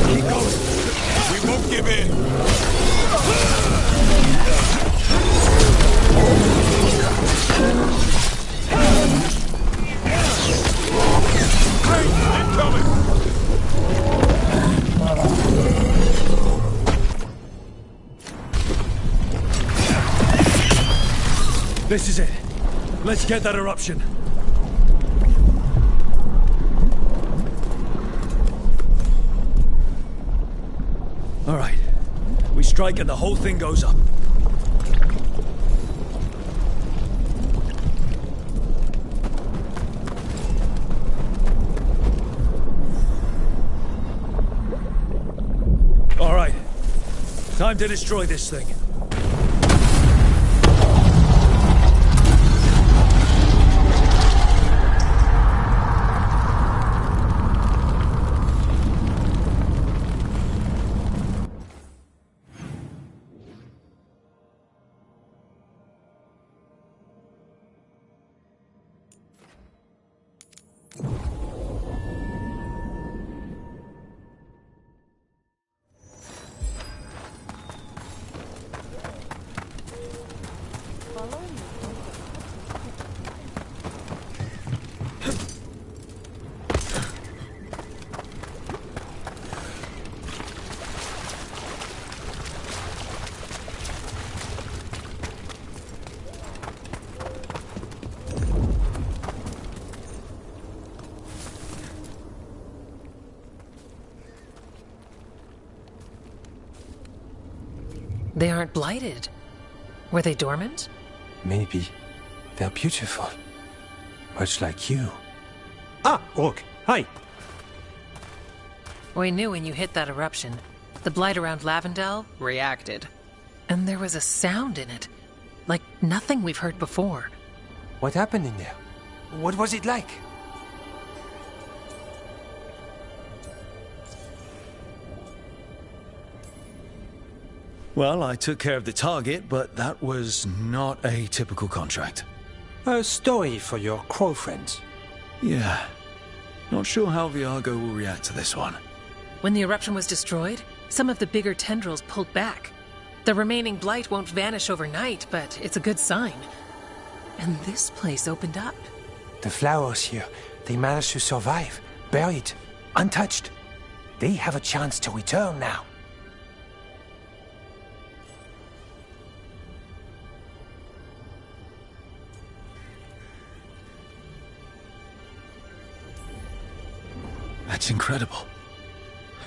Keep going. We won't give in. Rain! Incoming! This is it. Let's get that eruption. All right. We strike and the whole thing goes up. All right. Time to destroy this thing. They aren't blighted. Were they dormant? Maybe. They're beautiful. Much like you. Ah, Rook. Hi. We knew when you hit that eruption. The blight around Lavendel reacted. And there was a sound in it. Like nothing we've heard before. What happened in there? What was it like? Well, I took care of the target, but that was not a typical contract. A story for your crow friends. Yeah. Not sure how Viago will react to this one. When the eruption was destroyed, some of the bigger tendrils pulled back. The remaining blight won't vanish overnight, but it's a good sign. And this place opened up. The flowers here, they managed to survive, buried, untouched. They have a chance to return now. That's incredible.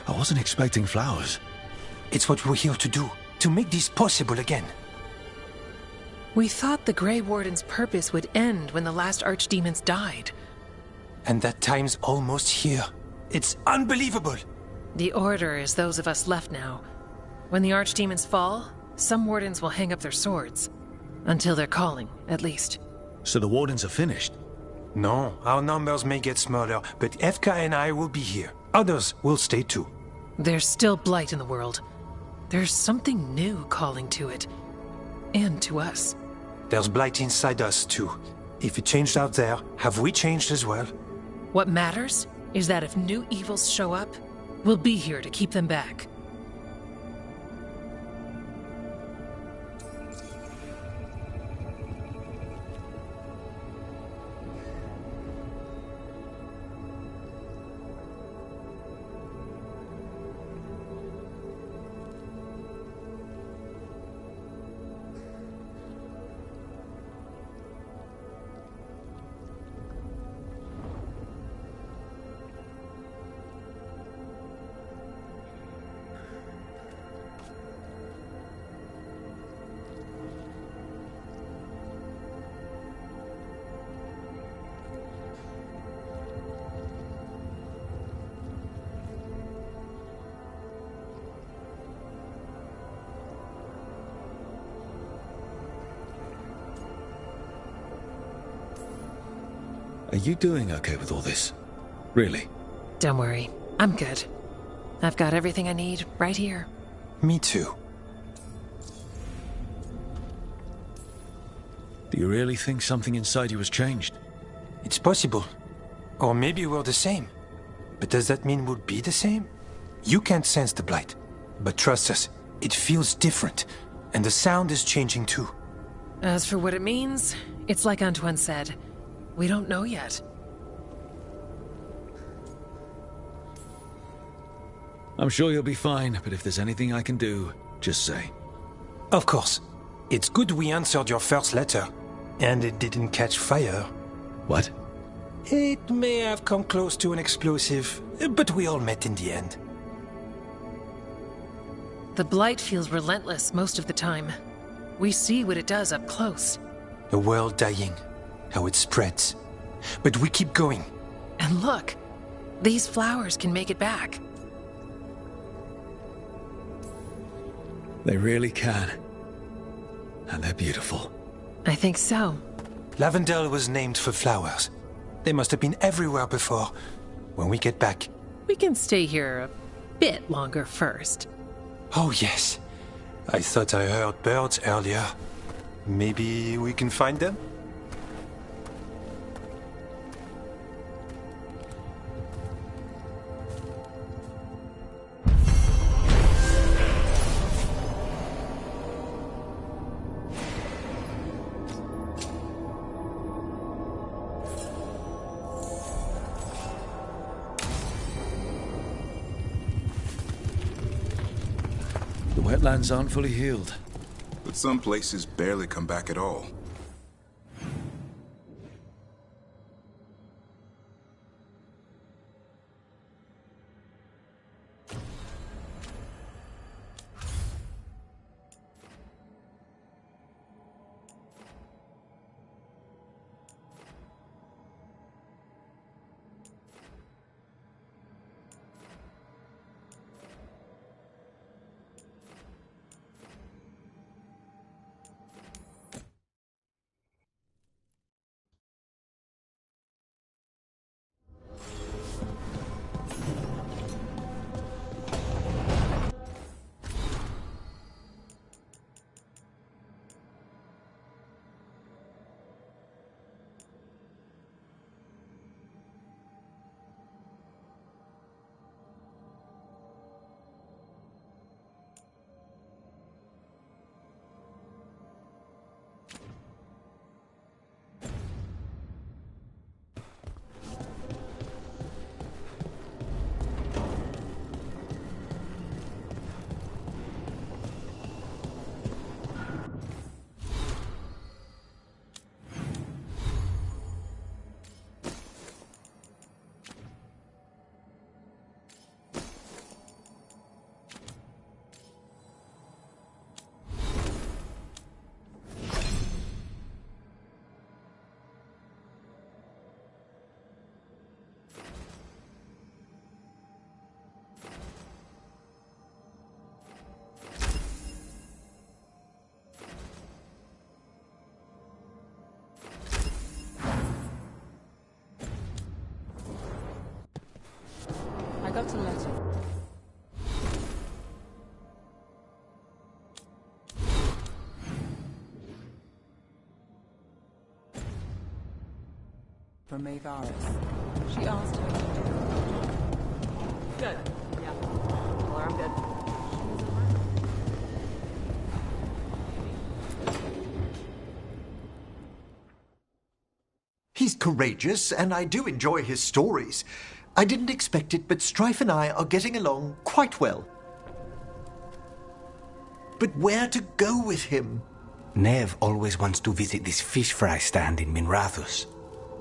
I wasn't expecting flowers. It's what we're here to do, to make this possible again. We thought the Grey Warden's purpose would end when the last archdemons died. And that time's almost here. It's unbelievable! The Order is those of us left now. When the archdemons fall, some wardens will hang up their swords. Until their calling, at least. So the wardens are finished? No, our numbers may get smaller, but Efka and I will be here. Others will stay too. There's still blight in the world. There's something new calling to it. And to us. There's blight inside us too. If it changed out there, have we changed as well? What matters is that if new evils show up, we'll be here to keep them back. Are you doing okay with all this? Really? Don't worry, I'm good. I've got everything I need right here. Me too. Do you really think something inside you has changed? It's possible. Or maybe we're the same. But does that mean we'll be the same? You can't sense the blight. But trust us, it feels different. And the sound is changing too. As for what it means, it's like Antoine said. We don't know yet. I'm sure you'll be fine, but if there's anything I can do, just say. Of course. It's good we answered your first letter. And it didn't catch fire. What? It may have come close to an explosive, but we all met in the end. The blight feels relentless most of the time. We see what it does up close. A world dying, how it spreads. But we keep going. And look, these flowers can make it back. They really can. And they're beautiful. I think so. Lavendel was named for flowers. They must have been everywhere before. When we get back... We can stay here a bit longer first. Oh, yes. I thought I heard birds earlier. Maybe we can find them? The wetlands aren't fully healed. But some places barely come back at all. I got a letter. From Maevaris. She asked her to do. Good. Yeah. Well, I'm good. He's courageous, and I do enjoy his stories. I didn't expect it, but Strife and I are getting along quite well. But where to go with him? Nev always wants to visit this fish fry stand in Minrathus.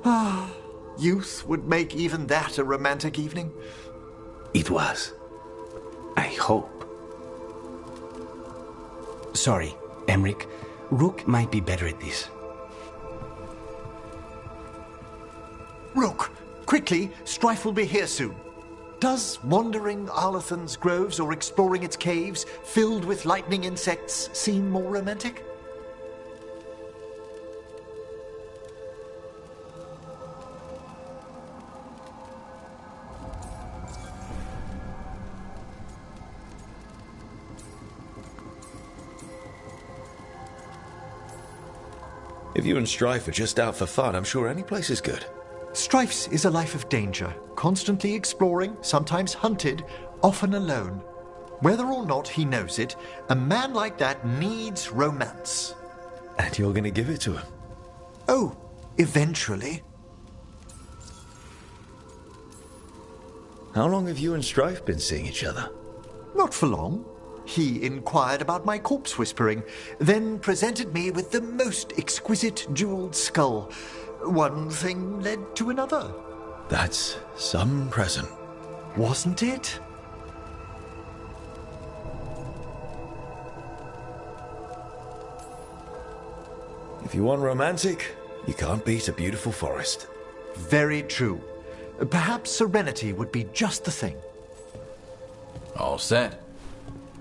Ah, youth would make even that a romantic evening. It was. I hope. Sorry, Emric. Rook might be better at this. Rook, quickly, Strife will be here soon. Does wandering Arlathan's groves or exploring its caves, filled with lightning insects, seem more romantic? If you and Strife are just out for fun, I'm sure any place is good. Strife's is a life of danger, constantly exploring, sometimes hunted, often alone. Whether or not he knows it, a man like that needs romance. And you're going to give it to him? Oh, eventually. How long have you and Strife been seeing each other? Not for long. He inquired about my corpse whispering, then presented me with the most exquisite jeweled skull. One thing led to another. That's some present. Wasn't it? If you want romantic, you can't beat a beautiful forest. Very true. Perhaps serenity would be just the thing. All set.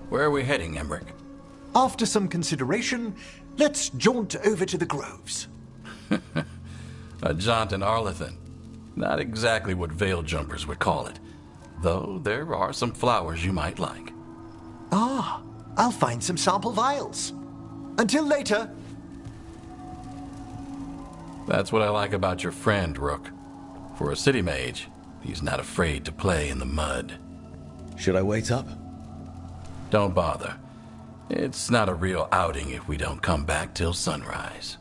Where are we heading, Emmerich? After some consideration, let's jaunt over to the groves. A jaunt in Arlington. Not exactly what veil jumpers would call it. Though there are some flowers you might like. Ah, I'll find some sample vials. Until later. That's what I like about your friend, Rook. For a city mage, he's not afraid to play in the mud. Should I wait up? Don't bother. It's not a real outing if we don't come back till sunrise.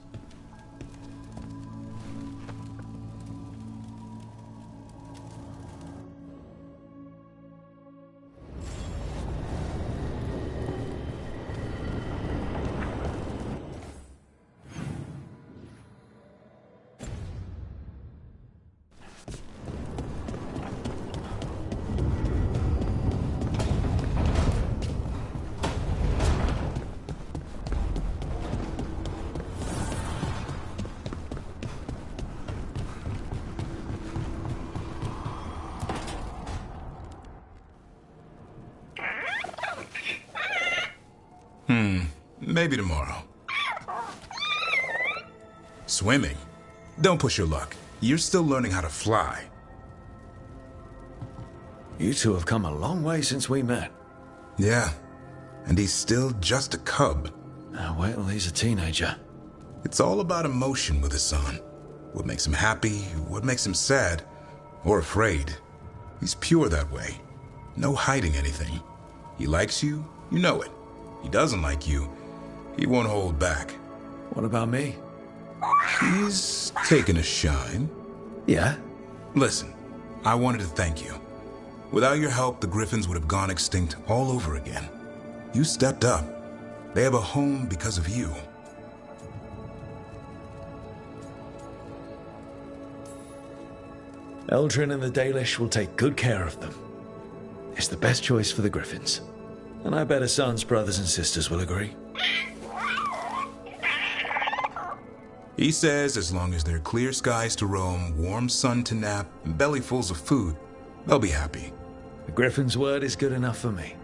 Maybe tomorrow. Swimming? Don't push your luck. You're still learning how to fly. You two have come a long way since we met. Yeah, and he's still just a cub. Now wait till he's a teenager. It's all about emotion with his son. What makes him happy, what makes him sad, or afraid. He's pure that way. No hiding anything. He likes you, you know it. He doesn't like you, he won't hold back. What about me? He's taken a shine. Yeah? Listen, I wanted to thank you. Without your help, the Griffins would have gone extinct all over again. You stepped up. They have a home because of you. Eldrin and the Dalish will take good care of them. It's the best choice for the Griffins. And I bet Hassan's brothers and sisters will agree. He says as long as there are clear skies to roam, warm sun to nap, and bellyfuls of food, they'll be happy. The Griffin's word is good enough for me.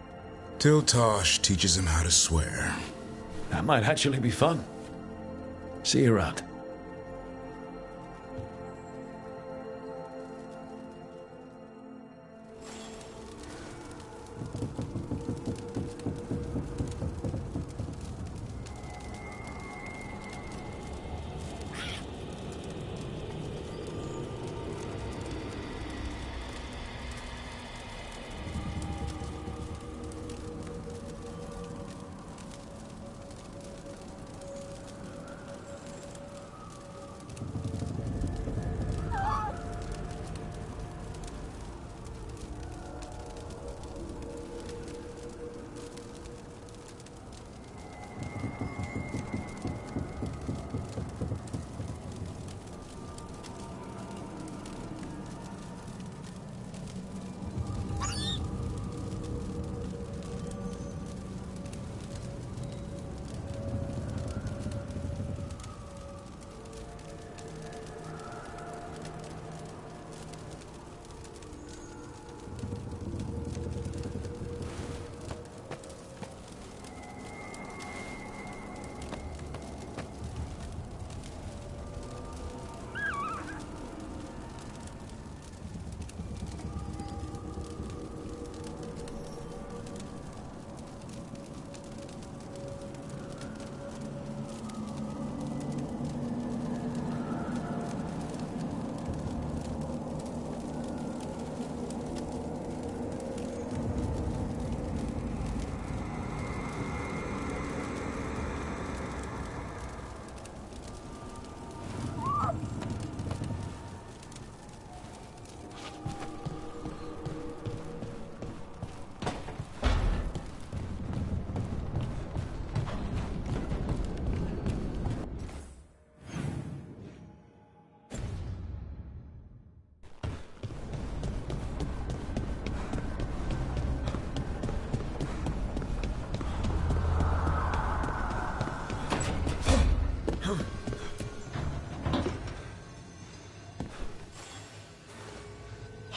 Till Tosh teaches him how to swear. That might actually be fun. See you around.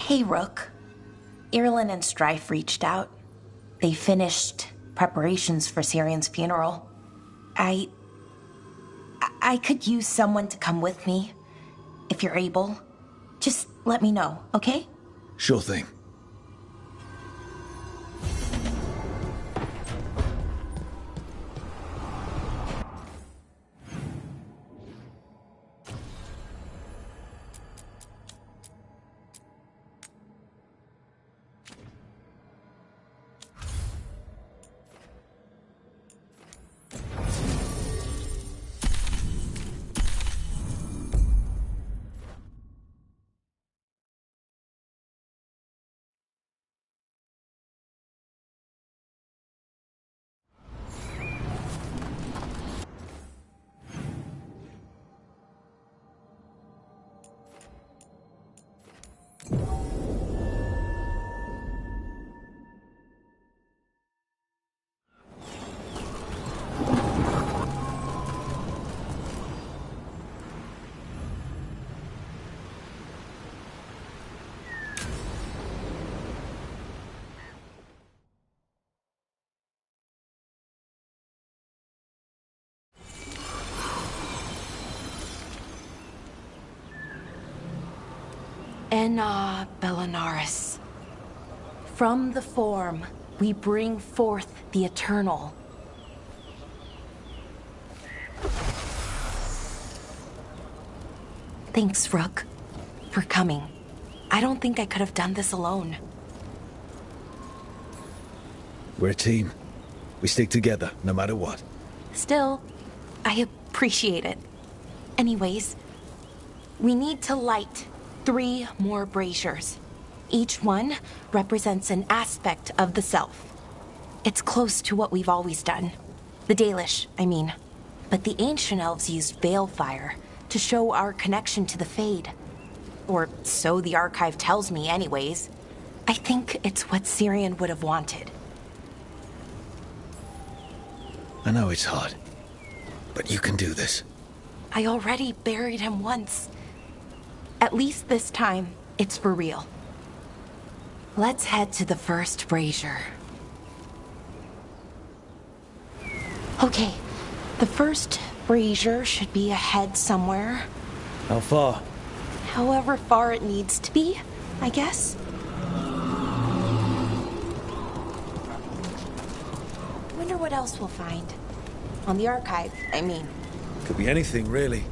Hey, Rook. Irulan and Strife reached out. They finished preparations for Syrian's funeral. I could use someone to come with me, if you're able. Just let me know, okay? Sure thing. Enna Bellinaris. From the form, we bring forth the eternal. Thanks, Rook, for coming. I don't think I could have done this alone. We're a team. We stick together, no matter what. Still, I appreciate it. Anyways, we need to light 3 more braziers. Each one represents an aspect of the self. It's close to what we've always done. The Dalish, I mean. But the ancient elves used balefire to show our connection to the Fade. Or so the archive tells me anyways. I think it's what Syrian would have wanted. I know it's hard, but you can do this. I already buried him once. At least this time, it's for real. Let's head to the first brazier. Okay, the first brazier should be ahead somewhere. How far? However far it needs to be, I guess. Wonder what else we'll find. On the archive, I mean. Could be anything, really.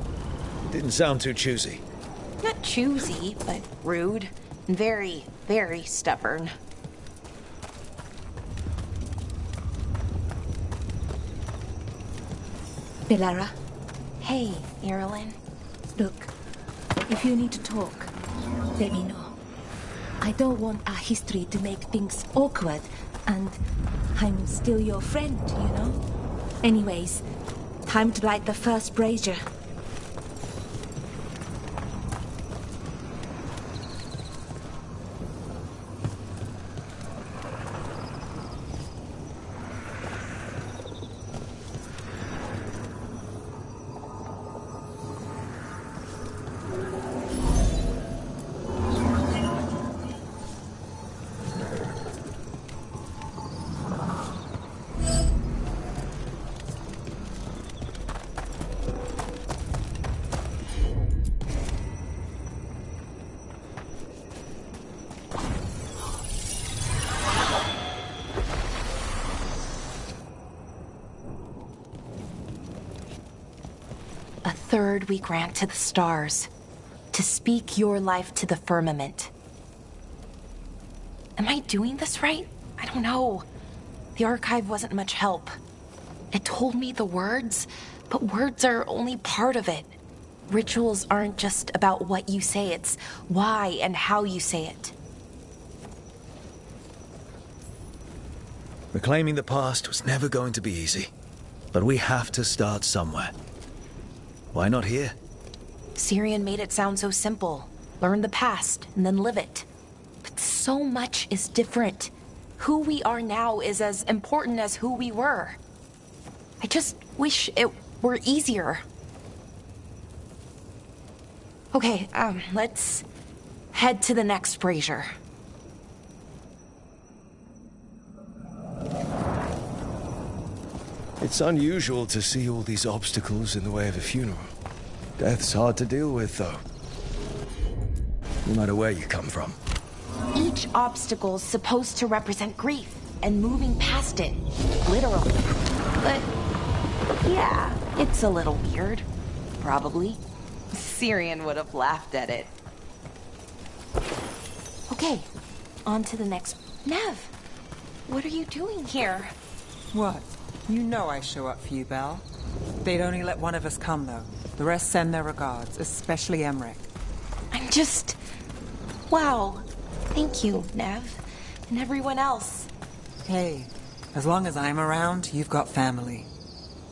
Didn't sound too choosy. Not choosy, but rude. And very, very stubborn. Belara, Hey, Irulan. look, if you need to talk, let me know. I don't want our history to make things awkward, and I'm still your friend, you know? Anyways, time to light the first brazier. A third we grant to the stars, to speak your life to the firmament. Am I doing this right? I don't know. The archive wasn't much help. It told me the words, but words are only part of it. Rituals aren't just about what you say, it's why and how you say it. Reclaiming the past was never going to be easy, but we have to start somewhere. Why not here? Syrian made it sound so simple. Learn the past and then live it. But so much is different. Who we are now is as important as who we were. I just wish it were easier. Okay, let's head to the next brazier. It's unusual to see all these obstacles in the way of a funeral. Death's hard to deal with, though. No matter where you come from. Each obstacle's supposed to represent grief and moving past it, literally. But yeah, it's a little weird. Probably. Syrian would have laughed at it. Okay, on to the next. Nev, what are you doing here? What? You know I show up for you, Belle. They'd only let one of us come, though. The rest send their regards, especially Emmerich. I'm just... Wow. Thank you, Nev. And everyone else. Hey, as long as I'm around, you've got family.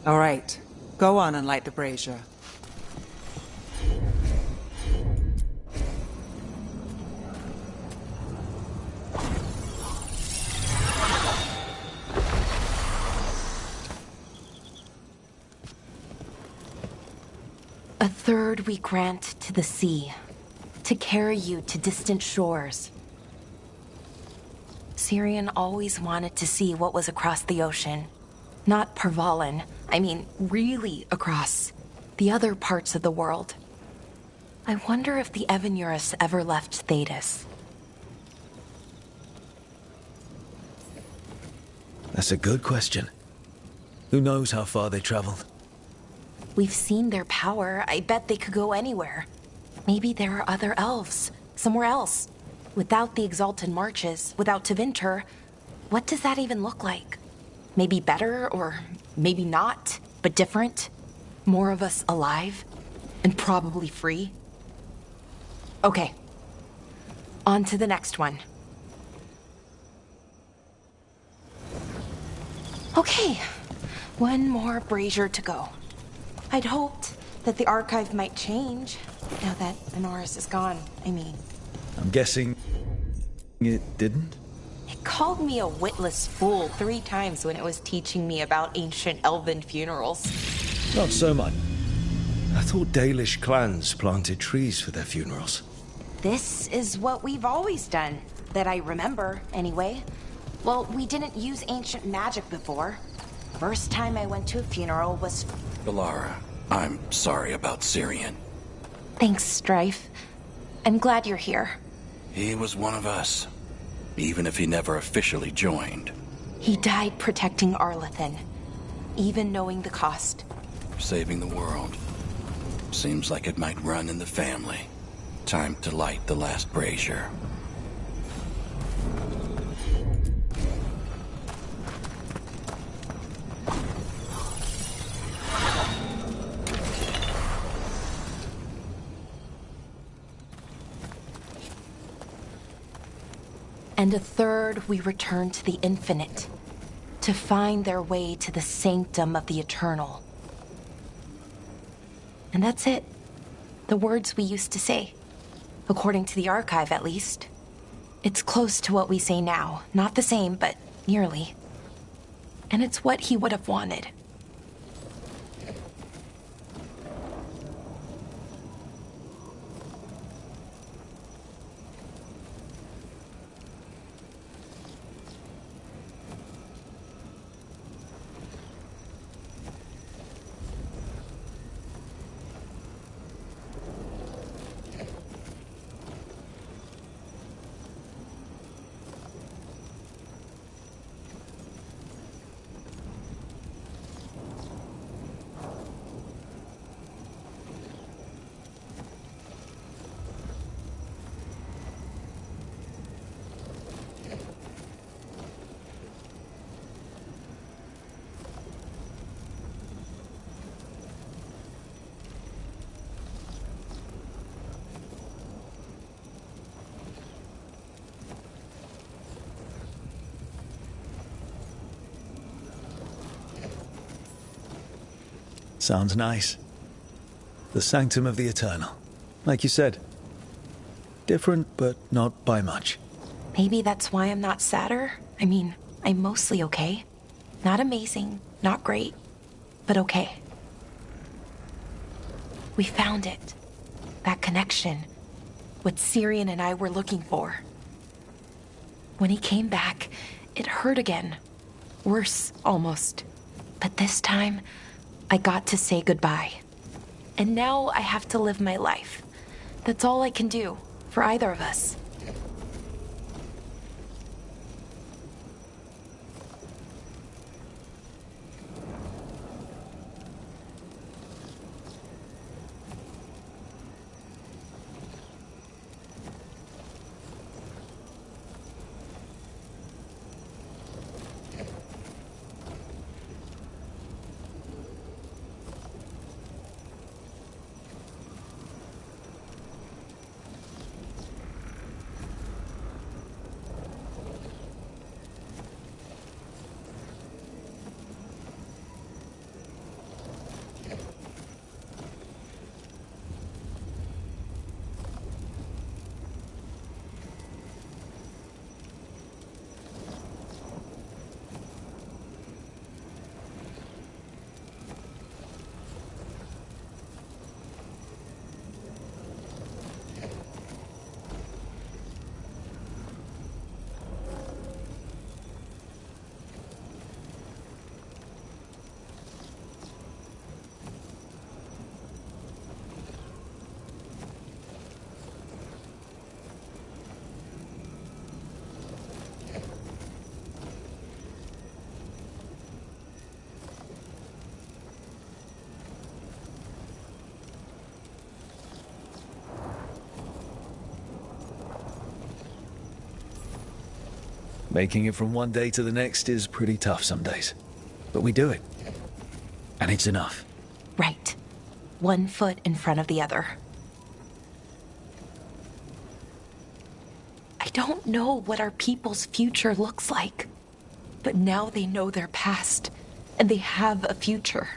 All right, go on and light the brazier. A third we grant to the sea, to carry you to distant shores. Syrian always wanted to see what was across the ocean. Not Pervalin, I mean really across. The other parts of the world. I wonder if the Evanurus ever left Thetis. That's a good question. Who knows how far they traveled? We've seen their power. I bet they could go anywhere. Maybe there are other elves, somewhere else. Without the Exalted Marches, without Tevinter, what does that even look like? Maybe better, or maybe not, but different? More of us alive? And probably free? Okay. On to the next one. Okay. One more brazier to go. I'd hoped that the archive might change, now that Honoris is gone, I mean. I'm guessing it didn't? It called me a witless fool 3 times when it was teaching me about ancient elven funerals. Not so much. I thought Dalish clans planted trees for their funerals. This is what we've always done, that I remember, anyway. Well, we didn't use ancient magic before. First time I went to a funeral was... Balara, I'm sorry about Syrian. Thanks, Strife. I'm glad you're here. He was one of us, even if he never officially joined. He died protecting Arlethan, even knowing the cost. Saving the world. Seems like it might run in the family. Time to light the last brazier. And a third we return to the infinite, to find their way to the sanctum of the eternal. And that's it. The words we used to say. According to the archive, at least. It's close to what we say now. Not the same, but nearly. And it's what he would have wanted. Sounds nice. The sanctum of the eternal. Like you said. Different, but not by much. Maybe that's why I'm not sadder. I mean, I'm mostly okay. Not amazing, not great, but okay. We found it. That connection. what Syrian and I were looking for. When he came back, it hurt again. Worse, almost. But this time, I got to say goodbye. And now I have to live my life. That's all I can do, for either of us. Making it from one day to the next is pretty tough some days. But we do it. And it's enough. Right. One foot in front of the other. I don't know what our people's future looks like. But now they know their past. And they have a future.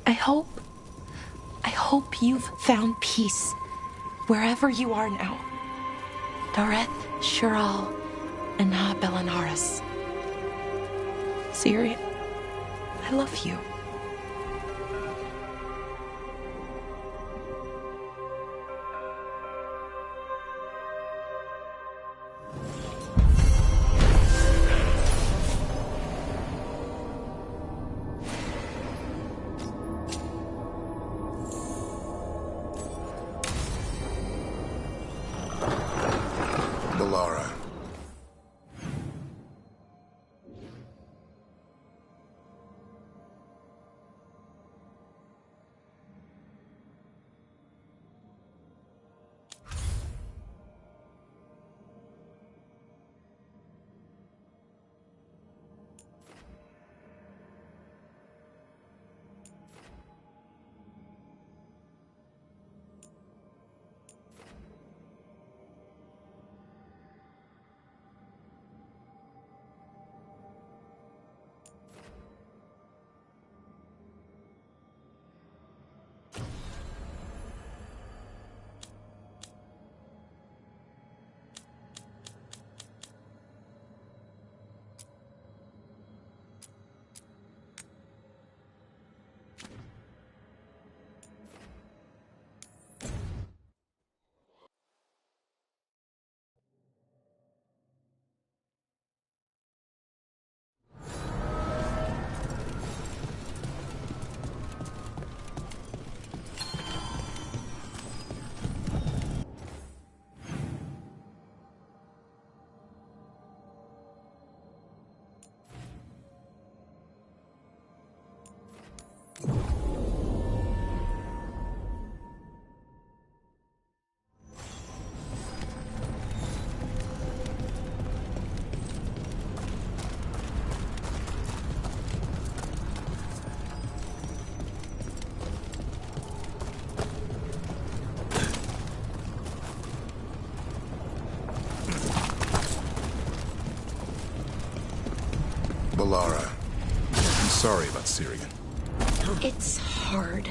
I hope you've found peace. Wherever you are now. Dareth, Shural, and Na Belanaris. Syrian, I love you. Balara. Balara. I'm sorry about Syrian. It's hard.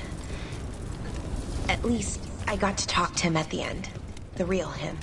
At least I got to talk to him at the end. The real him.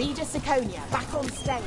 Siege of Siconia, back on stage.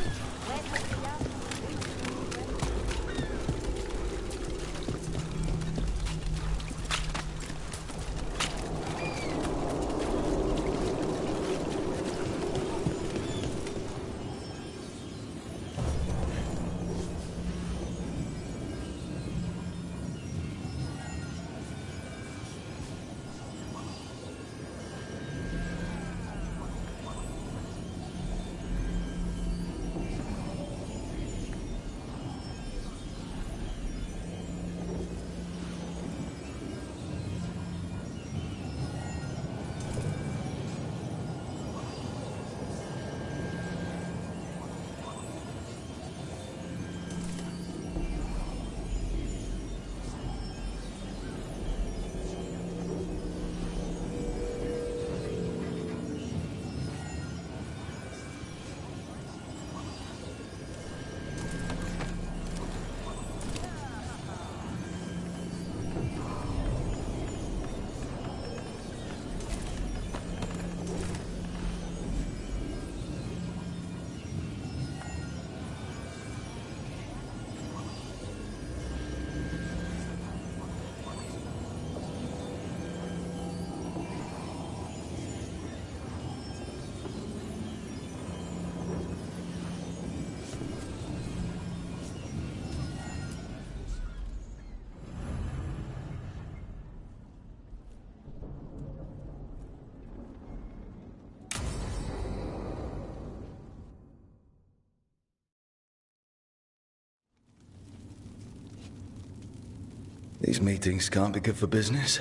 These meetings can't be good for business.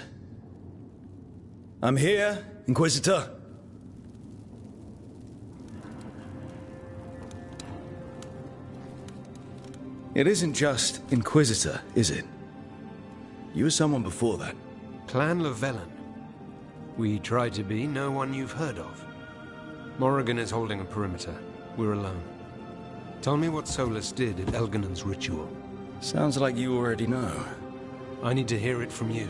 I'm here, Inquisitor. It isn't just Inquisitor, is it? You were someone before that. Clan Llewellyn. We try to be no one you've heard of. Morrigan is holding a perimeter. We're alone. Tell me what Solus did at Elginan's ritual. Sounds like you already know. I need to hear it from you.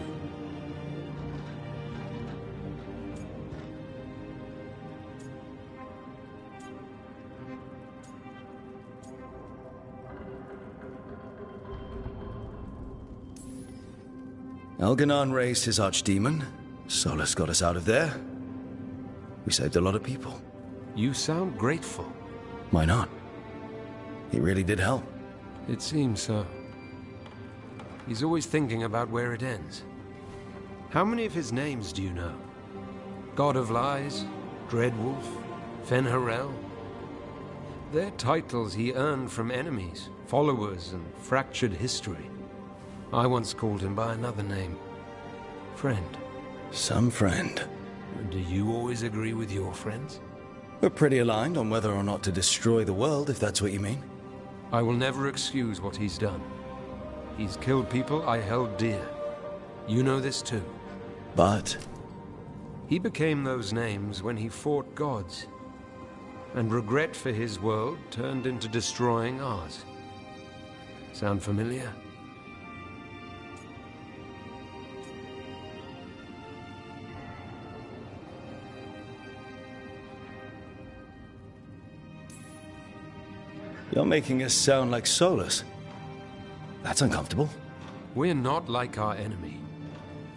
Elginan raised his archdemon. Solus got us out of there. We saved a lot of people. You sound grateful. Why not? He really did help. It seems so. He's always thinking about where it ends. How many of his names do you know? God of Lies, Dreadwolf, Fen'Harel. They're titles he earned from enemies, followers, and fractured history. I once called him by another name. Friend. Some friend. Do you always agree with your friends? We're pretty aligned on whether or not to destroy the world, if that's what you mean. I will never excuse what he's done. He's killed people I held dear. You know this too. But? He became those names when he fought gods. And regret for his world turned into destroying ours. Sound familiar? You're making us sound like Solus. That's uncomfortable. We're not like our enemy.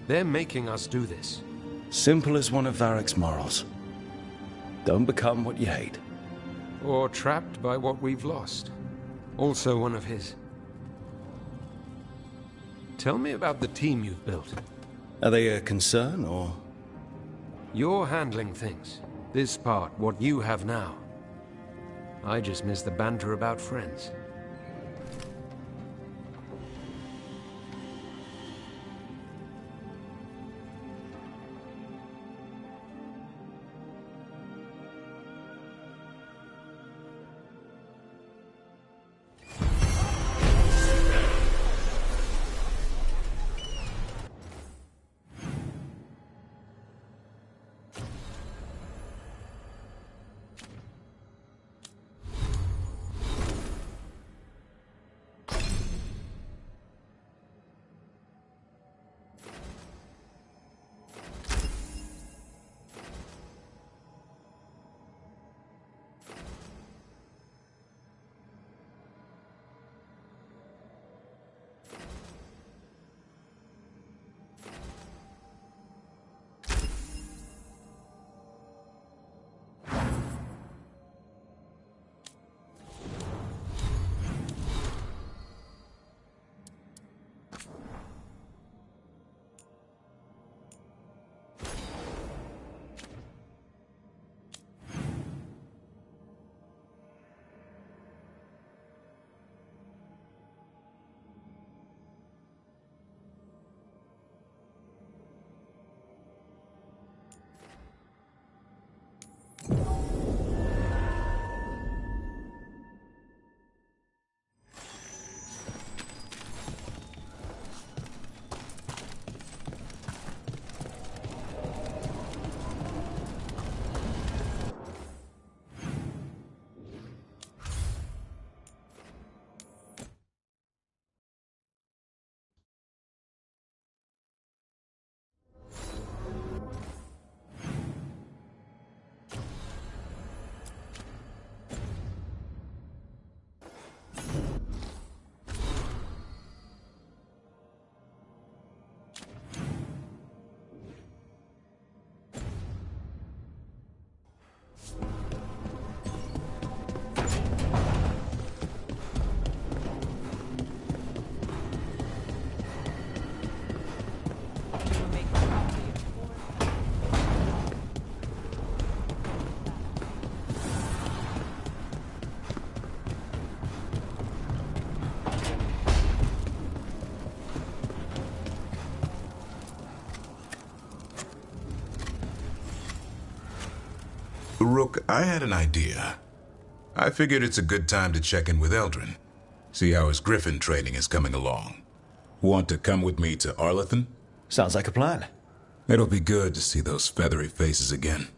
They're making us do this. Simple as one of Varric's morals. Don't become what you hate. Or trapped by what we've lost. Also one of his. Tell me about the team you've built. Are they a concern, or...? You're handling things. This part, what you have now. I just miss the banter about friends. Rook, I had an idea. I figured it's a good time to check in with Eldrin. See how his Griffin training is coming along. Want to come with me to Arlethan? Sounds like a plan. It'll be good to see those feathery faces again.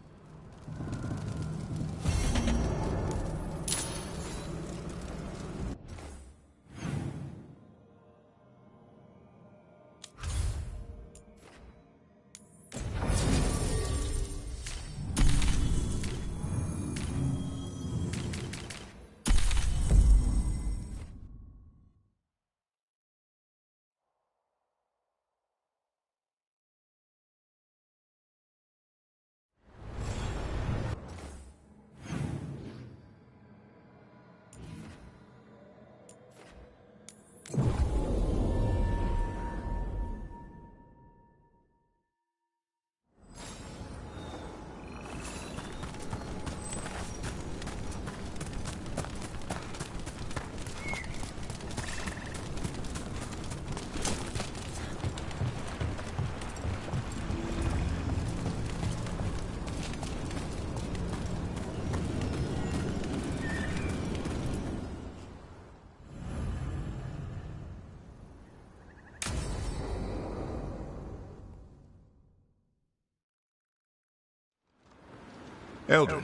Eldrin,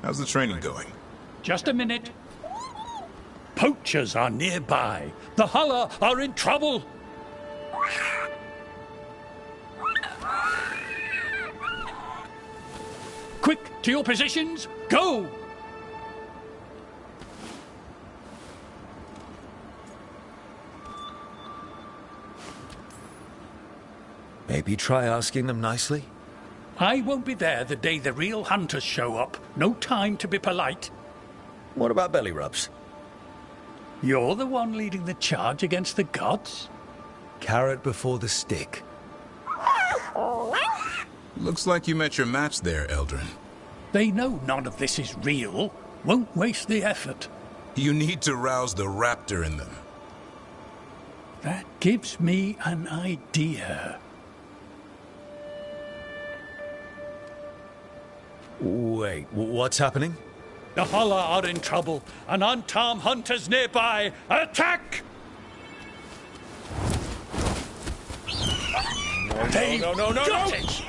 how's the training going? Just a minute. Poachers are nearby. The Hulla are in trouble. Quick, to your positions. Go! Maybe try asking them nicely? I won't be there the day the real hunters show up. No time to be polite. What about belly rubs? You're the one leading the charge against the gods? Carrot before the stick. Looks like you met your match there, Eldrin. They know none of this is real. Won't waste the effort. You need to rouse the raptor in them. That gives me an idea. Wait, what's happening? The Hulla are in trouble, and unarmed hunters nearby. Attack! They've got it!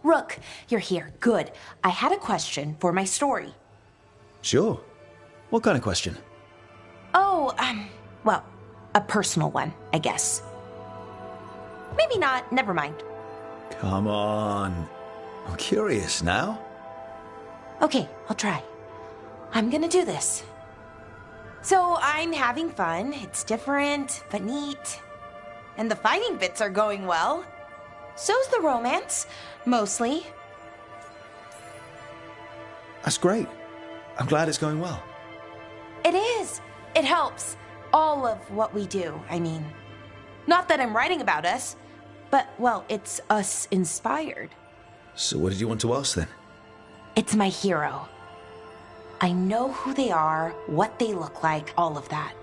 Rook, you're here. Good. I had a question for my story. Sure. What kind of question? Oh, well, a personal one, I guess. Maybe not. Never mind. Come on. I'm curious now. Okay, I'll try. I'm gonna do this. So I'm having fun. It's different, but neat. And the fighting bits are going well. So's the romance, mostly. That's great. I'm glad it's going well. It is. It helps. All of what we do, I mean. Not that I'm writing about us, but, well, it's us inspired. So what did you want to ask then? It's my hero. I know who they are, what they look like, all of that.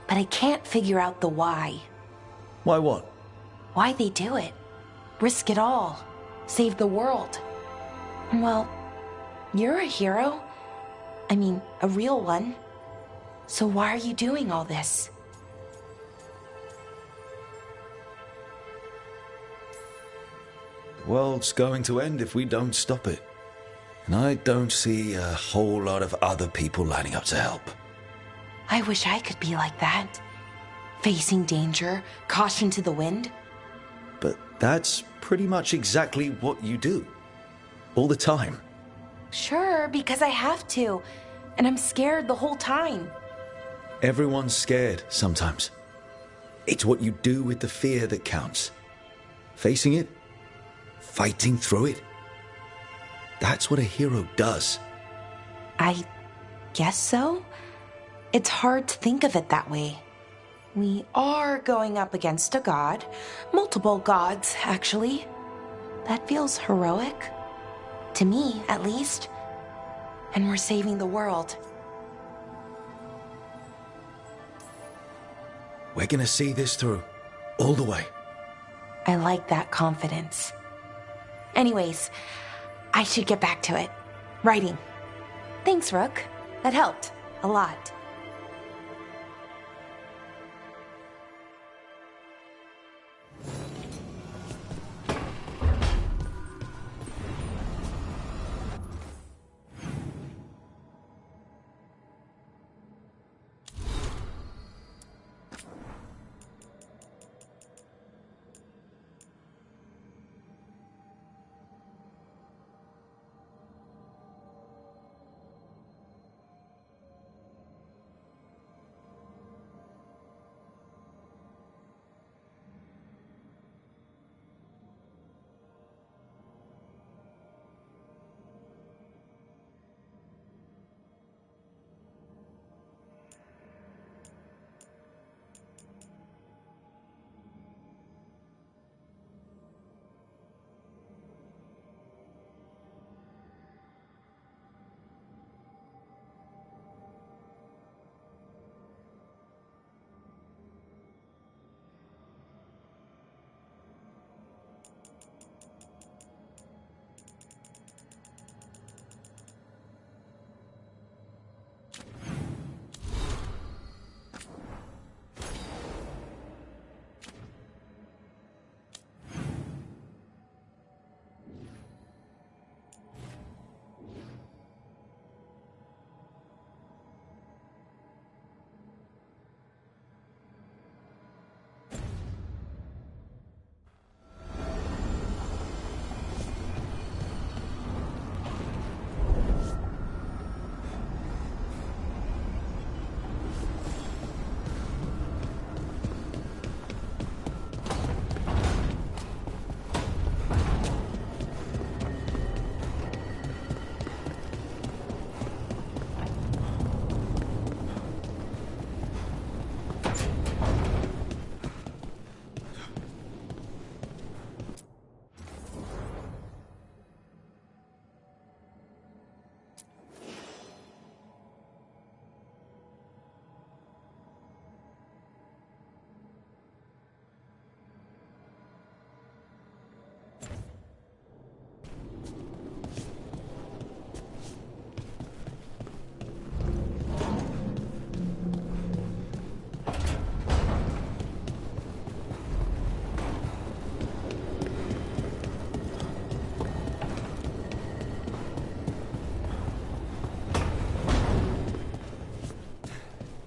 But I can't figure out the why. Why what? Why they do it. Risk it all. Save the world. Well, you're a hero. I mean, a real one. So why are you doing all this? The world's going to end if we don't stop it. And I don't see a whole lot of other people lining up to help. I wish I could be like that. Facing danger, caution to the wind. But that's pretty much exactly what you do. All the time. Sure, because I have to. And I'm scared the whole time. Everyone's scared sometimes. It's what you do with the fear that counts. Facing it, fighting through it. That's what a hero does. I guess so. It's hard to think of it that way. We are going up against a god. Multiple gods, actually. That feels heroic. To me, at least. And we're saving the world. We're gonna see this through. All the way. I like that confidence. Anyways, I should get back to it. Writing. Thanks, Rook. That helped. A lot.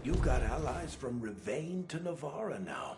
You've got allies from Rivain to Navarra now.